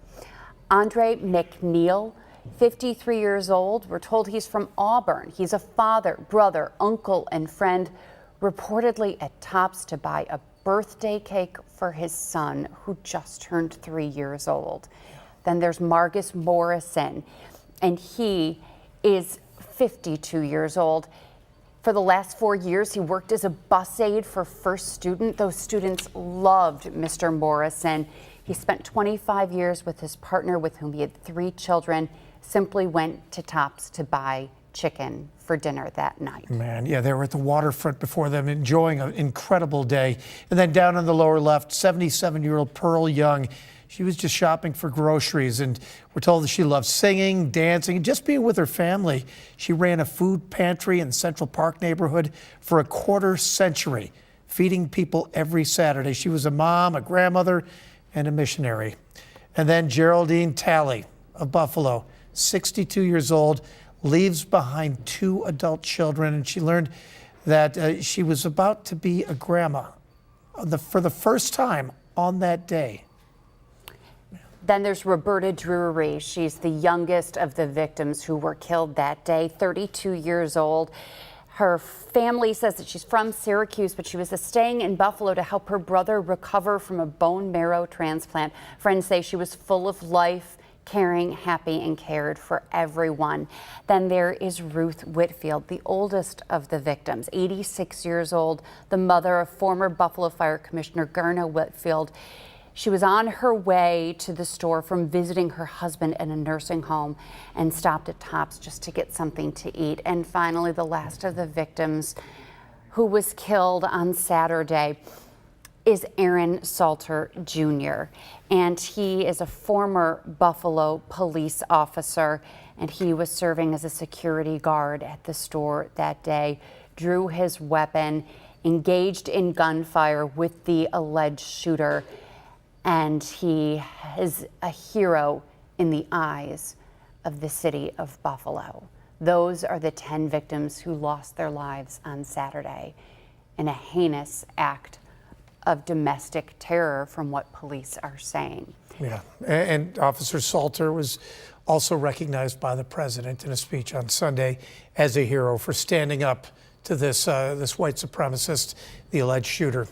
Andre McNeil, 53 years old. We're told he's from Auburn. He's a father, brother, uncle, and friend, reportedly at Tops to buy a birthday cake for his son, who just turned 3 years old. Then there's Margus Morrison, and he is 52 years old. For the last 4 years, he worked as a bus aide for First Student. Those students loved Mr. Morrison. He spent 25 years with his partner, with whom he had 3 children, simply went to Tops to buy chicken for dinner that night. Man, yeah, they were at the waterfront before them, enjoying an incredible day. And then down on the lower left, 77-year-old Pearl Young. She was just shopping for groceries, and we're told that she loved singing, dancing, and just being with her family. She ran a food pantry in the Central Park neighborhood for a quarter century, feeding people every Saturday. She was a mom, a grandmother, and a missionary. And then Geraldine Talley of Buffalo, 62 years old, leaves behind 2 adult children, and she learned that she was about to be a grandma for the first time on that day. Then there's Roberta Drury. She's the youngest of the victims who were killed that day, 32 years old. Her family says that she's from Syracuse, but she was staying in Buffalo to help her brother recover from a bone marrow transplant. Friends say she was full of life, caring, happy, and cared for everyone. Then there is Ruth Whitfield, the oldest of the victims, 86 years old, the mother of former Buffalo Fire Commissioner Gerna Whitfield. She was on her way to the store from visiting her husband in a nursing home and stopped at Tops just to get something to eat. And finally, the last of the victims who was killed on Saturday is Aaron Salter Jr. And he is a former Buffalo police officer, and he was serving as a security guard at the store that day, drew his weapon, engaged in gunfire with the alleged shooter, and he is a hero in the eyes of the city of Buffalo. Those are the 10 victims who lost their lives on Saturday in a heinous act of domestic terror, from what police are saying. Yeah, and Officer Salter was also recognized by the president in a speech on Sunday as a hero for standing up to this white supremacist, the alleged shooter.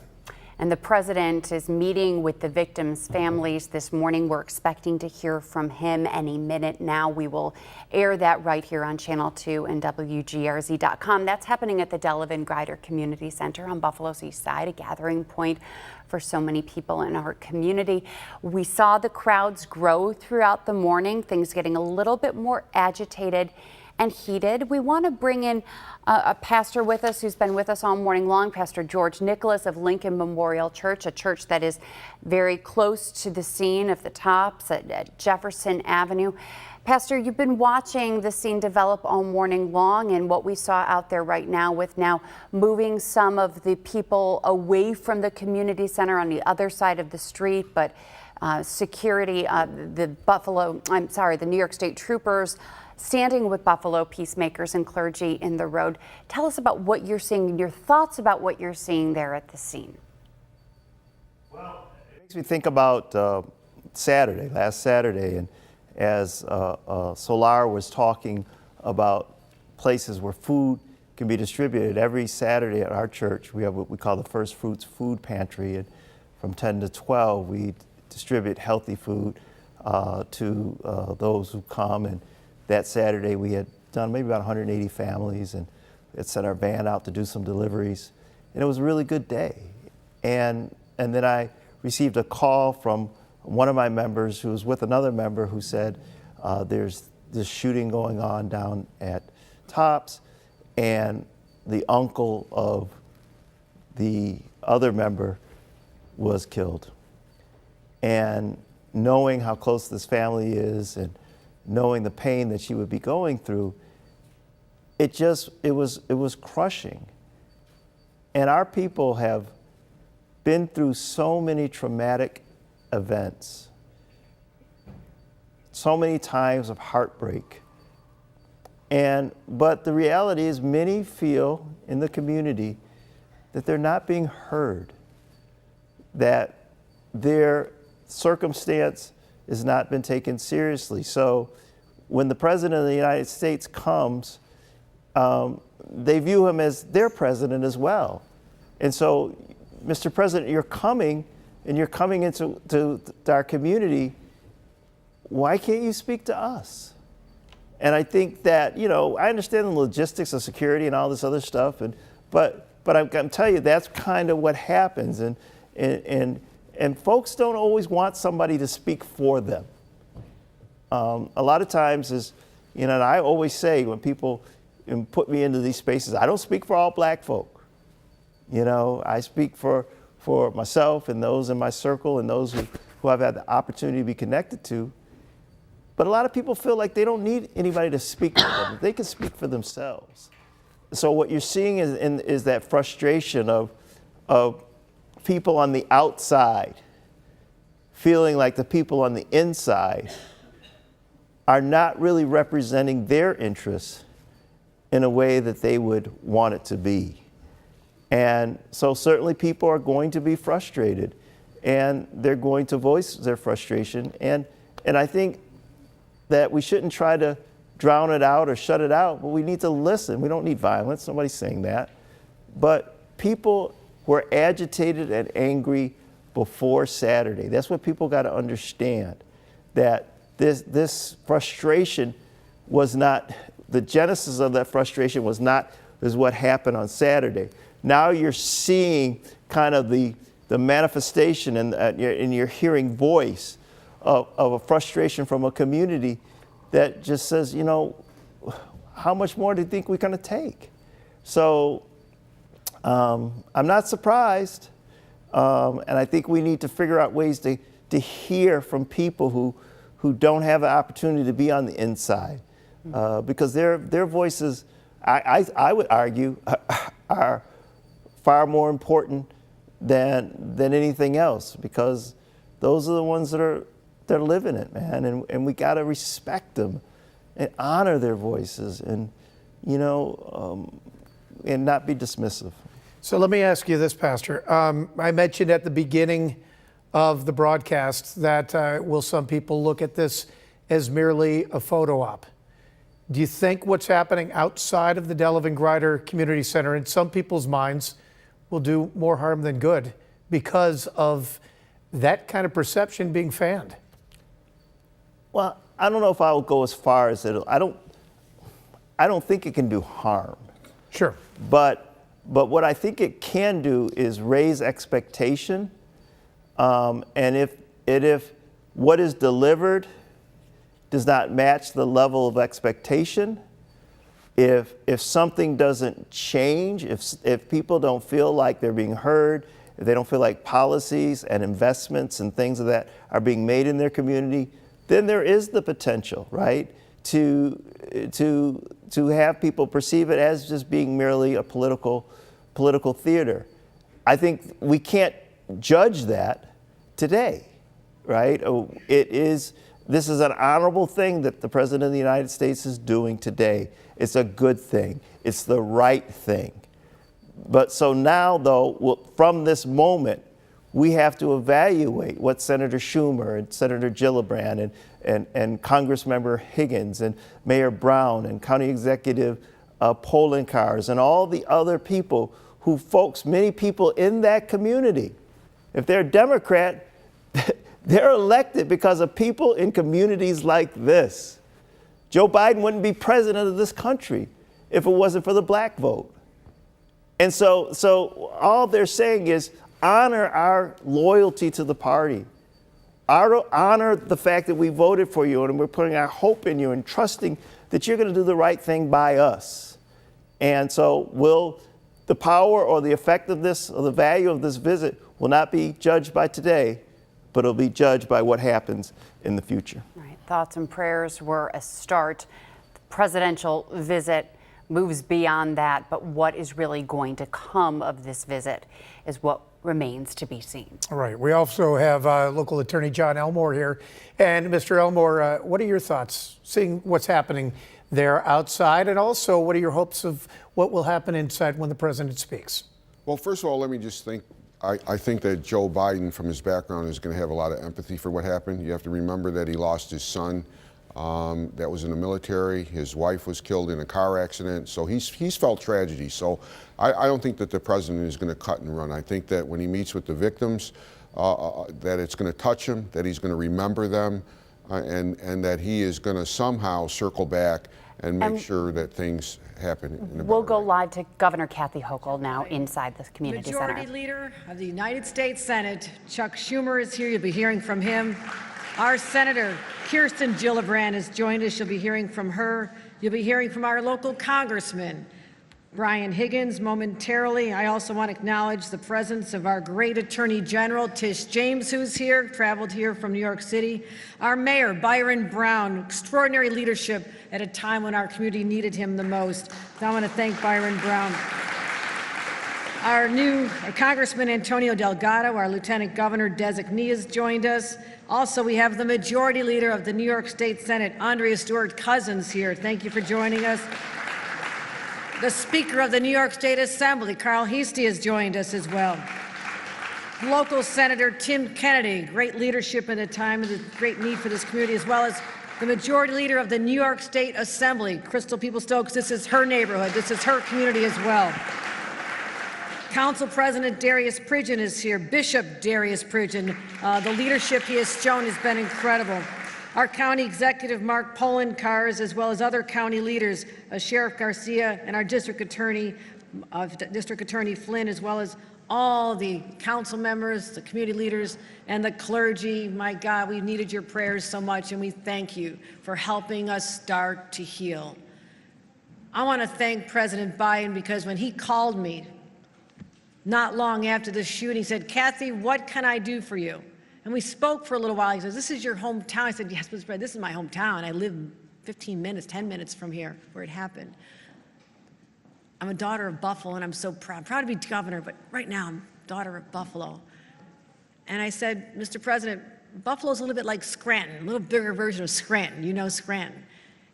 And the president is meeting with the victims' families this morning. We're expecting to hear from him any minute now. We will air that right here on Channel 2 and WGRZ.com. That's happening at the Delevan-Grider Community Center on Buffalo's east side, a gathering point for so many people in our community. We saw the crowds grow throughout the morning, things getting a little bit more agitated and heated. We want to bring in a pastor with us who's been with us all morning long, Pastor George Nicholas of Lincoln Memorial Church, a church that is very close to the scene of the Tops at Jefferson Avenue. Pastor, you've been watching the scene develop all morning long, and what we saw out there right now with now moving some of the people away from the community center on the other side of the street, but security, the New York State troopers standing with Buffalo peacemakers and clergy in the road. Tell us about what you're seeing and your thoughts about what you're seeing there at the scene. Well, it makes me think about last Saturday, and as Solar was talking about places where food can be distributed. Every Saturday at our church, we have what we call the First Fruits Food Pantry, and from 10 to 12, we distribute healthy food to those who come. And that Saturday, we had done maybe about 180 families, and had sent our van out to do some deliveries. And it was a really good day. And then I received a call from one of my members who was with another member who said, there's this shooting going on down at Tops, and the uncle of the other member was killed. And knowing how close this family is, and knowing the pain that she would be going through, it was crushing. And our people have been through so many traumatic events, so many times of heartbreak. But the reality is, many feel in the community that they're not being heard, that their circumstance has not been taken seriously. So when the President of the United States comes, they view him as their president as well. And so, Mr. President, you're coming, and you're coming into our community. Why can't you speak to us? And I think that, I understand the logistics of security and all this other stuff, but I'm going to tell you, that's kind of what happens. And folks don't always want somebody to speak for them. A lot of times and I always say when people put me into these spaces, I don't speak for all black folk. I speak for myself and those in my circle and those who I've had the opportunity to be connected to. But a lot of people feel like they don't need anybody to speak for them. They can speak for themselves. So what you're seeing is that frustration of people on the outside feeling like the people on the inside are not really representing their interests in a way that they would want it to be. And so certainly people are going to be frustrated, and they're going to voice their frustration. And I think that we shouldn't try to drown it out or shut it out, but we need to listen. We don't need violence. Nobody's saying that. But people were agitated and angry before Saturday. That's what people got to understand, that this frustration was not, the genesis of that frustration was what happened on Saturday. Now you're seeing kind of the manifestation and you're hearing voice of a frustration from a community that just says, you know, how much more do you think we're going to take? So I'm not surprised, and I think we need to figure out ways to hear from people who don't have an opportunity to be on the inside, because their voices, I would argue, are far more important than anything else, because those are the ones that are living it, man, and we got to respect them and honor their voices, and you know, and not be dismissive. So let me ask you this, Pastor. I mentioned at the beginning of the broadcast that will some people look at this as merely a photo op? Do you think what's happening outside of the Delevan-Grider Community Center in some people's minds will do more harm than good because of that kind of perception being fanned? Well, I don't know if I would go as far as I don't think it can do harm. Sure. But what I think it can do is raise expectation. And if what is delivered does not match the level of expectation, if something doesn't change, if people don't feel like they're being heard, if they don't feel like policies and investments and things of that are being made in their community, then there is the potential, right, to have people perceive it as just being merely a political theater. I think we can't judge that today, right? This is an honorable thing that the President of the United States is doing today. It's a good thing. It's the right thing. But so now, though, from this moment, we have to evaluate what Senator Schumer and Senator Gillibrand and Congressmember Higgins and Mayor Brown and County Executive Polenkars and all the other people many people in that community, if they're Democrat, they're elected because of people in communities like this. Joe Biden wouldn't be president of this country if it wasn't for the black vote. And so all they're saying is honor our loyalty to the party. Honor the fact that we voted for you and we're putting our hope in you and trusting that you're going to do the right thing by us. And so the power or the effectiveness or the value of this visit will not be judged by today, but it'll be judged by what happens in the future. Right. Thoughts and prayers were a start. The presidential visit moves beyond that, but what is really going to come of this visit is what remains to be seen. All right. We also have local attorney John Elmore here. And Mr. Elmore, what are your thoughts seeing what's happening there outside? And also, what are your hopes of what will happen inside when the president speaks? Well, first of all, let me just think. I think that Joe Biden, from his background, is going to have a lot of empathy for what happened. You have to remember that he lost his son that was in the military. His wife was killed in a car accident. So he's felt tragedy. So I don't think that the president is going to cut and run. I think that when he meets with the victims, that it's going to touch him, that he's going to remember them, and that he is going to somehow circle back and make sure that things happen in a We'll go live to Governor Kathy Hochul now inside the community Majority center. Leader of the United States Senate, Chuck Schumer, is here. You'll be hearing from him. Our Senator Kirsten Gillibrand has joined us. You'll be hearing from her. You'll be hearing from our local Congressman, Brian Higgins, momentarily. I also want to acknowledge the presence of our great Attorney General, Tish James, who's here, traveled here from New York City. Our Mayor, Byron Brown, extraordinary leadership at a time when our community needed him the most. So I want to thank Byron Brown. Our new Congressman Antonio Delgado, our Lieutenant Governor designee, has joined us. Also, we have the Majority Leader of the New York State Senate, Andrea Stewart-Cousins, here. Thank you for joining us. The Speaker of the New York State Assembly, Carl Heastie, has joined us as well. Local Senator Tim Kennedy, great leadership at a time of great need for this community, as well as the Majority Leader of the New York State Assembly, Crystal Peoples-Stokes. This is her neighborhood. This is her community as well. Council President Darius Pridgen is here. Bishop Darius Pridgen. The leadership he has shown has been incredible. Our County Executive Mark Polenkars, as well as other county leaders, Sheriff Garcia and our District Attorney Flynn, as well as all the council members, the community leaders, and the clergy. My God, we needed your prayers so much, and we thank you for helping us start to heal. I want to thank President Biden because when he called me not long after the shooting, he said, "Kathy, what can I do for you?" And we spoke for a little while. He says, "This is your hometown." I said, "Yes, Mr. President, this is my hometown. I live 15 minutes, 10 minutes from here where it happened. I'm a daughter of Buffalo, and I'm so proud to be governor, but right now I'm a daughter of Buffalo." And I said, "Mr. President, Buffalo's a little bit like Scranton, a little bigger version of Scranton. You know Scranton.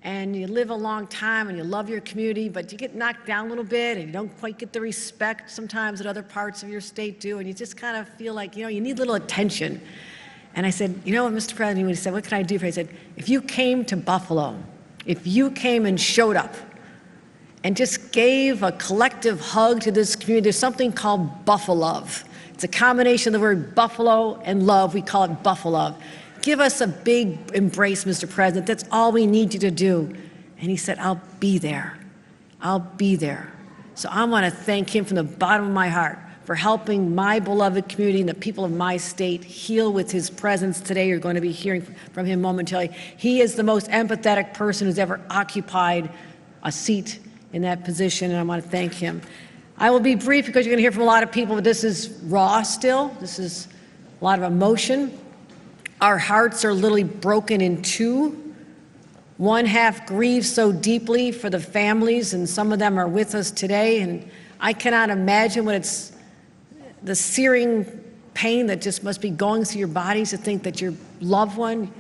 And you live a long time, and you love your community, but you get knocked down a little bit, and you don't quite get the respect sometimes that other parts of your state do, and you just kind of feel like, you need a little attention." And I said, "You know what, Mr. President," he said, "what can I do for you?" I said, "If you came to Buffalo, if you came and showed up and just gave a collective hug to this community, there's something called Buffalove. It's a combination of the word buffalo and love. We call it Buffalove. Give us a big embrace, Mr. President. That's all we need you to do." And he said, "I'll be there. I'll be there." So I want to thank him from the bottom of my heart for helping my beloved community and the people of my state heal with his presence today. You're going to be hearing from him momentarily. He is the most empathetic person who's ever occupied a seat in that position, and I want to thank him. I will be brief because you're going to hear from a lot of people, but this is raw still. This is a lot of emotion. Our hearts are literally broken in two. One half grieves so deeply for the families, and some of them are with us today, and I cannot imagine what it's the searing pain that just must be going through your bodies to think that your loved one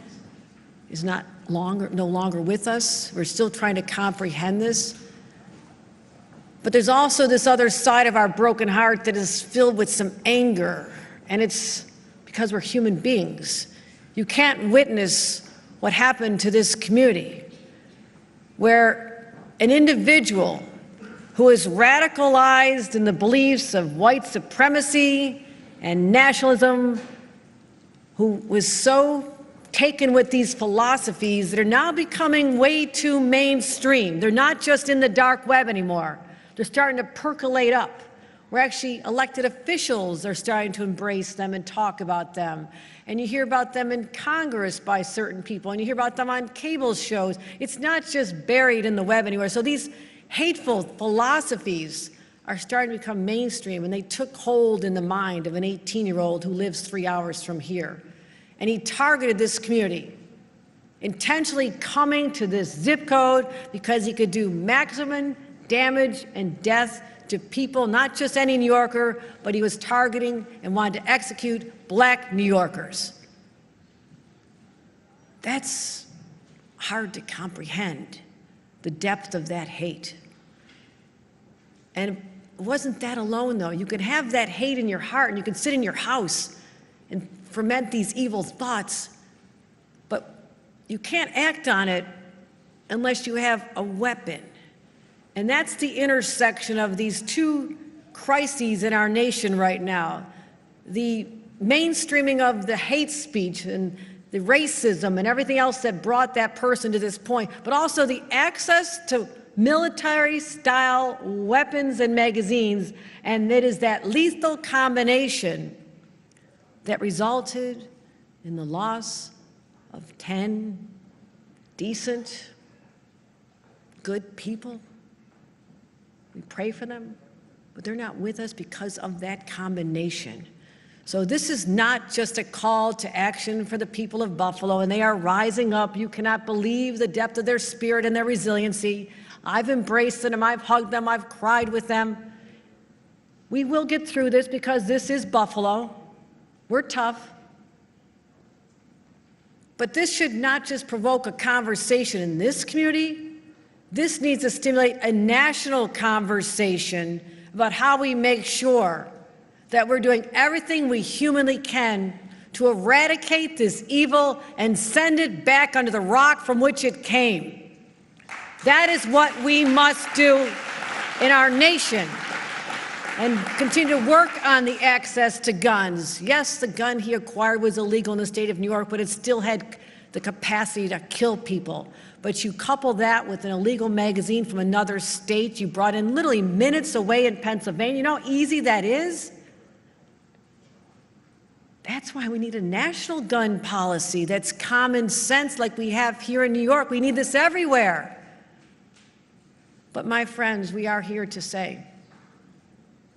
is no longer with us. We're still trying to comprehend this. But there's also this other side of our broken heart that is filled with some anger, and it's because we're human beings. You can't witness what happened to this community, where an individual who is radicalized in the beliefs of white supremacy and nationalism, who was so taken with these philosophies that are now becoming way too mainstream. They're not just in the dark web anymore. They're starting to percolate up. We're actually elected officials are starting to embrace them and talk about them. And you hear about them in Congress by certain people, and you hear about them on cable shows. It's not just buried in the web anywhere. So these hateful philosophies are starting to become mainstream, and they took hold in the mind of an 18-year-old who lives 3 hours from here. And he targeted this community, intentionally coming to this zip code because he could do maximum damage and death to people, not just any New Yorker, but he was targeting and wanted to execute Black New Yorkers. That's hard to comprehend, the depth of that hate. And it wasn't that alone, though. You can have that hate in your heart, and you can sit in your house and ferment these evil thoughts, but you can't act on it unless you have a weapon. And that's the intersection of these two crises in our nation right now. The mainstreaming of the hate speech and the racism and everything else that brought that person to this point, but also the access to military-style weapons and magazines, and it is that lethal combination that resulted in the loss of 10 decent, good people. We pray for them, but they're not with us because of that combination. So this is not just a call to action for the people of Buffalo, and they are rising up. You cannot believe the depth of their spirit and their resiliency. I've embraced them, I've hugged them, I've cried with them. We will get through this because this is Buffalo. We're tough. But this should not just provoke a conversation in this community. This needs to stimulate a national conversation about how we make sure that we're doing everything we humanly can to eradicate this evil and send it back under the rock from which it came. That is what we must do in our nation, and continue to work on the access to guns. Yes, the gun he acquired was illegal in the state of New York, but it still had the capacity to kill people. But you couple that with an illegal magazine from another state you brought in literally minutes away in Pennsylvania. You know how easy that is? That's why we need a national gun policy that's common sense like we have here in New York. We need this everywhere. But my friends, we are here to say,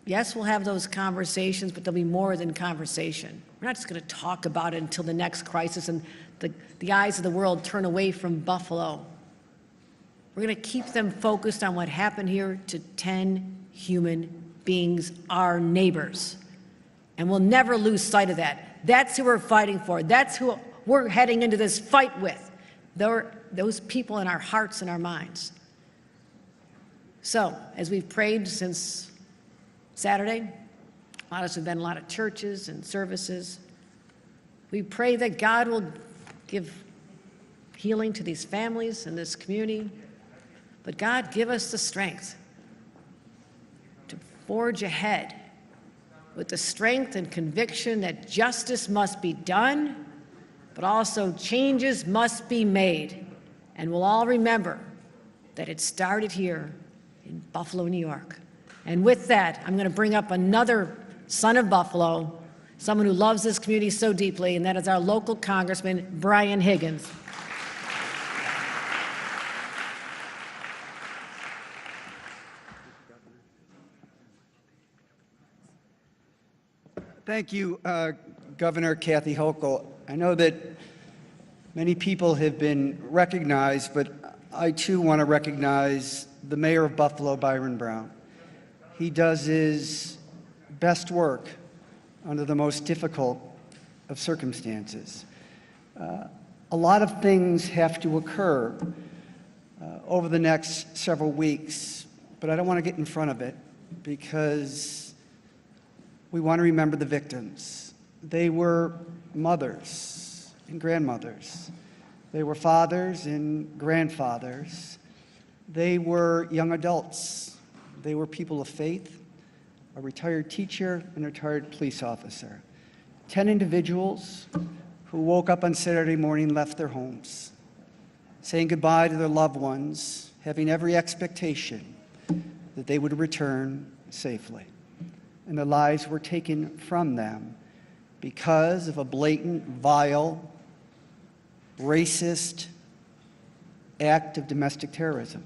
yes, we'll have those conversations, but there'll be more than conversation. We're not just going to talk about it until the next crisis and the eyes of the world turn away from Buffalo. We're going to keep them focused on what happened here to 10 human beings, our neighbors. And we'll never lose sight of that. That's who we're fighting for. That's who we're heading into this fight with. Those people in our hearts and our minds. So, as we've prayed since Saturday, a lot of us have been in a lot of churches and services. We pray that God will give healing to these families and this community. But God, give us the strength to forge ahead with the strength and conviction that justice must be done, but also changes must be made. And we'll all remember that it started here in Buffalo, New York. And with that, I'm going to bring up another son of Buffalo, someone who loves this community so deeply, and that is our local Congressman, Brian Higgins. Thank you, Governor Kathy Hochul. I know that many people have been recognized, but I too want to recognize the mayor of Buffalo, Byron Brown. He does his best work under the most difficult of circumstances. A lot of things have to occur over the next several weeks, but I don't want to get in front of it because we want to remember the victims. They were mothers and grandmothers. They were fathers and grandfathers. They were young adults. They were people of faith, a retired teacher, and a retired police officer. 10 individuals who woke up on Saturday morning, left their homes, saying goodbye to their loved ones, having every expectation that they would return safely. And their lives were taken from them because of a blatant, vile, racist act of domestic terrorism.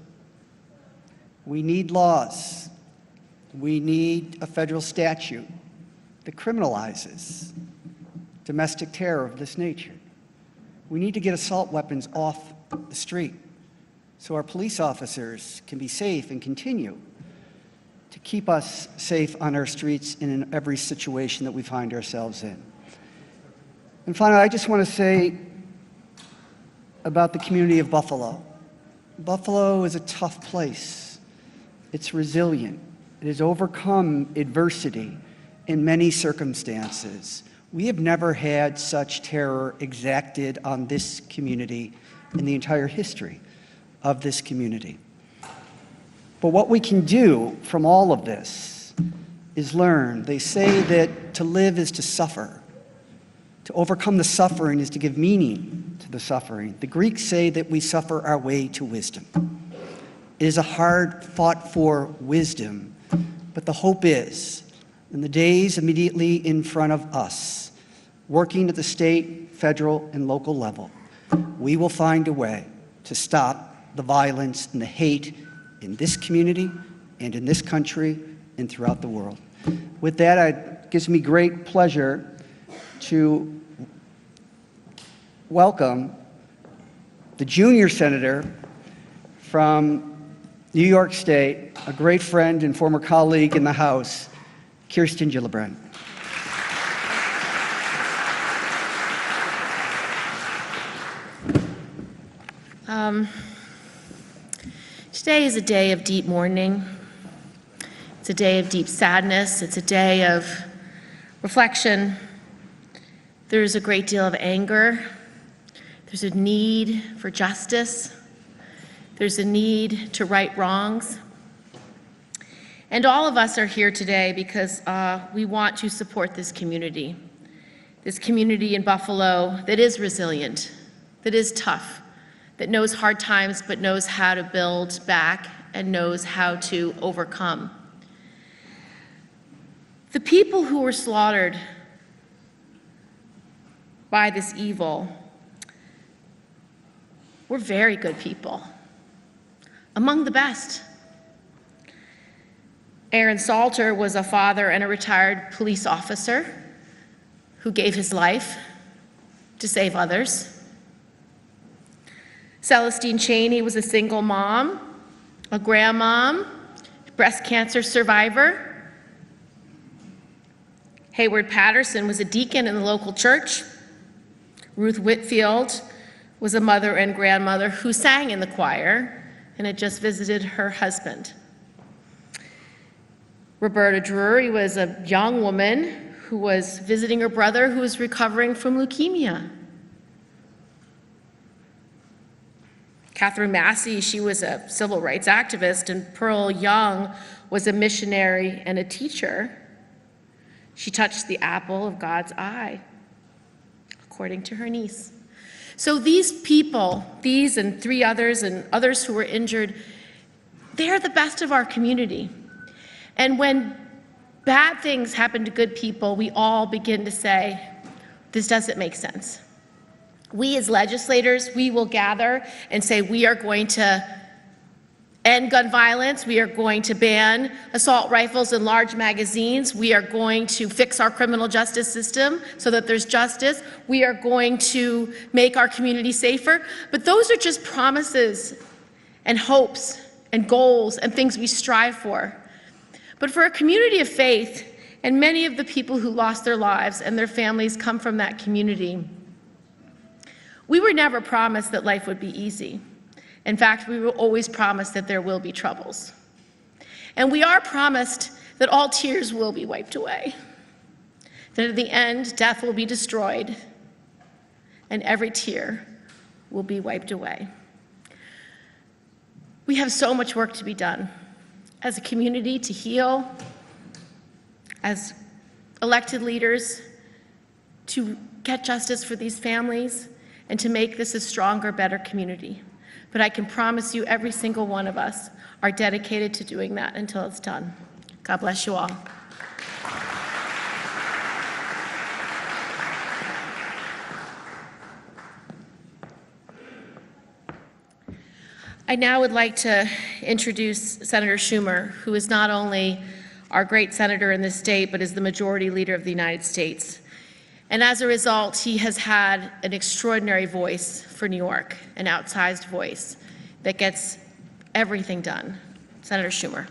We need laws. We need a federal statute that criminalizes domestic terror of this nature. We need to get assault weapons off the street so our police officers can be safe and continue to keep us safe on our streets and in every situation that we find ourselves in. And finally, I just want to say about the community of Buffalo. Buffalo is a tough place. It's resilient. It has overcome adversity in many circumstances. We have never had such terror exacted on this community in the entire history of this community. But what we can do from all of this is learn. They say that to live is to suffer. To overcome the suffering is to give meaning to the suffering. The Greeks say that we suffer our way to wisdom. It is a hard fought for wisdom, but the hope is, in the days immediately in front of us, working at the state, federal, and local level, we will find a way to stop the violence and the hate in this community and in this country and throughout the world. With that, it gives me great pleasure to welcome the junior senator from New York State, a great friend and former colleague in the House, Gillibrand. Today is a day of deep mourning. It's a day of deep sadness. It's a day of reflection. There's a great deal of anger. There's a need for justice. There's a need to right wrongs. And all of us are here today because we want to support this community in Buffalo that is resilient, that is tough, that knows hard times but knows how to build back and knows how to overcome. The people who were slaughtered by this evil were very good people, among the best. Aaron Salter was a father and a retired police officer who gave his life to save others. Celestine Chaney was a single mom, a grandmom, breast cancer survivor. Hayward Patterson was a deacon in the local church. Ruth Whitfield was a mother and grandmother who sang in the choir and had just visited her husband. Roberta Drury was a young woman who was visiting her brother who was recovering from leukemia. Catherine Massey, she was a civil rights activist, and Pearl Young was a missionary and a teacher. She touched the apple of God's eye, according to her niece. So these people, these and 3 others and others who were injured, they are the best of our community. And when bad things happen to good people, we all begin to say, this doesn't make sense. We as legislators, we will gather and say we are going to end gun violence, we are going to ban assault rifles and large magazines, we are going to fix our criminal justice system so that there's justice, we are going to make our community safer. But those are just promises and hopes and goals and things we strive for. But for a community of faith, and many of the people who lost their lives and their families come from that community, we were never promised that life would be easy. In fact, we were always promised that there will be troubles. And we are promised that all tears will be wiped away, that at the end, death will be destroyed, and every tear will be wiped away. We have so much work to be done as a community to heal, as elected leaders to get justice for these families, and to make this a stronger, better community. But I can promise you every single one of us are dedicated to doing that until it's done. God bless you all. I now would like to introduce Senator Schumer, who is not only our great senator in this state, but is the majority leader of the United States. And as a result, he has had an extraordinary voice for New York, an outsized voice that gets everything done. Senator Schumer.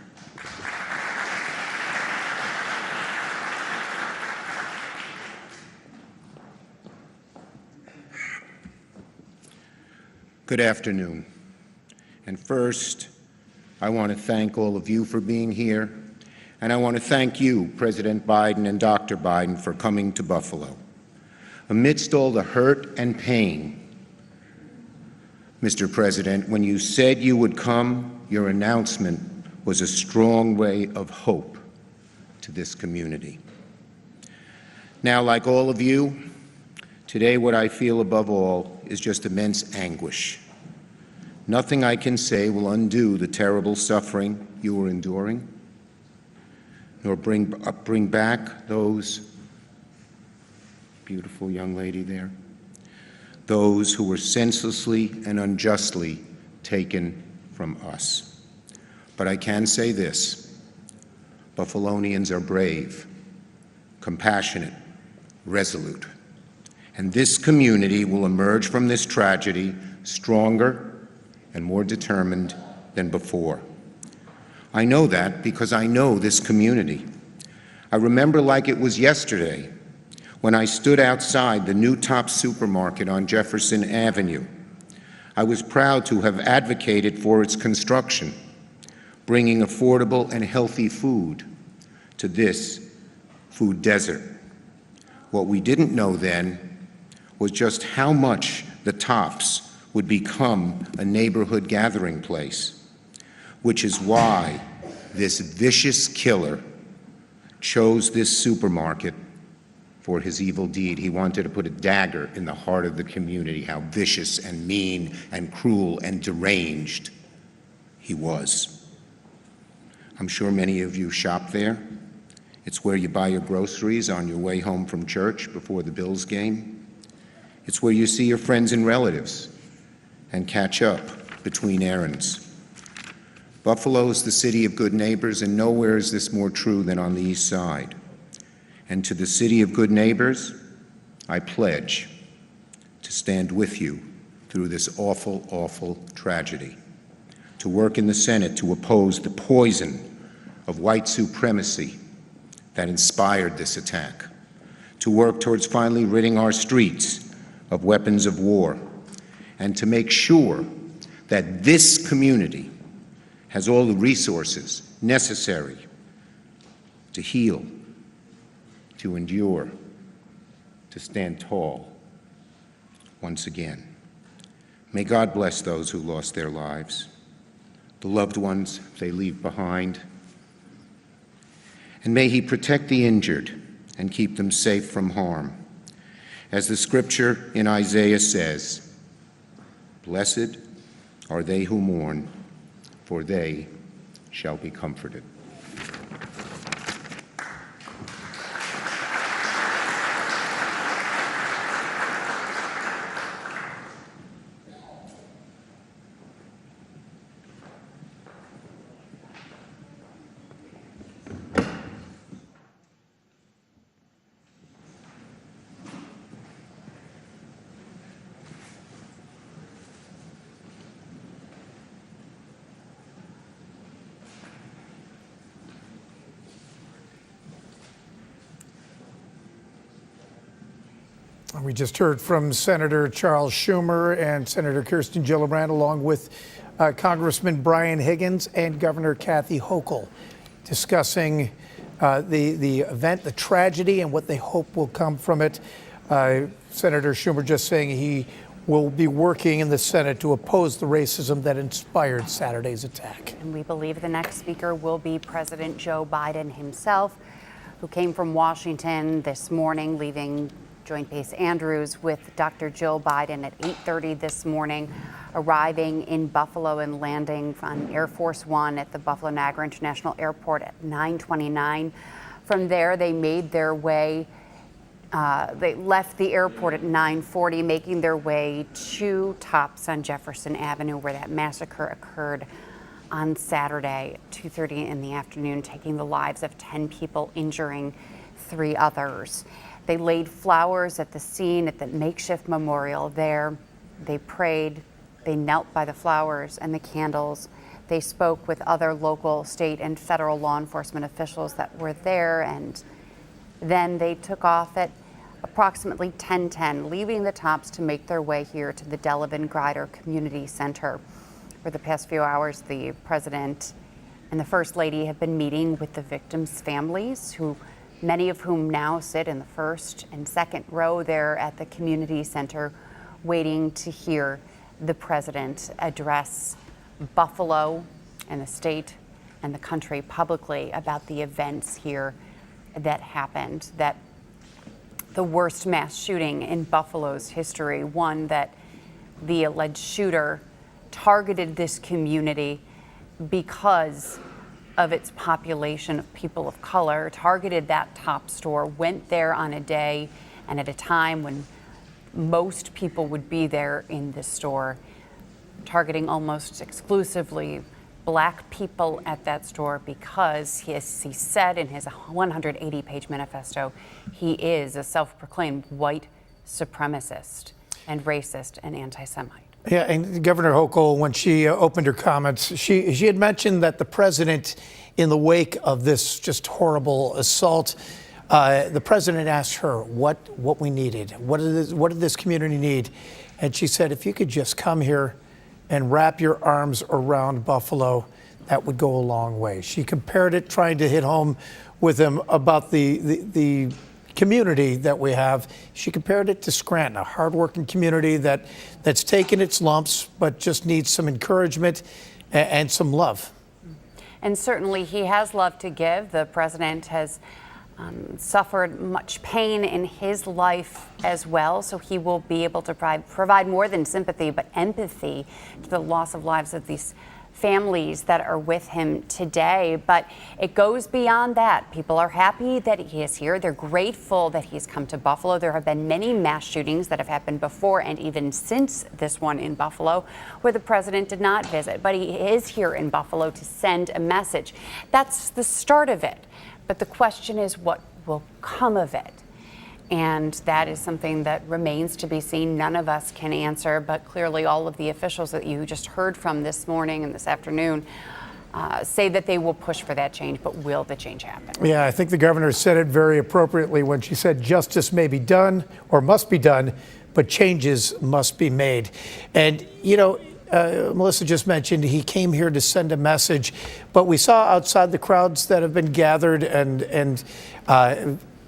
Good afternoon. And first, I want to thank all of you for being here, and I want to thank you, President Biden and Dr. Biden, for coming to Buffalo. Amidst all the hurt and pain, Mr. President, when you said you would come, your announcement was a strong ray of hope to this community. Now, like all of you, today what I feel above all is just immense anguish. Nothing I can say will undo the terrible suffering you are enduring, nor bring back those, beautiful young lady there, those who were senselessly and unjustly taken from us. But I can say this: Buffalonians are brave, compassionate, resolute, and this community will emerge from this tragedy stronger and more determined than before. I know that because I know this community. I remember like it was yesterday when I stood outside the new Tops supermarket on Jefferson Avenue. I was proud to have advocated for its construction, bringing affordable and healthy food to this food desert. What we didn't know then was just how much the Tops would become a neighborhood gathering place, which is why this vicious killer chose this supermarket for his evil deed. He wanted to put a dagger in the heart of the community, how vicious and mean and cruel and deranged he was. I'm sure many of you shop there. It's where you buy your groceries on your way home from church before the Bills game. It's where you see your friends and relatives and catch up between errands. Buffalo is the city of good neighbors, and nowhere is this more true than on the East Side. And to the city of good neighbors, I pledge to stand with you through this awful, awful tragedy, to work in the Senate to oppose the poison of white supremacy that inspired this attack, to work towards finally ridding our streets of weapons of war, and to make sure that this community has all the resources necessary to heal, to endure, to stand tall once again. May God bless those who lost their lives, the loved ones they leave behind, and may He protect the injured and keep them safe from harm. As the scripture in Isaiah says, "Blessed are they who mourn, for they shall be comforted." We just heard from Senator Charles Schumer and Senator Kirsten Gillibrand, along with Congressman Brian Higgins and Governor Kathy Hochul, discussing the event, the tragedy, and what they hope will come from it. Senator Schumer just saying he will be working in the Senate to oppose the racism that inspired Saturday's attack. And we believe the next speaker will be President Joe Biden himself, who came from Washington this morning, leaving Joint Base Andrews with Dr. Jill Biden at 8:30 this morning, arriving in Buffalo and landing on Air Force One at the Buffalo-Niagara International Airport at 9:29. From there, they made their way, they left the airport at 9:40, making their way to Tops on Jefferson Avenue, where that massacre occurred on Saturday, 2:30 in the afternoon, taking the lives of 10 people, injuring 3 others. They laid flowers at the scene at the makeshift memorial there. They prayed, they knelt by the flowers and the candles. They spoke with other local, state, and federal law enforcement officials that were there, and then they took off at approximately 10:10, leaving the Tops to make their way here to the Delevan-Grider Community Center. For the past few hours, the President and the First Lady have been meeting with the victims' families, many of whom now sit in the first and second row there at the community center, waiting to hear the President address Buffalo and the state and the country publicly about the events here that happened, that the worst mass shooting in Buffalo's history, one that the alleged shooter targeted this community because of its population of people of color, targeted that Tops store, went there on a day and at a time when most people would be there in the store, targeting almost exclusively Black people at that store because, as he said in his 180-page manifesto, he is a self-proclaimed white supremacist and racist and anti-Semite. Yeah, and Governor Hochul, when she opened her comments, she had mentioned that the president, in the wake of this just horrible assault, the president asked her what we needed, what did this community need, and she said, if you could just come here and wrap your arms around Buffalo, that would go a long way. She compared it, trying to hit home with him about the community that we have. She compared it to Scranton, a hardworking community that's taken its lumps, but just needs some encouragement and some love. And certainly he has love to give. The president has suffered much pain in his life as well, so he will be able to provide more than sympathy, but empathy to the loss of lives of these families that are with him today. But it goes beyond that. People are happy that he is here. They're grateful that he's come to Buffalo. There have been many mass shootings that have happened before and even since this one in Buffalo where the president did not visit, but he is here in Buffalo to send a message. That's the start of it. But the question is, what will come of it? And that is something that remains to be seen. None of us can answer, but clearly all of the officials that you just heard from this morning and this afternoon say that they will push for that change. But will the change happen? Yeah, I think the governor said it very appropriately when she said justice may be done or must be done, but changes must be made. And, you know, Melissa just mentioned he came here to send a message, but we saw outside the crowds that have been gathered and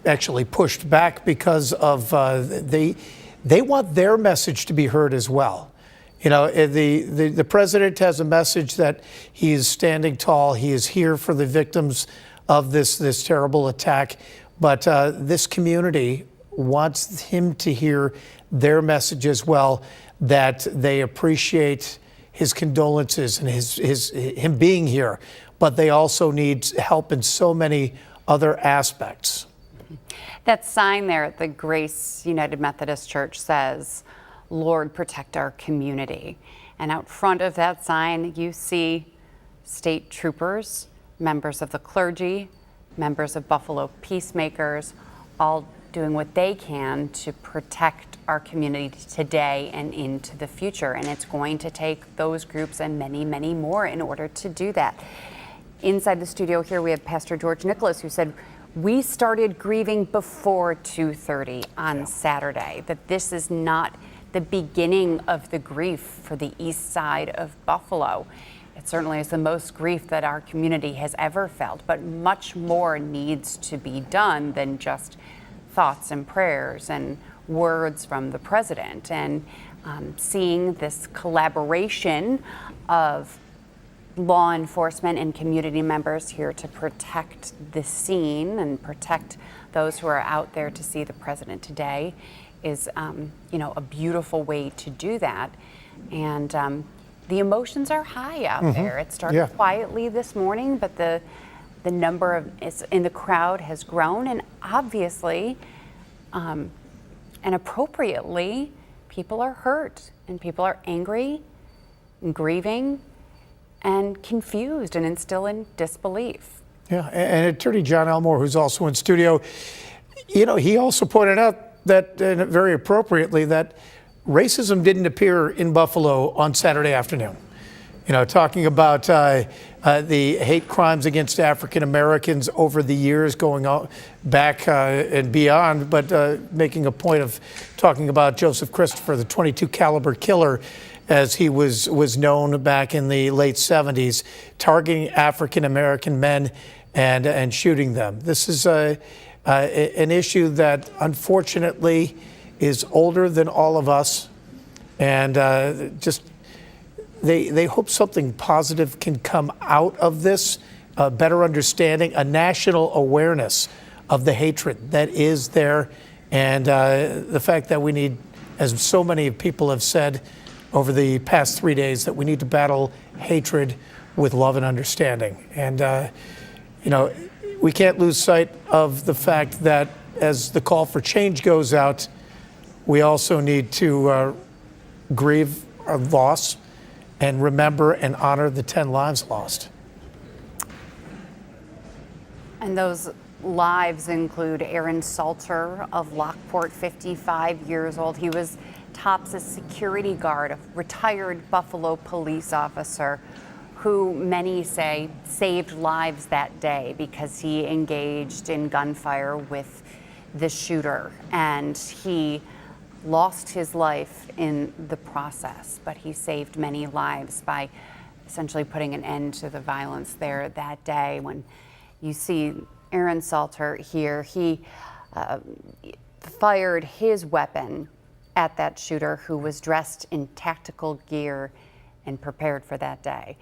actually pushed back because of they want their message to be heard as well. You know, the president has a message that he is standing tall. He is here for the victims of this terrible attack, but this community wants him to hear their message as well, that they appreciate his condolences and him being here, but they also need help in so many other aspects. That sign there at the Grace United Methodist Church says, "Lord, protect our community." And out front of that sign, you see state troopers, members of the clergy, members of Buffalo Peacemakers, all doing what they can to protect our community today and into the future. And it's going to take those groups and many, many more in order to do that. Inside the studio here, we have Pastor George Nicholas, who said, we started grieving before 2:30 on Saturday, that this is not the beginning of the grief for the east side of Buffalo. It certainly is the most grief that our community has ever felt, but much more needs to be done than just thoughts and prayers and words from the president. And seeing this collaboration of law enforcement and community members here to protect the scene and protect those who are out there to see the president today is, you know, a beautiful way to do that. And the emotions are high out there. It started quietly this morning, but the number of in the crowd has grown, and obviously and appropriately, people are hurt and people are angry and grieving and confused and still in disbelief. Yeah, and Attorney John Elmore, who's also in studio, you know, he also pointed out that, very appropriately, that racism didn't appear in Buffalo on Saturday afternoon. You know, talking about the hate crimes against African Americans over the years, going on back and beyond, but making a point of talking about Joseph Christopher, the .22 caliber killer, as he was known back in the late 70s, targeting African American men and shooting them. This is an issue that unfortunately is older than all of us, and just they hope something positive can come out of this, a better understanding, a national awareness of the hatred that is there, and the fact that we need, as so many people have said over the past 3 days, that we need to battle hatred with love and understanding. And, you know, we can't lose sight of the fact that as the call for change goes out, we also need to grieve our loss and remember and honor the 10 lives lost. And those lives include Aaron Salter of Lockport, 55 years old. He was tops a security guard, a retired Buffalo police officer who many say saved lives that day because he engaged in gunfire with the shooter, and he lost his life in the process, but he saved many lives by essentially putting an end to the violence there that day. When you see Aaron Salter here, he fired his weapon at that shooter who was dressed in tactical gear and prepared for that day.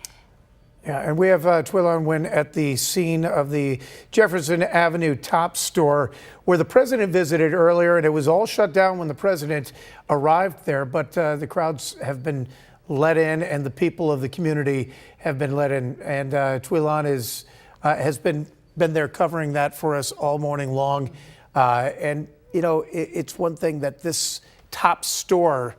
Yeah, and we have Twilon Wynn at the scene of the Jefferson Avenue Top store where the president visited earlier, and it was all shut down when the president arrived there, but the crowds have been let in and the people of the community have been let in, and Twilon has been there covering that for us all morning long. And you know, it's one thing that this Top store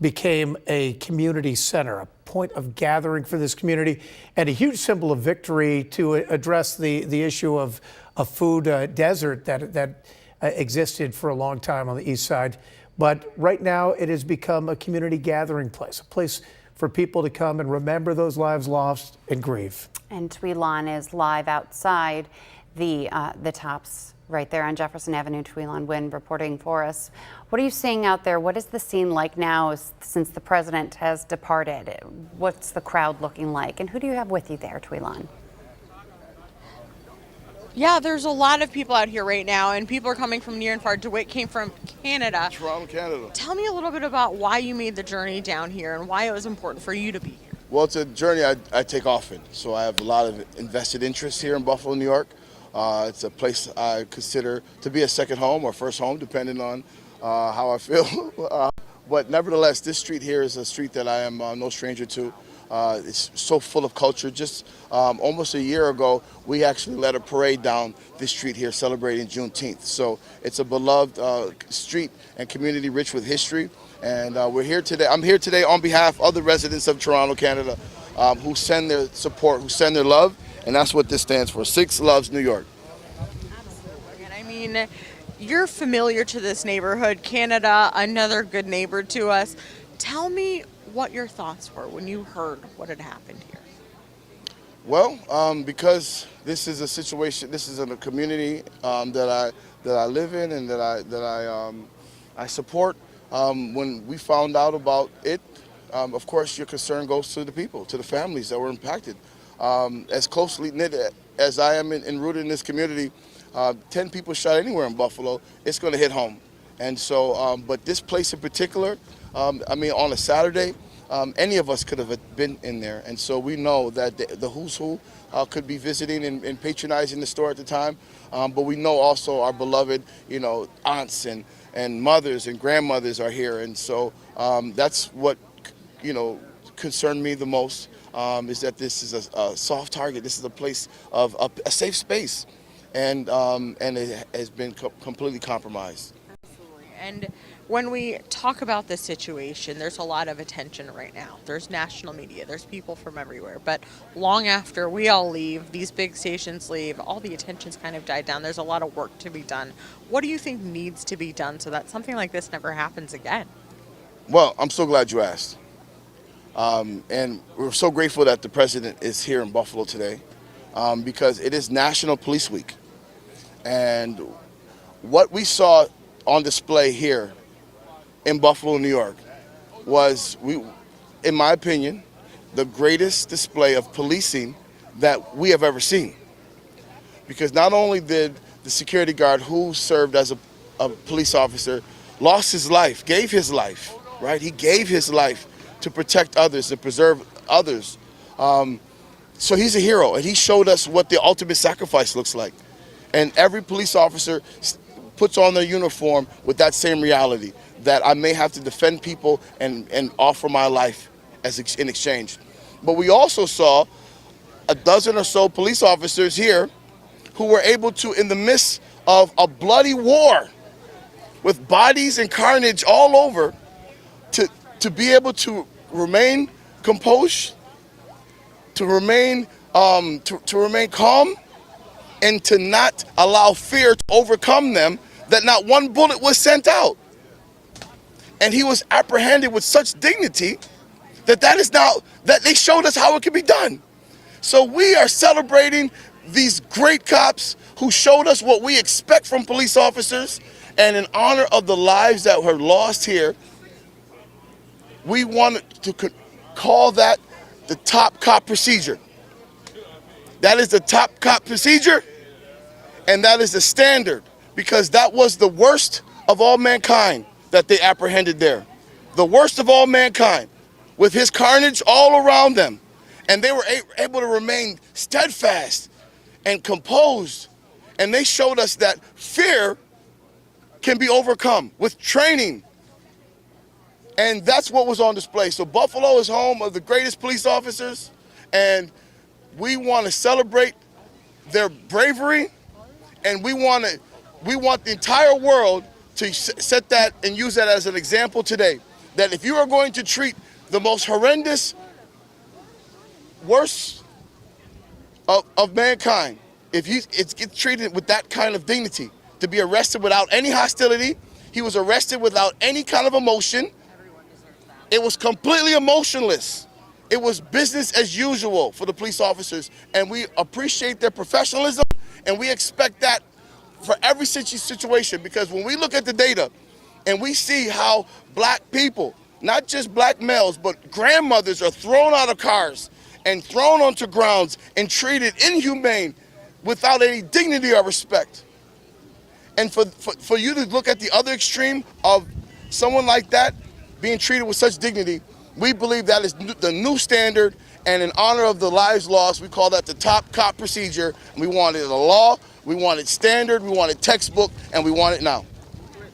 became a community center, a point of gathering for this community, and a huge symbol of victory to address the issue of a food desert that existed for a long time on the east side. But right now it has become a community gathering place, a place for people to come and remember those lives lost and grieve. And Twilon is live outside the Tops right there on Jefferson Avenue. Twilon Wynn reporting for us. What are you seeing out there? What is the scene like now since the president has departed? What's the crowd looking like? And who do you have with you there, Twilon? Yeah, there's a lot of people out here right now, and people are coming from near and far. DeWitt came from Canada. Toronto, Canada. Tell me a little bit about why you made the journey down here and why it was important for you to be here. Well, it's a journey I take often, so I have a lot of invested interest here in Buffalo, New York. It's a place I consider to be a second home or first home, depending on how I feel. But nevertheless, this street here is a street that I am no stranger to. It's so full of culture. Just almost a year ago, we actually led a parade down this street here celebrating Juneteenth. So it's a beloved street and community rich with history. And we're here today. I'm here today on behalf of the residents of Toronto, Canada, who send their support, who send their love. And that's what this stands for. 6 Loves New York. Absolutely. And I mean, you're familiar to this neighborhood. Canada, another good neighbor to us. Tell me what your thoughts were when you heard what had happened here. Well, because this is a situation, this is in a community that I live in and that I support. When we found out about it, of course, your concern goes to the people, to the families that were impacted. As closely knit as I am and rooted in this community, 10 people shot anywhere in Buffalo, it's going to hit home. And so, but this place in particular, I mean, on a Saturday, any of us could have been in there. And so we know that the who's who could be visiting and patronizing the store at the time. But we know also our beloved, you know, aunts and mothers and grandmothers are here. And so that's what, you know, concerned me the most. Is that this is a soft target. This is a place of a safe space, and it has been completely compromised. Absolutely. And when we talk about this situation, there's a lot of attention right now. There's national media, there's people from everywhere. But long after we all leave, these big stations leave, all the attention's kind of died down. There's a lot of work to be done. What do you think needs to be done so that something like this never happens again? Well, I'm so glad you asked. And we're so grateful that the president is here in Buffalo today because it is National Police Week. And what we saw on display here in Buffalo, New York was, in my opinion, the greatest display of policing that we have ever seen. Because not only did the security guard who served as a police officer lost his life, gave his life, right? He gave his life to protect others, to preserve others. So he's a hero, and he showed us what the ultimate sacrifice looks like. And every police officer puts on their uniform with that same reality, that I may have to defend people and offer my life in exchange. But we also saw a dozen or so police officers here who were able to, in the midst of a bloody war with bodies and carnage all over, to be able to remain composed, to remain calm, and to not allow fear to overcome them, that not one bullet was sent out. And he was apprehended with such dignity that they showed us how it could be done. So we are celebrating these great cops who showed us what we expect from police officers, and in honor of the lives that were lost here, we want to call that the top cop procedure. That is the top cop procedure, and that is the standard because that was the worst of all mankind that they apprehended there. The worst of all mankind, with his carnage all around them. And they were able to remain steadfast and composed. And they showed us that fear can be overcome with training. And that's what was on display. So Buffalo is home of the greatest police officers, and we want to celebrate their bravery, and we want the entire world to set that and use that as an example today, that if you are going to treat the most horrendous, worst of mankind, if it's get treated with that kind of dignity, to be arrested without any hostility. He was arrested without any kind of emotion. It was completely emotionless. It was business as usual for the police officers, and we appreciate their professionalism, and we expect that for every situation, because when we look at the data and we see how black people, not just black males, but grandmothers are thrown out of cars and thrown onto grounds and treated inhumane without any dignity or respect. And for you to look at the other extreme of someone like that being treated with such dignity, we believe that is the new standard, and in honor of the lives lost, we call that the top cop procedure. We want it a law, we want it standard, we want it textbook, and we want it now.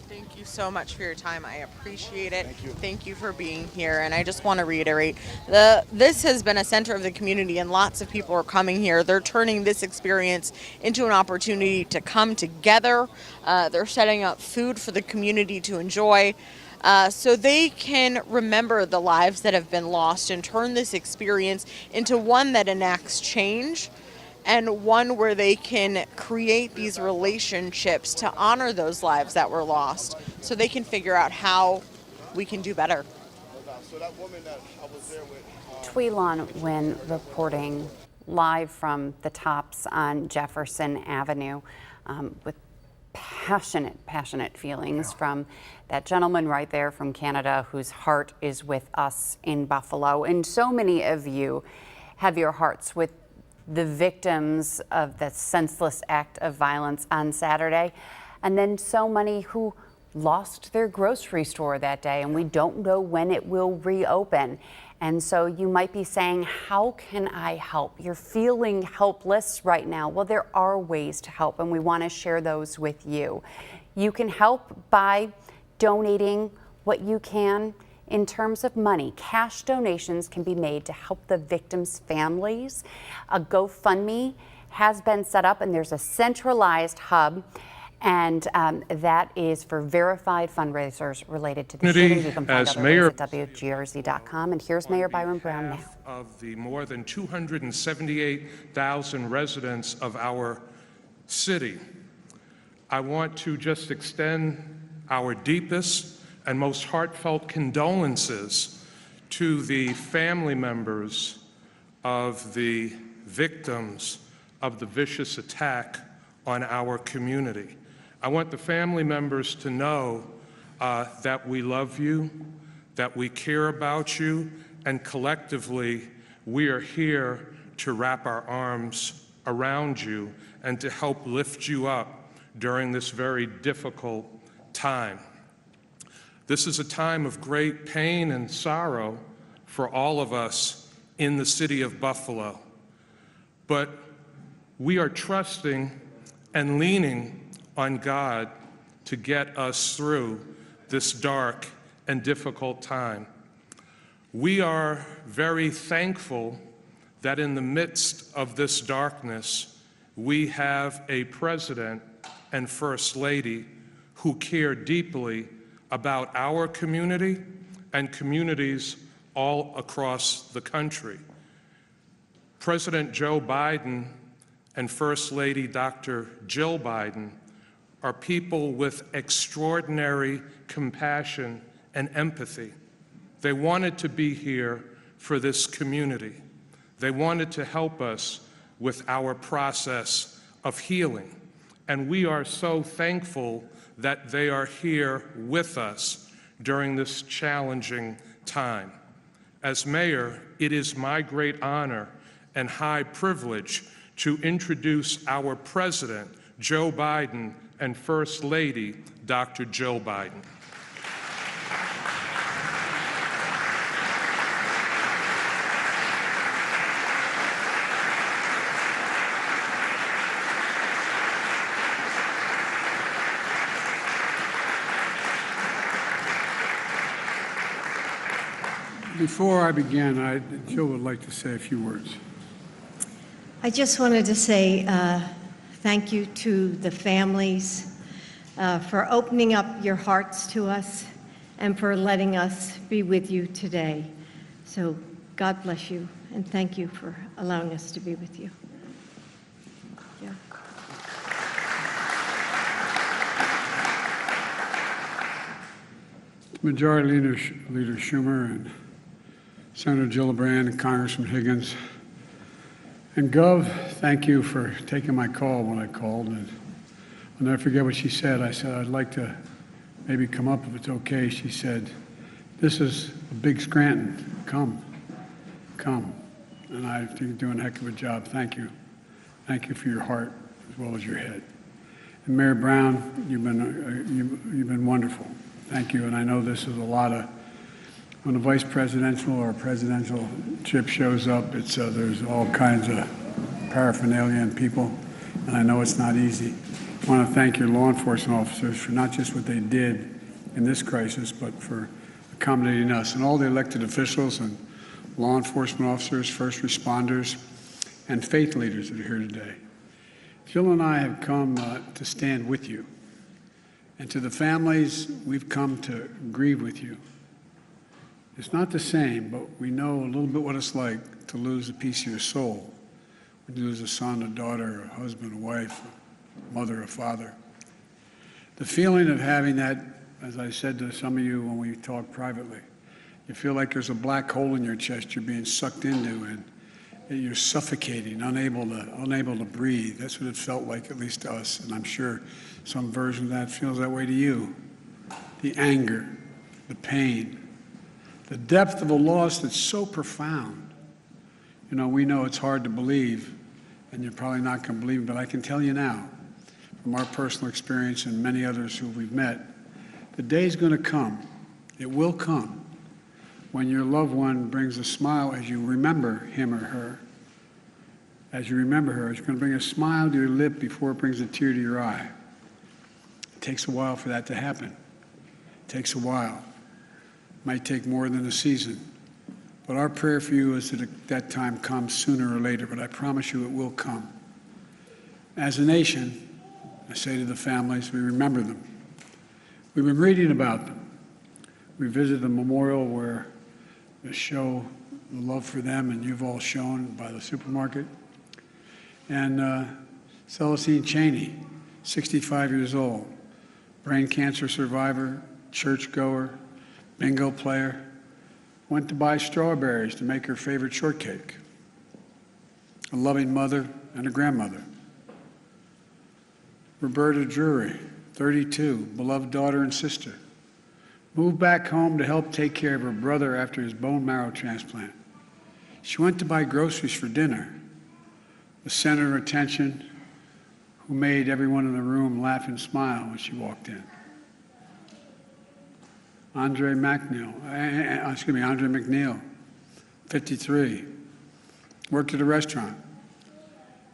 Thank you so much for your time. I appreciate it. Thank you for being here. And I just want to reiterate, this has been a center of the community, and lots of people are coming here. They're turning this experience into an opportunity to come together. They're setting up food for the community to enjoy, so they can remember the lives that have been lost and turn this experience into one that enacts change, and one where they can create these relationships to honor those lives that were lost, so they can figure out how we can do better. So that woman that I was there with, Tweelon Wynn reporting live from the Tops on Jefferson Avenue, with passionate feelings from that gentleman right there from Canada whose heart is with us in Buffalo. And so many of you have your hearts with the victims of the senseless act of violence on Saturday, and then so many who lost their grocery store that day, and we don't know when it will reopen. And so you might be saying, how can I help? You're feeling helpless right now. Well, there are ways to help, and we want to share those with you. You can help by donating what you can in terms of money. Cash donations can be made to help the victims' families. A GoFundMe has been set up, and there's a centralized hub, and that is for verified fundraisers related to the shooting. You can find out at WGRZ.com. And here's Mayor Byron Brown now. Of the more than 278,000 residents of our city, I want to just extend our deepest and most heartfelt condolences to the family members of the victims of the vicious attack on our community. I want the family members to know that we love you, that we care about you, and collectively we are here to wrap our arms around you and to help lift you up during this very difficult time. This is a time of great pain and sorrow for all of us in the city of Buffalo. But we are trusting and leaning on God to get us through this dark and difficult time. We are very thankful that in the midst of this darkness, we have a president and first lady who care deeply about our community and communities all across the country. President Joe Biden and First Lady Dr. Jill Biden are people with extraordinary compassion and empathy. They wanted to be here for this community. They wanted to help us with our process of healing. And we are so thankful that they are here with us during this challenging time. As mayor, it is my great honor and high privilege to introduce our president, Joe Biden, and First Lady, Dr. Jill Biden. Before I begin, Jill would like to say a few words. I just wanted to say thank you to the families for opening up your hearts to us and for letting us be with you today. So God bless you, and thank you for allowing us to be with you. Yeah. Majority Leader Schumer and Senator Gillibrand and Congressman Higgins. And Gov, thank you for taking my call when I called. And I'll never forget what she said. I said, I'd like to maybe come up if it's okay. She said, this is a big Scranton. Come. And I think you're doing a heck of a job. Thank you. Thank you for your heart as well as your head. And Mayor Brown, you've been wonderful. Thank you. And I know this is a lot of, when a vice presidential or a presidential trip shows up, there's all kinds of paraphernalia and people, and I know it's not easy. I want to thank your law enforcement officers for not just what they did in this crisis, but for accommodating us, and all the elected officials and law enforcement officers, first responders, and faith leaders that are here today. Jill and I have come to stand with you, and to the families, we've come to grieve with you. It's not the same, but we know a little bit what it's like to lose a piece of your soul. When you lose a son, a daughter, a husband, a wife, a mother, a father. The feeling of having that, as I said to some of you when we talked privately, you feel like there's a black hole in your chest you're being sucked into, and you're suffocating, unable to breathe. That's what it felt like, at least to us, and I'm sure some version of that feels that way to you. The anger, the pain, the depth of a loss that's so profound. You know, we know it's hard to believe, and you're probably not going to believe it, but I can tell you now, from our personal experience and many others who we've met, the day's going to come, it will come, when your loved one brings a smile as you remember him or her. As you remember her, it's going to bring a smile to your lip before it brings a tear to your eye. It takes a while for that to happen. It takes a while. Might take more than a season. But our prayer for you is that that time comes sooner or later, but I promise you it will come. As a nation, I say to the families, we remember them. We've been reading about them. We visited the memorial where they show the love for them, and you've all shown by the supermarket. And Celestine Cheney, 65 years old, brain cancer survivor, churchgoer, bingo player, went to buy strawberries to make her favorite shortcake. A loving mother and a grandmother. Roberta Drury, 32, beloved daughter and sister, moved back home to help take care of her brother after his bone marrow transplant. She went to buy groceries for dinner, the center of attention, who made everyone in the room laugh and smile when she walked in. Andre McNeil, 53, worked at a restaurant,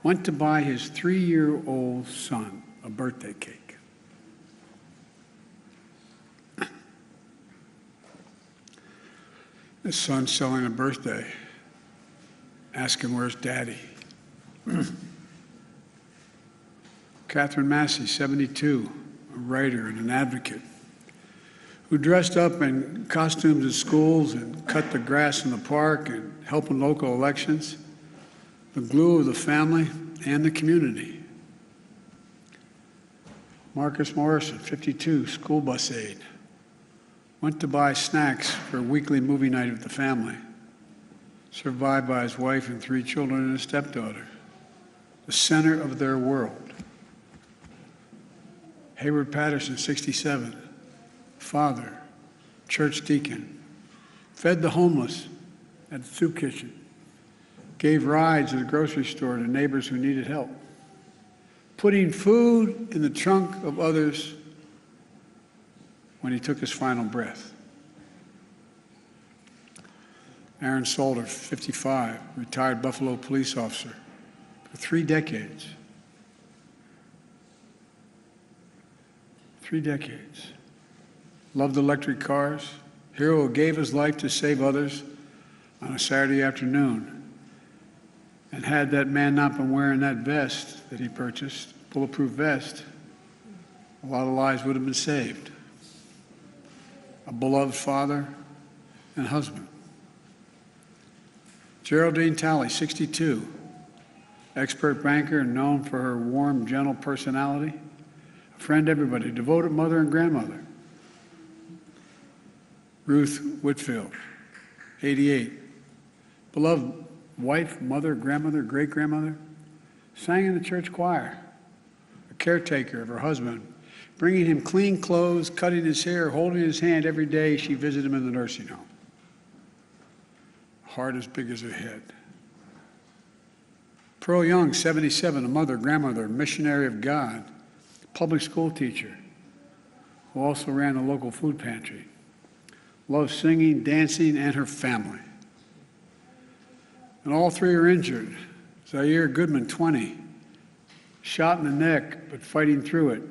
went to buy his 3-year-old son a birthday cake. His son's selling a birthday, asking where's daddy. Catherine Massey, 72, a writer and an advocate, who dressed up in costumes at schools and cut the grass in the park and helped in local elections, the glue of the family and the community. Marcus Morrison, 52, school bus aide, went to buy snacks for a weekly movie night with the family, survived by his wife and 3 children and a stepdaughter, the center of their world. Hayward Patterson, 67, father, church deacon, fed the homeless at the soup kitchen, gave rides at the grocery store to neighbors who needed help, put putting food in the trunk of others when he took his final breath. Aaron Solder, 55, retired Buffalo police officer for 3 decades. 3 decades. Loved electric cars. Hero who gave his life to save others on a Saturday afternoon. And had that man not been wearing that vest that he purchased, bulletproof vest, a lot of lives would have been saved. A beloved father and husband. Geraldine Talley, 62, expert banker and known for her warm, gentle personality, a friend to everybody, devoted mother and grandmother. Ruth Whitfield, 88, beloved wife, mother, grandmother, great-grandmother, sang in the church choir, a caretaker of her husband, bringing him clean clothes, cutting his hair, holding his hand every day she visited him in the nursing home. Heart as big as her head. Pearl Young, 77, a mother, grandmother, missionary of God, public school teacher, who also ran a local food pantry. Loved singing, dancing, and her family. And all 3 are injured. Zaire Goodman, 20, shot in the neck, but fighting through it.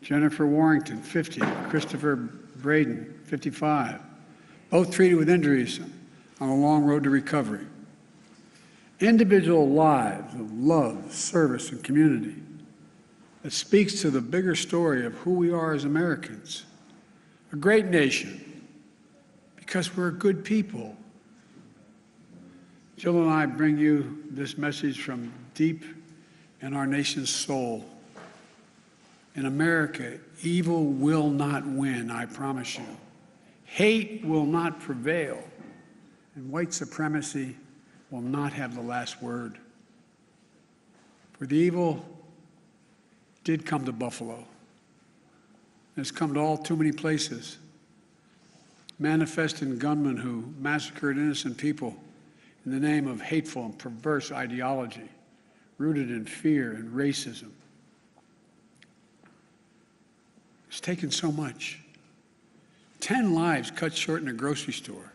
Jennifer Warrington, 50, Christopher Braden, 55, both treated with injuries on a long road to recovery. Individual lives of love, service, and community that speaks to the bigger story of who we are as Americans. A great nation, because we're good people. Jill and I bring you this message from deep in our nation's soul. In America, evil will not win, I promise you. Hate will not prevail, and white supremacy will not have the last word. For the evil did come to Buffalo. It's come to all too many places. Manifesting gunmen who massacred innocent people in the name of hateful and perverse ideology, rooted in fear and racism. It's taken so much. 10 lives cut short in a grocery store.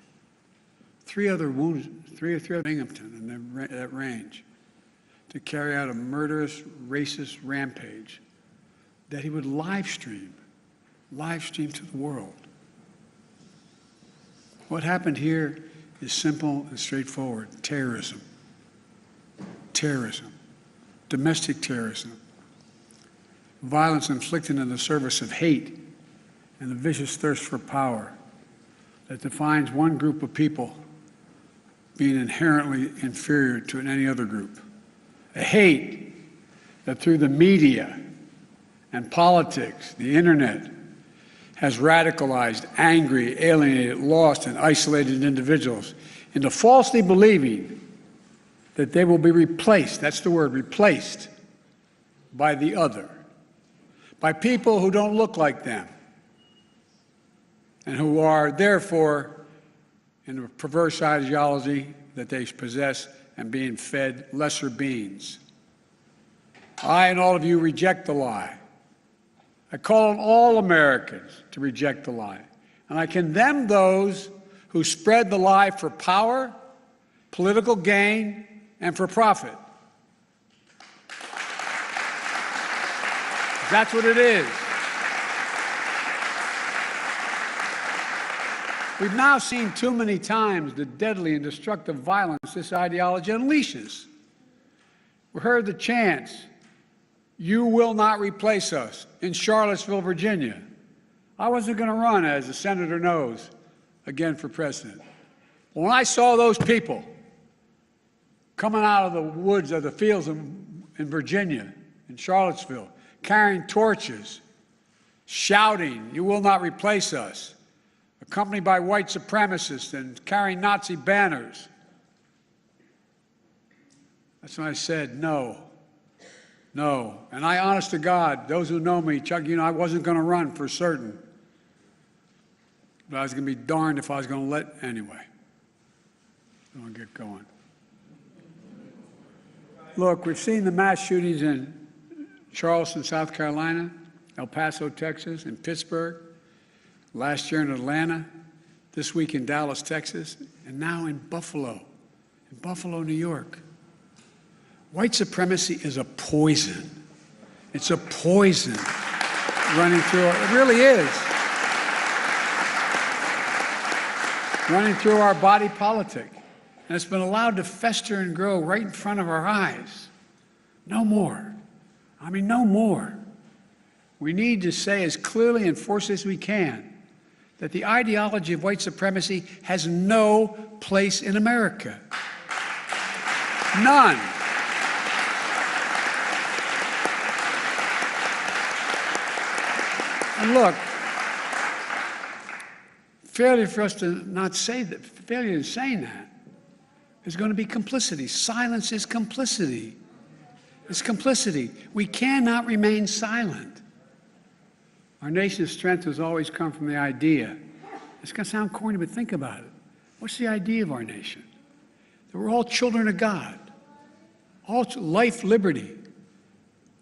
3 other wounds, 3 other Binghamton in that range, to carry out a murderous, racist rampage that he would live stream to the world. What happened here is simple and straightforward. Terrorism. Terrorism. Domestic terrorism. Violence inflicted in the service of hate and the vicious thirst for power that defines one group of people being inherently inferior to any other group. A hate that through the media and politics, the internet, has radicalized, angry, alienated, lost, and isolated individuals into falsely believing that they will be replaced, that's the word, replaced, by the other, by people who don't look like them, and who are therefore in a perverse ideology that they possess and being fed lesser beings. I and all of you reject the lie. I call on all Americans to reject the lie. And I condemn those who spread the lie for power, political gain, and for profit. That's what it is. We've now seen too many times the deadly and destructive violence this ideology unleashes. We heard the chants, "You will not replace us," in Charlottesville, Virginia. I wasn't going to run, as the senator knows, again for president. But when I saw those people coming out of the woods of the fields in Virginia, in Charlottesville, carrying torches, shouting, "You will not replace us," accompanied by white supremacists and carrying Nazi banners, that's when I said, no. No. And I, honest to God, those who know me, Chuck, I wasn't going to run for certain. But I was going to be darned if I was going to let anyway. I'm going to get going. Look, we've seen the mass shootings in Charleston, South Carolina, El Paso, Texas, and Pittsburgh, last year in Atlanta, this week in Dallas, Texas, and now in Buffalo, New York. White supremacy is a poison. It's a poison running through it really is. Running through our body politic. And it's been allowed to fester and grow right in front of our eyes. No more. I mean, no more. We need to say as clearly and forcefully as we can that the ideology of white supremacy has no place in America. None. And look, failure for us to not say that, failure in saying that is going to be complicity. Silence is complicity. It's complicity. We cannot remain silent. Our nation's strength has always come from the idea. It's going to sound corny, but think about it. What's the idea of our nation? That we're all children of God. All life, liberty,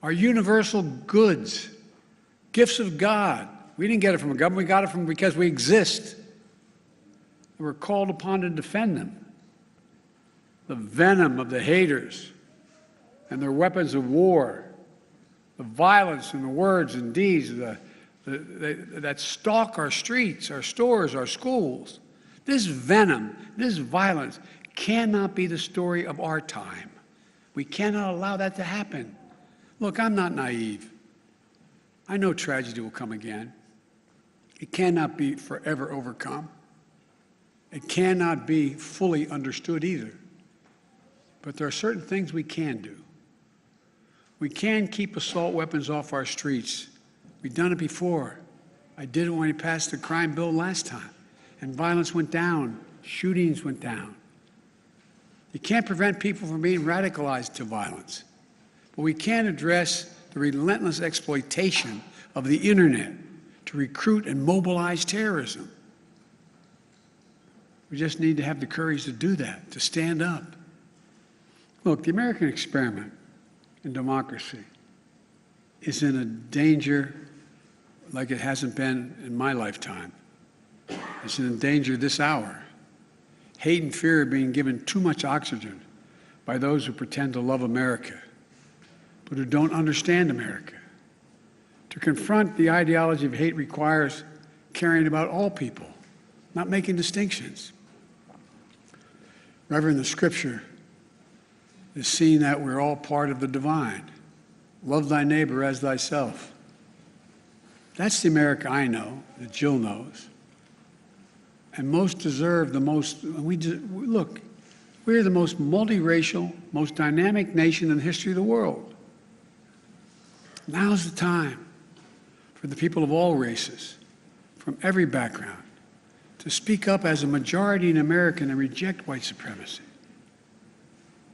our universal goods, gifts of God. We didn't get it from a government. We got it from because we exist. We're called upon to defend them. The venom of the haters and their weapons of war, the violence and the words and deeds that stalk our streets, our stores, our schools. This venom, this violence cannot be the story of our time. We cannot allow that to happen. Look, I'm not naive. I know tragedy will come again. It cannot be forever overcome. It cannot be fully understood either. But there are certain things we can do. We can keep assault weapons off our streets. We've done it before. I did it when we passed the crime bill last time, and violence went down, shootings went down. You can't prevent people from being radicalized to violence, but we can address the relentless exploitation of the internet to recruit and mobilize terrorism. We just need to have the courage to do that, to stand up. Look, the American experiment in democracy is in a danger like it hasn't been in my lifetime. It's in danger this hour. Hate and fear are being given too much oxygen by those who pretend to love America, but who don't understand America. To confront the ideology of hate requires caring about all people, not making distinctions. Reverend, the scripture is seeing that we're all part of the divine. Love thy neighbor as thyself. That's the America I know, that Jill knows. And most deserve the most, look, we're the most multiracial, most dynamic nation in the history of the world. Now's the time for the people of all races, from every background, to speak up as a majority in America and reject white supremacy.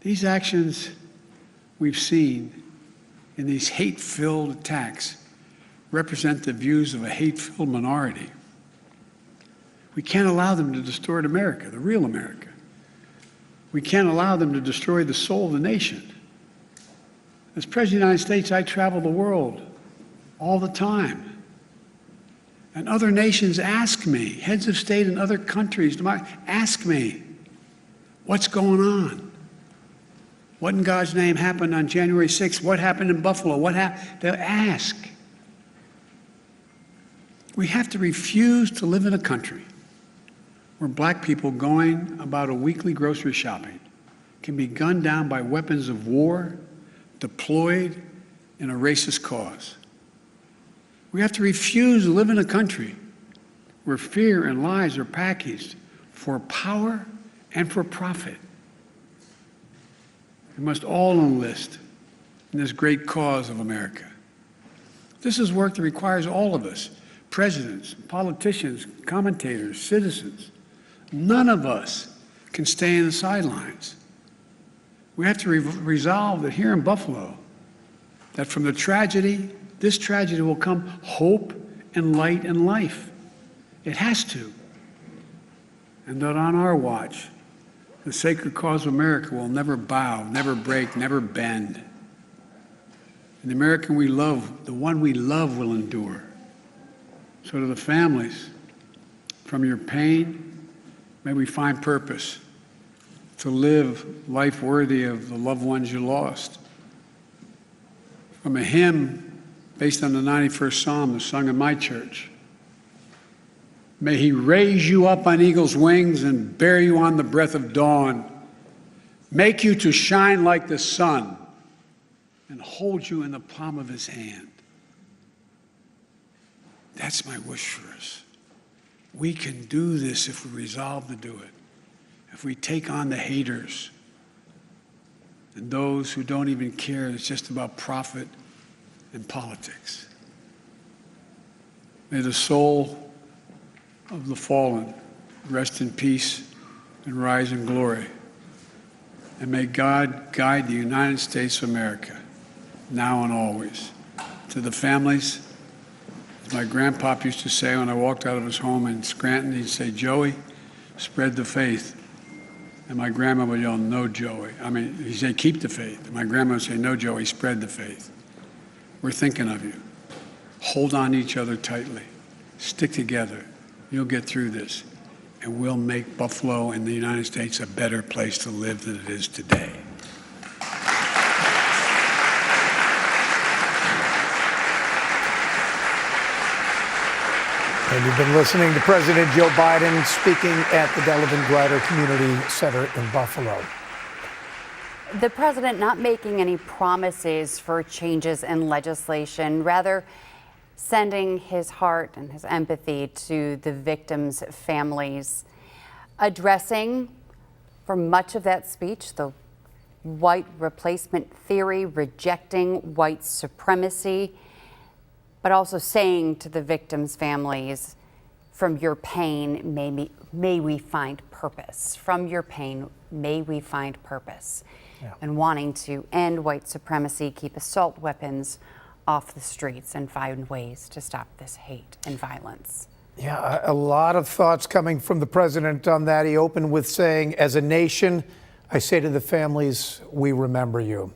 These actions we've seen in these hate-filled attacks represent the views of a hate-filled minority. We can't allow them to distort America, the real America. We can't allow them to destroy the soul of the nation. As President of the United States, I travel the world all the time. And other nations ask me, heads of state in other countries, ask me, what's going on? What in God's name happened on January 6th? What happened in Buffalo? What happened? They'll ask. We have to refuse to live in a country where black people going about a weekly grocery shopping can be gunned down by weapons of war deployed in a racist cause. We have to refuse to live in a country where fear and lies are packaged for power and for profit. We must all enlist in this great cause of America. This is work that requires all of us, presidents, politicians, commentators, citizens. None of us can stay in the sidelines. We have to resolve that here in Buffalo, that from the tragedy, this tragedy will come hope and light and life. It has to. And that on our watch, the sacred cause of America will never bow, never break, never bend. And the American we love, the one we love, will endure. So to the families, from your pain, may we find purpose to live life worthy of the loved ones you lost. From a hymn based on the 91st Psalm that's sung in my church, may he raise you up on eagle's wings and bear you on the breath of dawn, make you to shine like the sun, and hold you in the palm of his hand. That's my wish for us. We can do this if we resolve to do it. If we take on the haters and those who don't even care, it's just about profit and politics. May the soul of the fallen rest in peace and rise in glory. And may God guide the United States of America, now and always. To the families, as my grandpop used to say when I walked out of his home in Scranton, he'd say, "Joey, spread the faith." And my grandma would yell, "No, Joey." He'd say, "Keep the faith." And my grandma would say, "No, Joey, spread the faith." We're thinking of you. Hold on to each other tightly. Stick together. You'll get through this. And we'll make Buffalo and the United States a better place to live than it is today. And you've been listening to President Joe Biden speaking at the Delevan-Grider Community Center in Buffalo. The president not making any promises for changes in legislation, rather sending his heart and his empathy to the victims' families, addressing for much of that speech the white replacement theory, rejecting white supremacy, but also saying to the victims' families, from your pain, may we find purpose. From your pain, may we find purpose. Yeah. And wanting to end white supremacy, keep assault weapons off the streets, and find ways to stop this hate and violence. Yeah, a lot of thoughts coming from the president on that. He opened with saying, as a nation, I say to the families, we remember you.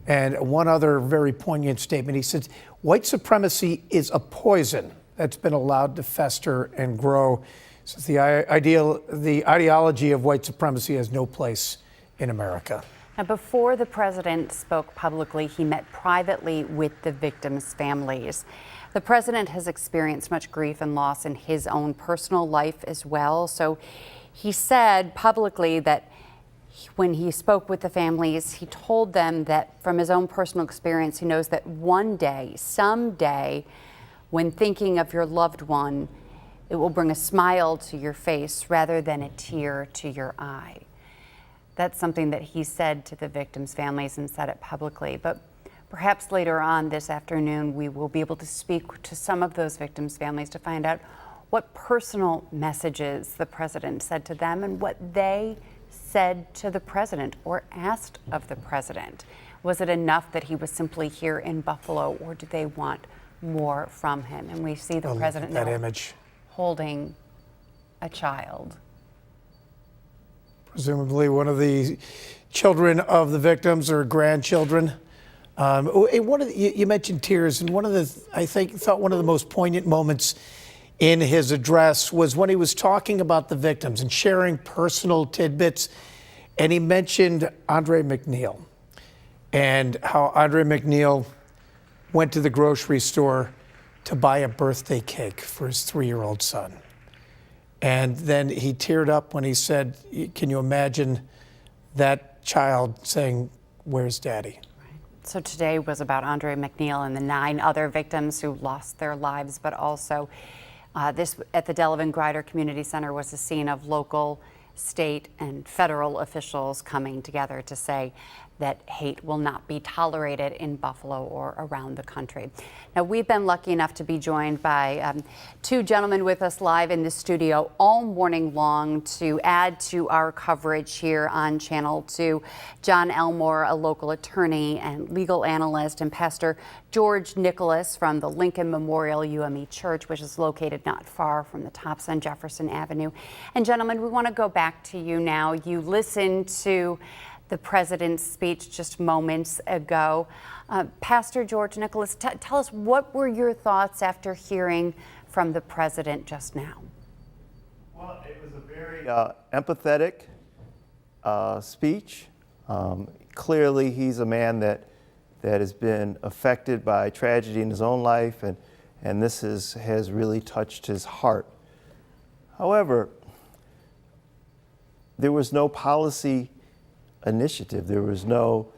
And one other very poignant statement, he said, white supremacy is a poison that's been allowed to fester and grow. Says the ideology of white supremacy has no place in America. Now, before the president spoke publicly, he met privately with the victims' families. The president has experienced much grief and loss in his own personal life as well. So he said publicly that when he spoke with the families, he told them that from his own personal experience, he knows that one day, someday, when thinking of your loved one, it will bring a smile to your face rather than a tear to your eye. That's something that he said to the victims' families and said it publicly. But perhaps later on this afternoon, we will be able to speak to some of those victims' families to find out what personal messages the president said to them and what they said to the president or asked of the president. Was it enough that he was simply here in Buffalo, or do they want more from him? And we see the president that now image holding a child. Presumably one of the children of the victims or grandchildren. You mentioned tears, and I thought one of the most poignant moments in his address was when he was talking about the victims and sharing personal tidbits. And he mentioned Andre McNeil and how Andre McNeil went to the grocery store to buy a birthday cake for his 3-year-old son. And then he teared up when he said, can you imagine that child saying, "Where's Daddy?" So today was about Andre McNeil and the 9 other victims who lost their lives, but also this at the Delevan-Grider Community Center was a scene of local, state, and federal officials coming together to say that hate will not be tolerated in Buffalo or around the country. Now, we've been lucky enough to be joined by 2 gentlemen with us live in the studio all morning long to add to our coverage here on Channel 2. John Elmore, a local attorney and legal analyst, and Pastor George Nicholas from the Lincoln Memorial UME Church, which is located not far from the Tops on Jefferson Avenue. And gentlemen, we want to go back to you now. You listened to the president's speech just moments ago. Pastor George Nicholas, tell us, what were your thoughts after hearing from the president just now? Well, it was a very empathetic speech. Clearly, he's a man that has been affected by tragedy in his own life, and this has really touched his heart. However, there was no policy initiative. There was no.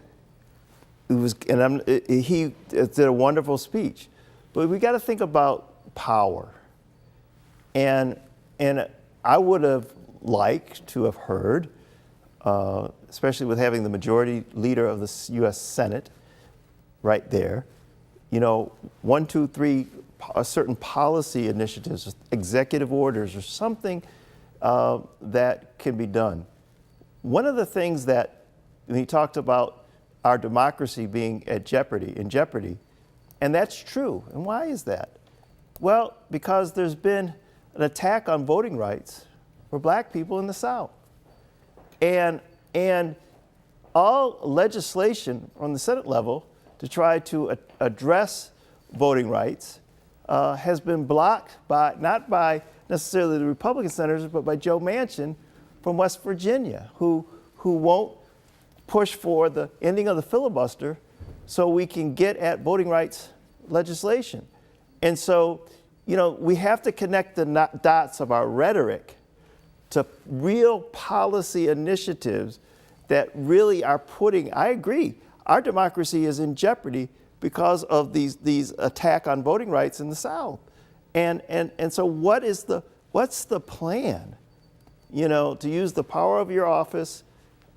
He did a wonderful speech, but we got to think about power. And I would have liked to have heard, especially with having the majority leader of the U.S. Senate right there, 1, 2, 3, certain policy initiatives, executive orders, or something that can be done. One of the things that when he talked about our democracy being in jeopardy, and that's true. And why is that? Well, because there's been an attack on voting rights for black people in the South. And all legislation on the Senate level to try to address voting rights has been blocked not by necessarily the Republican senators, but by Joe Manchin from West Virginia, who won't push for the ending of the filibuster so we can get at voting rights legislation. And so, we have to connect the dots of our rhetoric to real policy initiatives that really are putting, I agree, our democracy is in jeopardy because of these attack on voting rights in the South. And so what's the plan? To use the power of your office,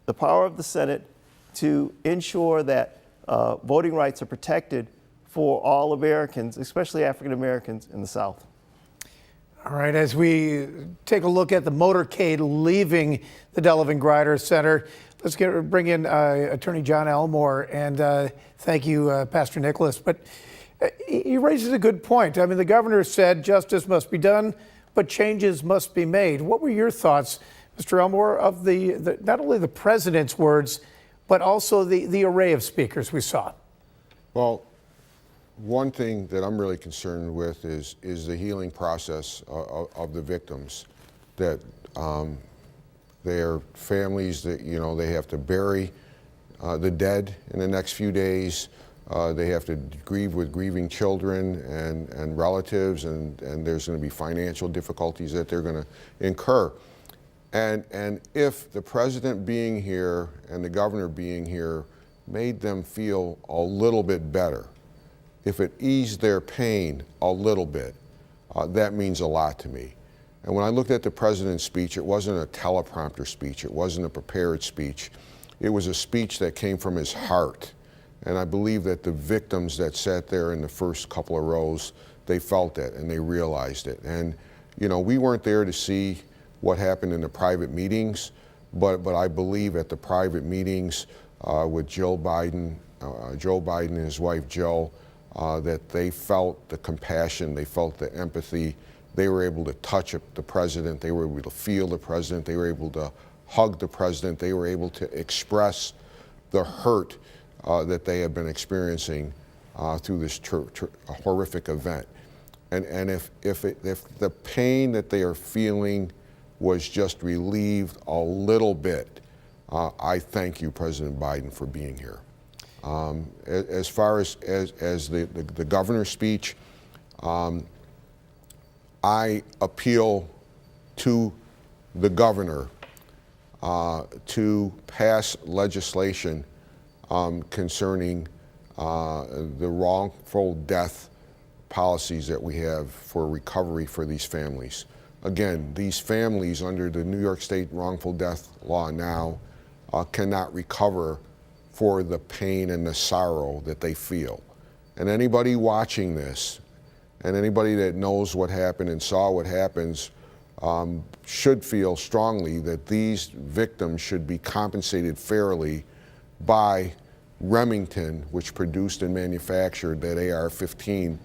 the power of the Senate, to ensure that voting rights are protected for all Americans, especially African Americans in the South. All right, as we take a look at the motorcade leaving the Delevan-Grider Center, let's bring in Attorney John Elmore, and thank you, Pastor Nicholas. But he raises a good point. I mean, the governor said justice must be done, but changes must be made. What were your thoughts, Mr. Elmore, of the not only the president's words, but also the array of speakers we saw? Well, one thing that I'm really concerned with is the healing process of the victims, that their families, that they have to bury the dead in the next few days. They have to grieve with grieving children and relatives, and there's going to be financial difficulties that they're going to incur. And if the president being here and the governor being here made them feel a little bit better, if it eased their pain a little bit, that means a lot to me. And when I looked at the president's speech, it wasn't a teleprompter speech, it wasn't a prepared speech. It was a speech that came from his heart. And I believe that the victims that sat there in the first couple of rows, they felt it and they realized it. And we weren't there to see what happened in the private meetings, but I believe at the private meetings with Joe Biden and his wife Jill, that they felt the compassion, they felt the empathy, they were able to touch the president, they were able to feel the president, they were able to hug the president, they were able to express the hurt that they have been experiencing through this horrific event. And if the pain that they are feeling was just relieved a little bit, I thank you, President Biden, for being here. As far as the governor's speech, I appeal to the governor to pass legislation concerning the wrongful death policies that we have for recovery for these families. Again, these families under the New York State wrongful death law now cannot recover for the pain and the sorrow that they feel. And anybody watching this, and anybody that knows what happened and saw what happens, should feel strongly that these victims should be compensated fairly by Remington, which produced and manufactured that AR-15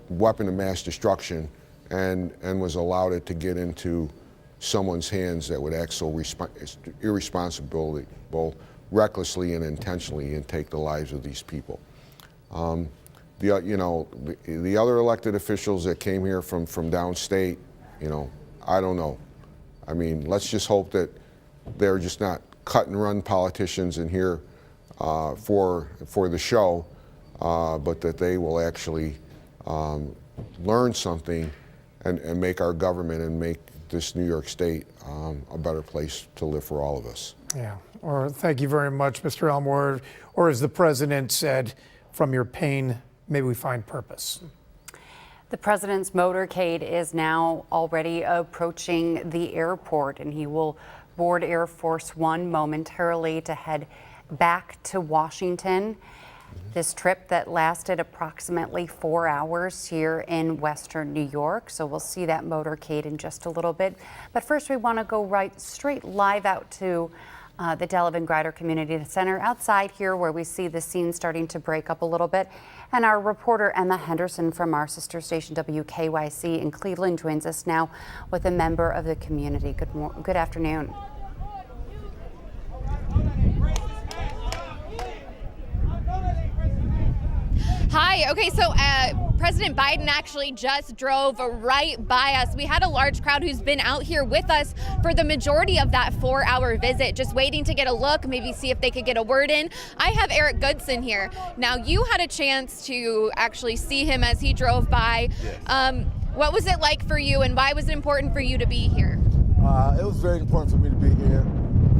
weapon of mass destruction, and was allowed it to get into someone's hands that would act so irresponsible recklessly and intentionally and take the lives of these people. The other elected officials that came here from downstate, I don't know. I mean, let's just hope that they're just not cut and run politicians in here for the show, but that they will actually learn something and make our government and make this New York State a better place to live for all of us. Yeah, or thank you very much, Mr. Elmore. Or as the president said, from your pain, may we find purpose. The president's motorcade is now already approaching the airport, and he will board Air Force One momentarily to head back to Washington. This trip that lasted approximately 4 hours here in Western New York. So we'll see that motorcade in just a little bit. But first, we want to go right straight live out to the Delevan-Grider Community Center outside here, where we see the scene starting to break up a little bit. And our reporter Emma Henderson from our sister station WKYC in Cleveland joins us now with a member of the community. Good afternoon. Hi. Okay, so President Biden actually just drove right by us. We had a large crowd who's been out here with us for the majority of that 4-hour visit, just waiting to get a look, maybe see if they could get a word in. I have Eric Goodson here. Now, you had a chance to actually see him as he drove by. Yes. What was it like for you, and why was it important for you to be here? It was very important for me to be here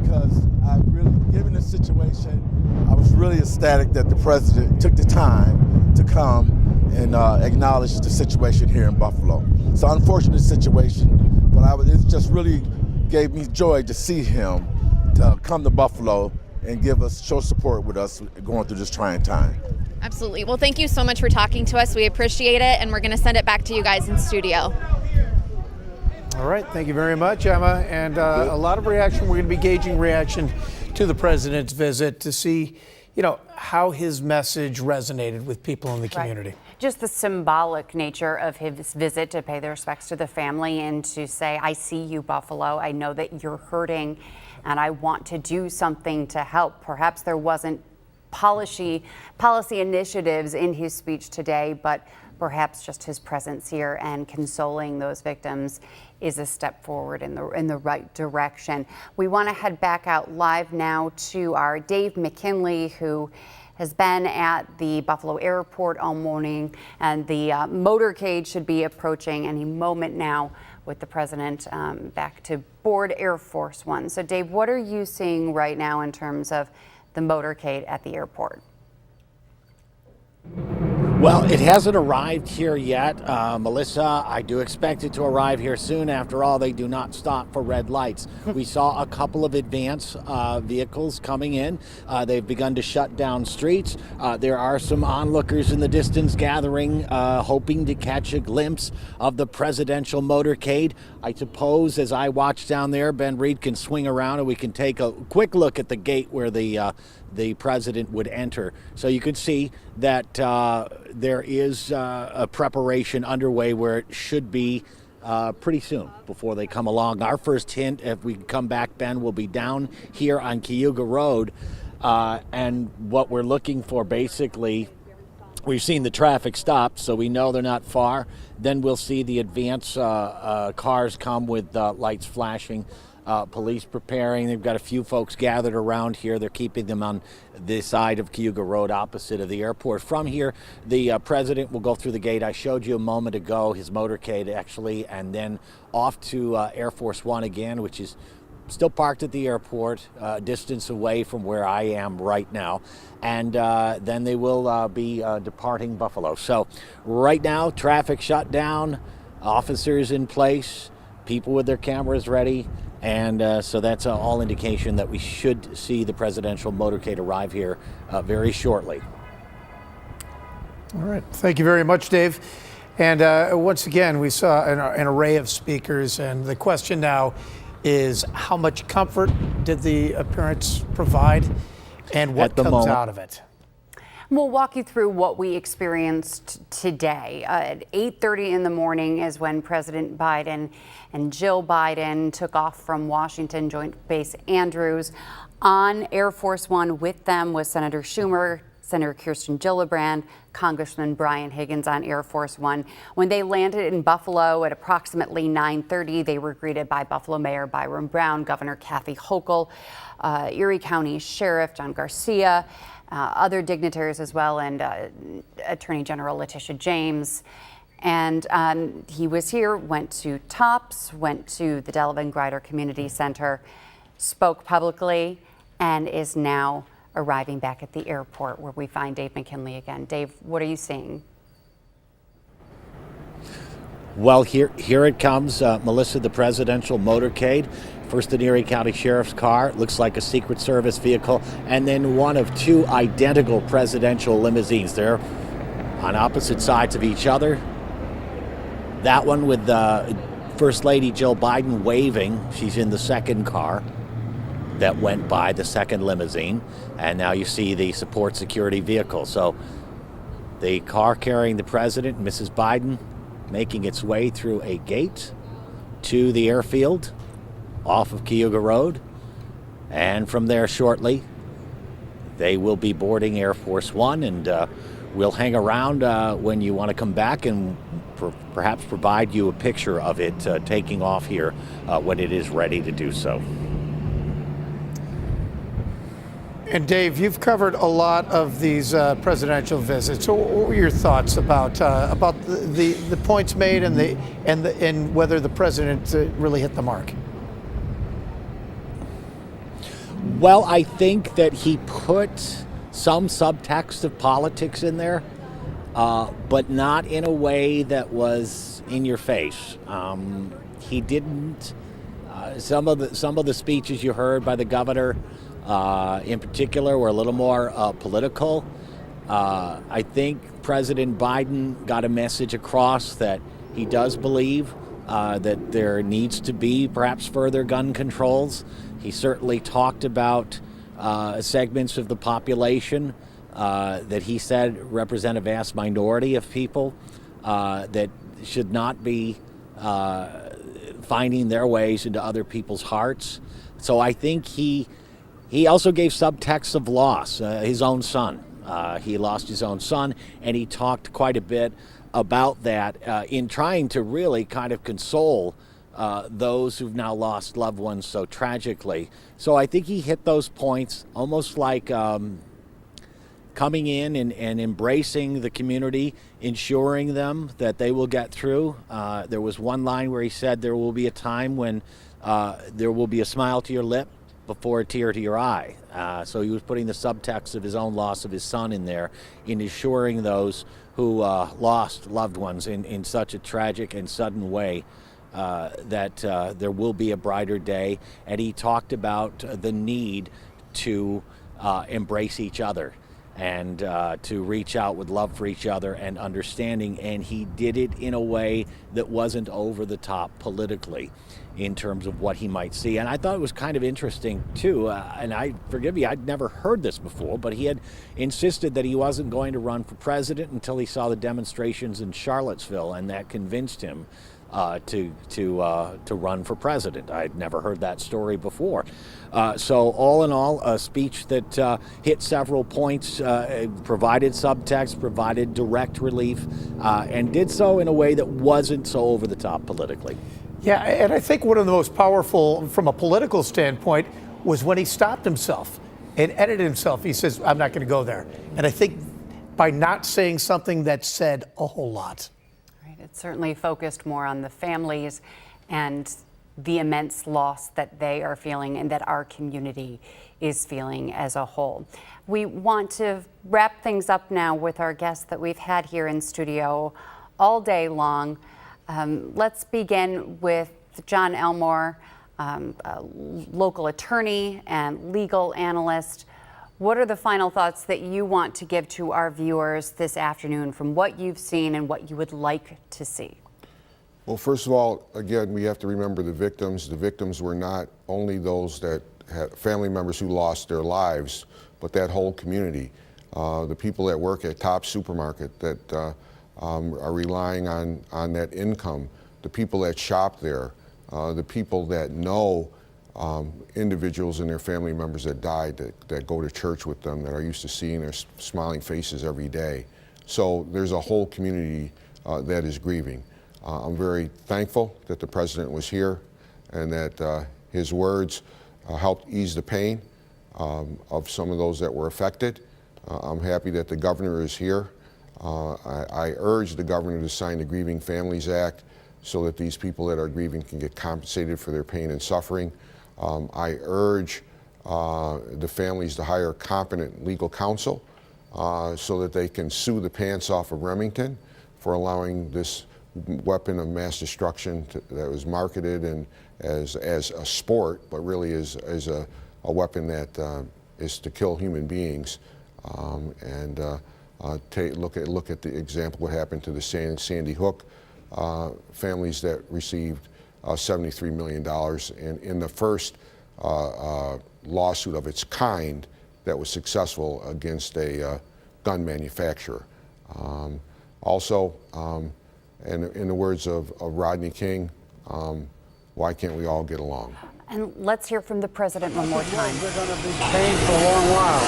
because I really, given the situation, I was really ecstatic that the president took the time to come and acknowledge the situation here in Buffalo. It's an unfortunate situation, but it just really gave me joy to see him to come to Buffalo and show support with us going through this trying time. Absolutely. Well, thank you so much for talking to us. We appreciate it, and we're going to send it back to you guys in studio. All right, thank you very much, Emma. And a lot of reaction. We're going to be gauging reaction to the president's visit to see, how his message resonated with people in the community. Right. Just the symbolic nature of his visit to pay their respects to the family and to say, I see you, Buffalo. I know that you're hurting and I want to do something to help. Perhaps there wasn't policy initiatives in his speech today, but perhaps just his presence here and consoling those victims is a step forward in the right direction. We want to head back out live now to our Dave McKinley, who has been at the Buffalo airport all morning, and the motorcade should be approaching any moment now with the president back to board Air Force One. So Dave, what are you seeing right now in terms of the motorcade at the airport? Well, it hasn't arrived here yet, Melissa. I do expect it to arrive here soon. After all, they do not stop for red lights. We saw a couple of advance vehicles coming in. They've begun to shut down streets. There are some onlookers in the distance gathering, hoping to catch a glimpse of the presidential motorcade. I suppose as I watch down there, Ben Reed can swing around and we can take a quick look at the gate where the president would enter. So you can see that there is a preparation underway where it should be pretty soon before they come along. Our first hint, if we come back, Ben, will be down here on Cayuga Road. And what we're looking for, basically, we've seen the traffic stop, so we know they're not far. Then we'll see the advance cars come with lights flashing. Police preparing. They've got a few folks gathered around here. They're keeping them on this side of Cayuga Road opposite of the airport. From here, the president will go through the gate I showed you a moment ago, his motorcade actually, and then off to Air Force One again, which is still parked at the airport, distance away from where I am right now. And then they will be departing Buffalo. So right now, traffic shut down, officers in place, people with their cameras ready. And so that's all indication that we should see the presidential motorcade arrive here very shortly. All right. Thank you very much, Dave. And once again, we saw an array of speakers. And the question now is, how much comfort did the appearance provide and what comes out of it? We'll walk you through what we experienced today. At 8:30 in the morning is when President Biden and Jill Biden took off from Washington Joint Base Andrews. On Air Force One with them was Senator Schumer, Senator Gillibrand, Congressman Brian Higgins on Air Force One. When they landed in Buffalo at approximately 9:30, they were greeted by Buffalo Mayor Byron Brown, Governor Kathy Hochul, Erie County Sheriff John Garcia, other dignitaries as well, and Attorney General Letitia James. And he was here, went to TOPS, went to the Delevan-Grider Community Center, spoke publicly, and is now arriving back at the airport where we find Dave McKinley again. Dave, what are you seeing? Well, here it comes, Melissa, the presidential motorcade. First, the Erie County Sheriff's car, looks like a Secret Service vehicle, and then one of two identical presidential limousines. They're on opposite sides of each other. That one with First Lady Jill Biden waving. She's in the second car that went by, the second limousine. And now you see the support security vehicle. So the car carrying the president, Mrs. Biden, making its way through a gate to the airfield off of Cayuga Road. And from there shortly, they will be boarding Air Force One, and we'll hang around when you want to come back and perhaps provide you a picture of it taking off here when it is ready to do so. And Dave, you've covered a lot of these presidential visits. So what were your thoughts about the points made and whether the president really hit the mark? Well, I think that he put some subtext of politics in there, but not in a way that was in your face. He didn't. Some of the speeches you heard by the governor, in particular, were a little more political. I think President Biden got a message across that he does believe that there needs to be perhaps further gun controls. He certainly talked about segments of the population that he said represent a vast minority of people that should not be finding their ways into other people's hearts. So I think he also gave subtext of loss, his own son. He lost his own son, and he talked quite a bit about that in trying to really kind of console those who've now lost loved ones so tragically. So I think he hit those points almost like coming in and embracing the community, ensuring them that they will get through. There was one line where he said there will be a time when there will be a smile to your lip before a tear to your eye. So he was putting the subtext of his own loss of his son in there, in assuring those who lost loved ones in such a tragic and sudden way that there will be a brighter day. And he talked about the need to embrace each other and to reach out with love for each other and understanding. And he did it in a way that wasn't over the top politically in terms of what he might see. And I thought it was kind of interesting too, and forgive me, I'd never heard this before, but he had insisted that he wasn't going to run for president until he saw the demonstrations in Charlottesville, and that convinced him to run for president. I'd never heard that story before. So all in all, a speech that hit several points, provided subtext, provided direct relief, and did so in a way that wasn't so over the top politically. Yeah, and I think one of the most powerful from a political standpoint was when he stopped himself and edited himself. He says, I'm not going to go there. And I think by not saying something that said a whole lot. Right, it certainly focused more on the families and the immense loss that they are feeling and that our community is feeling as a whole. We want to wrap things up now with our guests that we've had here in studio all day long. Let's begin with John Elmore, a local attorney and legal analyst. What are the final thoughts that you want to give to our viewers this afternoon from what you've seen and what you would like to see? Well, first of all, again, we have to remember the victims. The victims were not only those that had family members who lost their lives, but that whole community. the people that work at Top Supermarket that are relying on that income, the people that shop there, the people that know individuals and their family members that died, that go to church with them, that are used to seeing their smiling faces every day. So there's a whole community that is grieving. I'm very thankful that the president was here and that his words helped ease the pain of some of those that were affected. I'm happy that the governor is here. I urge the governor to sign the Grieving Families Act so that these people that are grieving can get compensated for their pain and suffering. I urge the families to hire competent legal counsel so that they can sue the pants off of Remington for allowing this weapon of mass destruction that was marketed and as a sport, but really is a weapon that is to kill human beings. Look at the example what happened to the Sandy Hook families that received $73 million in the first lawsuit of its kind that was successful against a gun manufacturer. Also, in the words of Rodney King, why can't we all get along? And let's hear from the president one more time. They're going to be paying for a long while,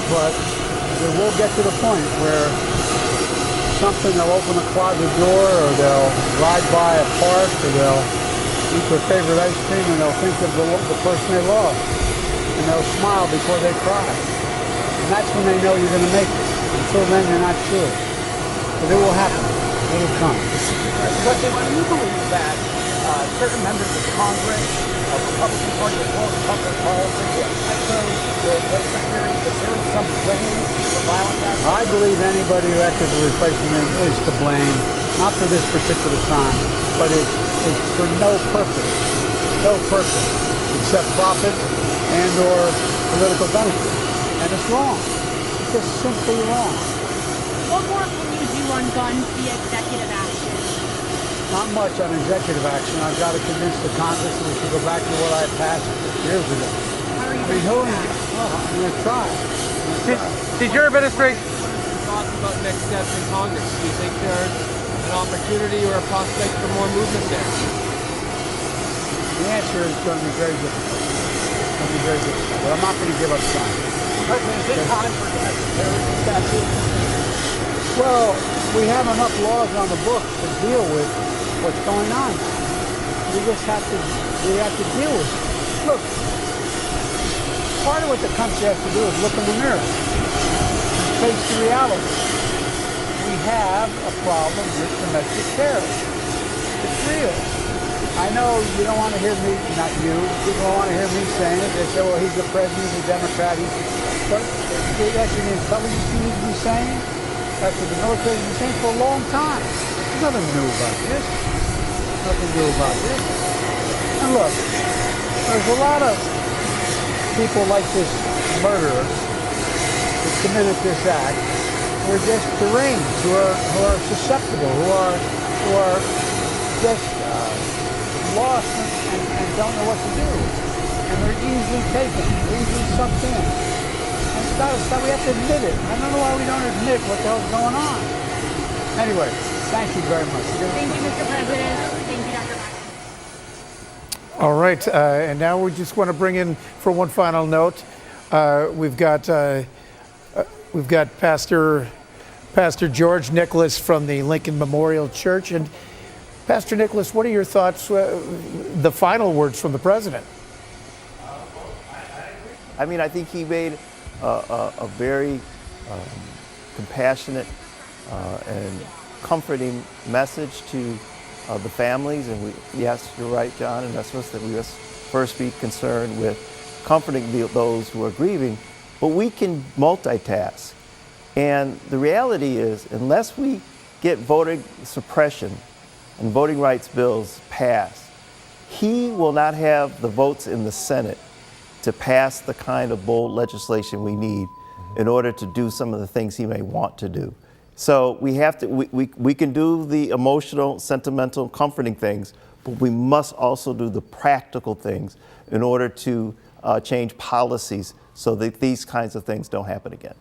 but it will get to the point where they'll open a closet door, or they'll ride by a park, or they'll eat their favorite ice cream, and they'll think of the person they love, and they'll smile before they cry. And that's when they know you're going to make it. Until then, you're not sure. But it will happen. It will come. President, do you believe that certain members of Congress, Republican Party as well as public policy, that there is some blame for violent acts? I believe anybody who acted as a replacement is to blame, not for this particular time, but it's for no purpose except profit and or political benefit. And it's wrong. It's just simply wrong. What more can you do on guns via executive action? Not much on executive action. I've got to convince the Congress that we should go back to what I passed years ago. How are you going to do that? Well, I'm going to try. Did your administration talk about next steps in Congress? Do you think there's an opportunity or a prospect for more movement there? The answer is going to be very difficult. It's going to be very difficult. But I'm not going to give up time. President, is it time for domestic terrorism statute? Well, we have enough laws on the books to deal with what's going on. We have to deal with it. Look, part of what the country has to do is look in the mirror and face the reality. We have a problem with domestic terrorism. It's real. I know you don't want to hear me, not you, people don't want to hear me saying it. They say, well, he's the president, he's a Democrat. But that's the intelligence you need to be saying. That's what the military has been saying for a long time. There's nothing new about this. Nothing new about this. And look, there's a lot of people like this murderer who committed this act who are just deranged, who are susceptible, who are just lost and don't know what to do. And they're easily taken, easily sucked in. And it's got to stop. We have to admit it. I don't know why we don't admit what the hell's going on. Anyway, thank you very much. Thank you, Mr. President. Thank you, Dr. All right, and now we just want to bring in for one final note. We've got Pastor George Nicholas from the Lincoln Memorial Church. And Pastor Nicholas, what are your thoughts, the final words from the president? I mean, I think he made a very compassionate and comforting message to the families. And yes, you're right, John, and that's us that we must first be concerned with comforting those who are grieving. But we can multitask. And the reality is, unless we get voting suppression and voting rights bills passed, he will not have the votes in the Senate to pass the kind of bold legislation we need in order to do some of the things he may want to do. So we have to, we can do the emotional, sentimental, comforting things, but we must also do the practical things in order to change policies so that these kinds of things don't happen again.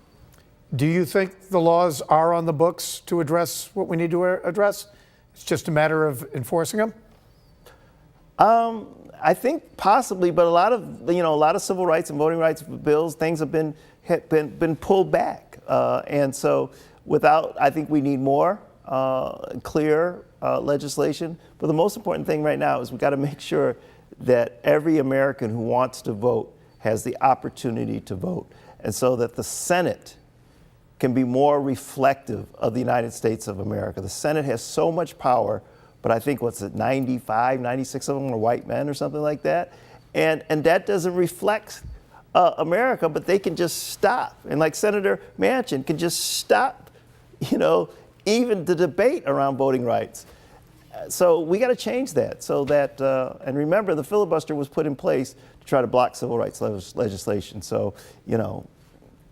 Do you think the laws are on the books to address what we need to address? It's just a matter of enforcing them? I think possibly, but a lot of civil rights and voting rights bills, things have been pulled back. And so I think we need more clear legislation. But the most important thing right now is we've got to make sure that every American who wants to vote has the opportunity to vote. And so that the Senate can be more reflective of the United States of America. The Senate has so much power, but I think, 95, 96 of them are white men or something like that. And that doesn't reflect America, but they can just stop. And like Senator Manchin can just stop, even the debate around voting rights. So we got to change that so that, and remember, the filibuster was put in place to try to block civil rights legislation. So,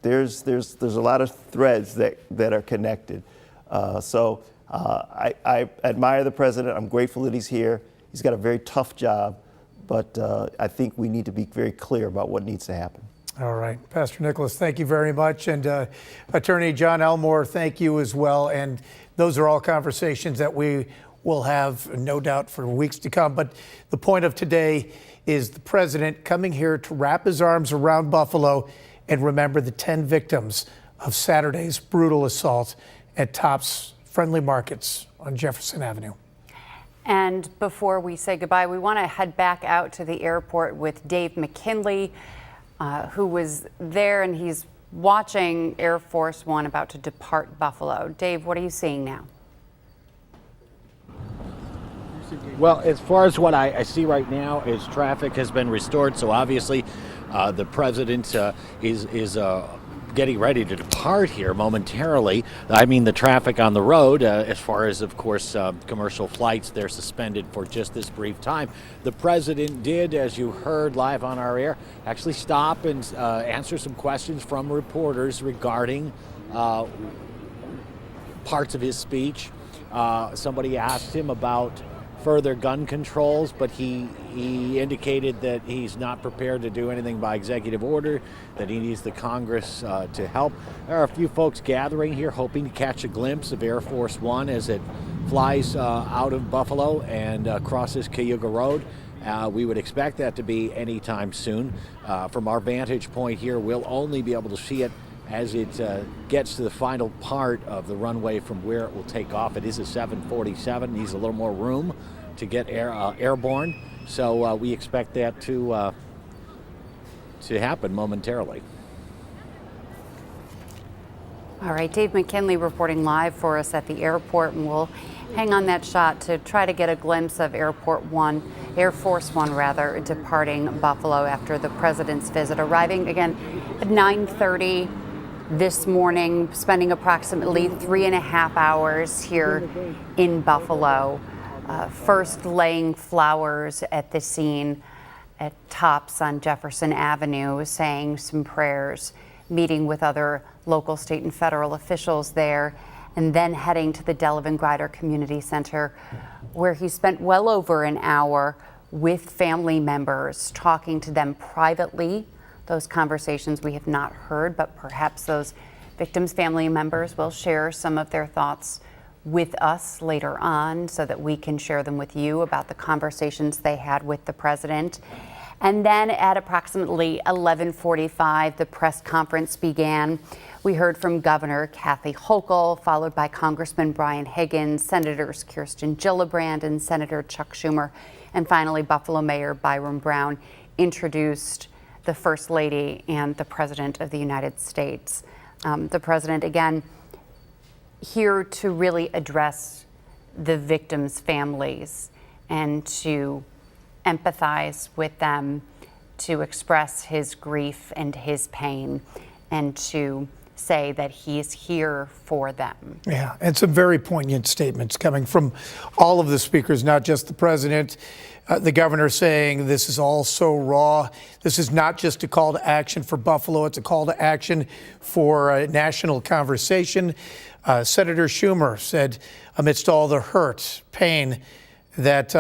there's a lot of threads that are connected. I admire the president. I'm grateful that he's here. He's got a very tough job, but I think we need to be very clear about what needs to happen. All right. Pastor Nicholas, thank you very much. And Attorney John Elmore, thank you as well. And those are all conversations that we will have, no doubt, for weeks to come. But the point of today is the president coming here to wrap his arms around Buffalo and remember the 10 victims of Saturday's brutal assault at Tops Friendly Markets on Jefferson Avenue. And before we say goodbye, we want to head back out to the airport with Dave McKinley, who was there, and he's watching Air Force One about to depart Buffalo. Dave, what are you seeing now? Well, as far as what I see right now is traffic has been restored, so obviously the president is getting ready to depart here momentarily. I mean, the traffic on the road, as far as, of course, commercial flights, they're suspended for just this brief time. The president did, as you heard live on our air, actually stop and answer some questions from reporters regarding parts of his speech. Somebody asked him about further gun controls, but he indicated that he's not prepared to do anything by executive order, that he needs the Congress to help. There are a few folks gathering here hoping to catch a glimpse of Air Force One as it flies out of Buffalo and crosses Cayuga Road. We would expect that to be anytime soon. From our vantage point here, we'll only be able to see it as it gets to the final part of the runway from where it will take off. It is a 747, needs a little more room to get airborne, so we expect that to happen momentarily. All right, Dave McKinley reporting live for us at the airport, and we'll hang on that shot to try to get a glimpse of Air Force One, departing Buffalo after the president's visit, arriving again at 9:30 this morning, spending approximately 3.5 hours here in Buffalo. First laying flowers at the scene at Tops on Jefferson Avenue, saying some prayers, meeting with other local, state, and federal officials there, and then heading to the Delevan-Grider Community Center, where he spent well over an hour with family members, talking to them privately. Those conversations we have not heard, but perhaps those victims' family members will share some of their thoughts with us later on so that we can share them with you about the conversations they had with the president. And then at approximately 11:45, the press conference began. We heard from Governor Kathy Hochul, followed by Congressman Brian Higgins, Senators Kirsten Gillibrand and Senator Chuck Schumer, and finally Buffalo Mayor Byron Brown introduced the First Lady and the President of the United States. The President, again, here to really address the victims' families and to empathize with them, to express his grief and his pain, and to say that he's here for them. Yeah, and some very poignant statements coming from all of the speakers, not just the president. The governor saying this is all so raw. This is not just a call to action for Buffalo, it's a call to action for a national conversation. Senator Schumer said, amidst all the hurt, pain, that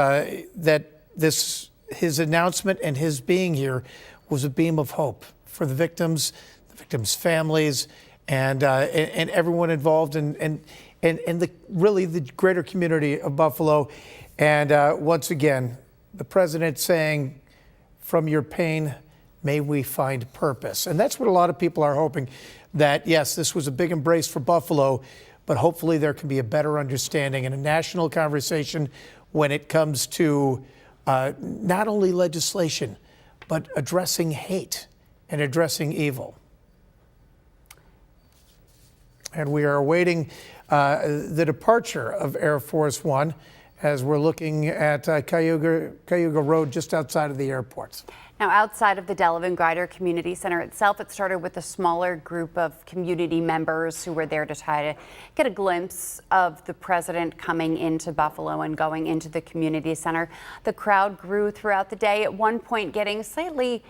his announcement and his being here was a beam of hope for the victims' families, and everyone involved and really the greater community of Buffalo. And once again, the president saying, from your pain, may we find purpose. And that's what a lot of people are hoping, that yes, this was a big embrace for Buffalo, but hopefully there can be a better understanding and a national conversation when it comes to not only legislation, but addressing hate and addressing evil. And we are awaiting the departure of Air Force One as we're looking at Cayuga Road just outside of the airport. Now, outside of the Delevan-Grider Community Center itself, it started with a smaller group of community members who were there to try to get a glimpse of the president coming into Buffalo and going into the community center. The crowd grew throughout the day, at one point getting slightly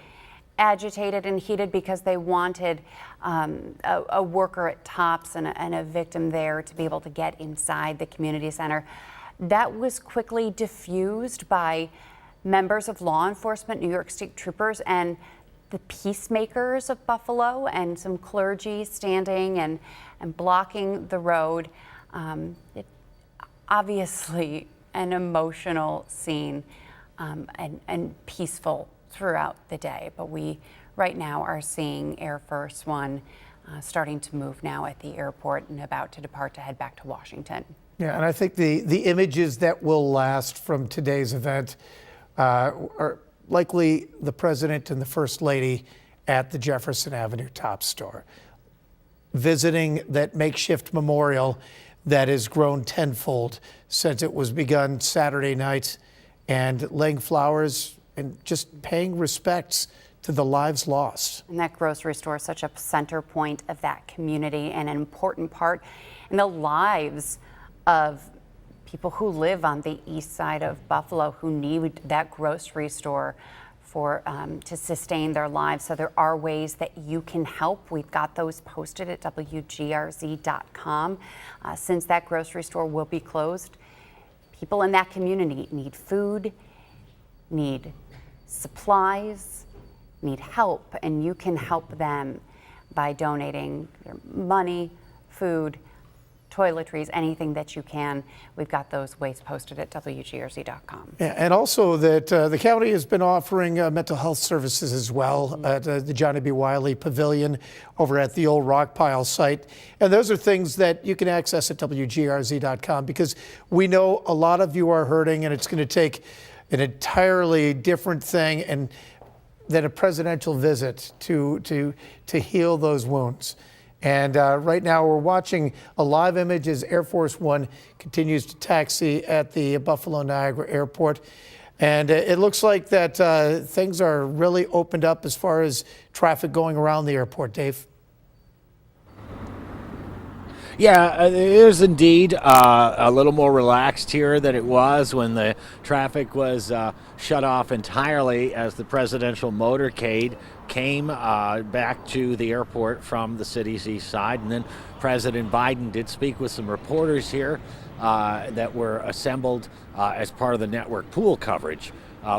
agitated and heated because they wanted a worker at Tops and a victim there to be able to get inside the community center. That was quickly diffused by members of law enforcement, New York State troopers, and the peacemakers of Buffalo, and some clergy standing and blocking the road. Obviously an emotional scene and peaceful throughout the day. But we right now are seeing Air Force One starting to move now at the airport and about to depart to head back to Washington. Yeah, and I think the images that will last from today's event are likely the president and the first lady at the Jefferson Avenue Tops store, visiting that makeshift memorial that has grown tenfold since it was begun Saturday night, and laying flowers and just paying respects to the lives lost. And that grocery store is such a center point of that community and an important part in the lives of people who live on the east side of Buffalo, who need that grocery store for to sustain their lives. So there are ways that you can help. We've got those posted at WGRZ.com. Since that grocery store will be closed, people in that community need food, need supplies, need help, and you can help them by donating your money, food, toiletries, anything that you can. We've got those ways posted at WGRZ.com. Yeah, and also that the county has been offering mental health services as well at the Johnny B. Wiley Pavilion over at the old Rockpile site. And those are things that you can access at WGRZ.com, because we know a lot of you are hurting, and it's going to take an entirely different thing and than a presidential visit to heal those wounds. And right now we're watching a live image as Air Force One continues to taxi at the Buffalo Niagara Airport. And it looks like that things are really opened up as far as traffic going around the airport, Dave. Yeah, it is indeed a little more relaxed here than it was when the traffic was shut off entirely as the presidential motorcade came back to the airport from the city's east side. And then President Biden did speak with some reporters here that were assembled as part of the network pool coverage.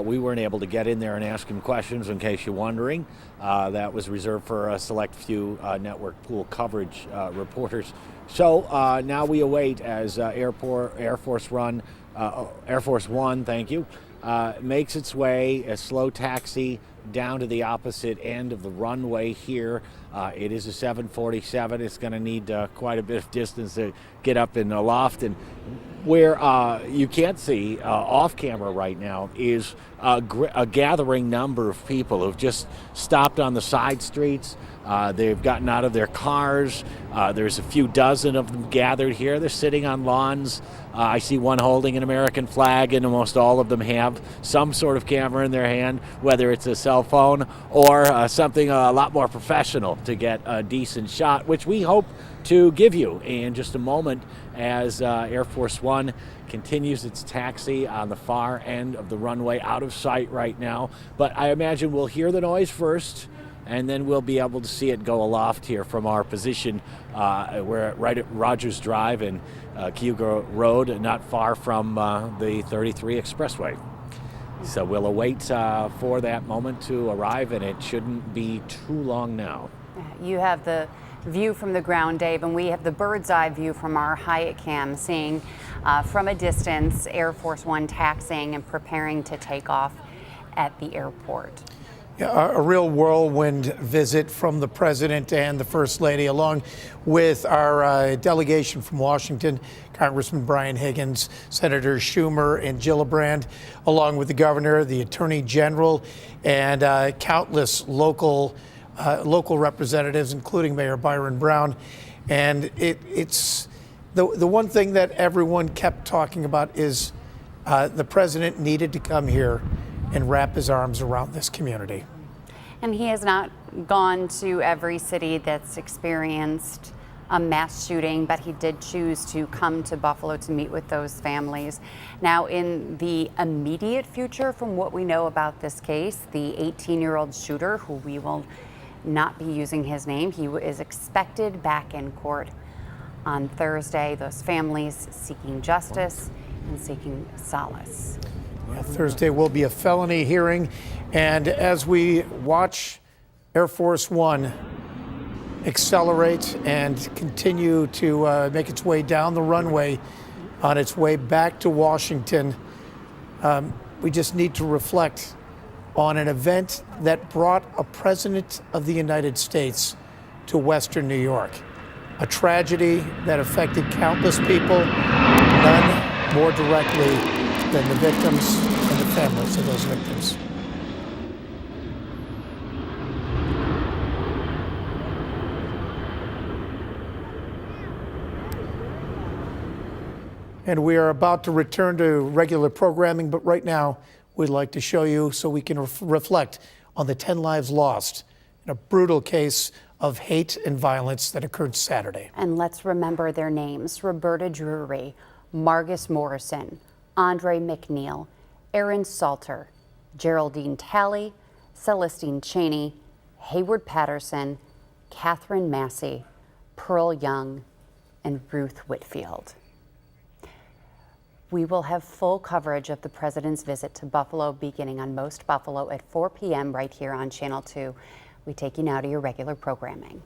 We weren't able to get in there and ask him questions, in case you're wondering. That was reserved for a select few network pool coverage reporters. So now we await as Air Force One, thank you, makes its way, a slow taxi down to the opposite end of the runway here. It is a 747. It's going to need quite a bit of distance to get up in the loft. And where you can't see off camera right now is a gathering number of people who've just stopped on the side streets. They've gotten out of their cars. There's a few dozen of them gathered here. They're sitting on lawns. I see one holding an American flag, and almost all of them have some sort of camera in their hand, whether it's a cell phone or something a lot more professional to get a decent shot, which we hope to give you in just a moment as Air Force One continues its taxi on the far end of the runway, out of sight right now. But I imagine we'll hear the noise first, and then we'll be able to see it go aloft here from our position. We're right at Rogers Drive and Cayuga Road, not far from the 33 Expressway. So we'll await for that moment to arrive, and it shouldn't be too long now. You have the view from the ground, Dave, and we have the bird's eye view from our Hyatt cam, seeing from a distance Air Force One taxiing and preparing to take off at the airport. Yeah, a real whirlwind visit from the president and the first lady, along with our delegation from Washington, Congressman Brian Higgins, Senator Schumer and Gillibrand, along with the governor, the attorney general, and countless local representatives, including Mayor Byron Brown. And it's the one thing that everyone kept talking about is the president needed to come here and wrap his arms around this community. And he has not gone to every city that's experienced a mass shooting, but he did choose to come to Buffalo to meet with those families. Now, in the immediate future, from what we know about this case, the 18-year-old shooter, who we will not be using his name, he is expected back in court on Thursday. Those families seeking justice and seeking solace. Yeah, Thursday will be a felony hearing, and as we watch Air Force One accelerate and continue to make its way down the runway on its way back to Washington, we just need to reflect on an event that brought a president of the United States to Western New York. A tragedy that affected countless people, none more directly than the victims and the families of those victims. And we are about to return to regular programming, but right now we'd like to show you so we can reflect on the 10 lives lost in a brutal case of hate and violence that occurred Saturday. And let's remember their names: Roberta Drury, Margus Morrison, Andre McNeil, Aaron Salter, Geraldine Talley, Celestine Cheney, Hayward Patterson, Catherine Massey, Pearl Young, and Ruth Whitfield. We will have full coverage of the president's visit to Buffalo beginning on Most Buffalo at 4 p.m. right here on Channel 2. We take you now to your regular programming.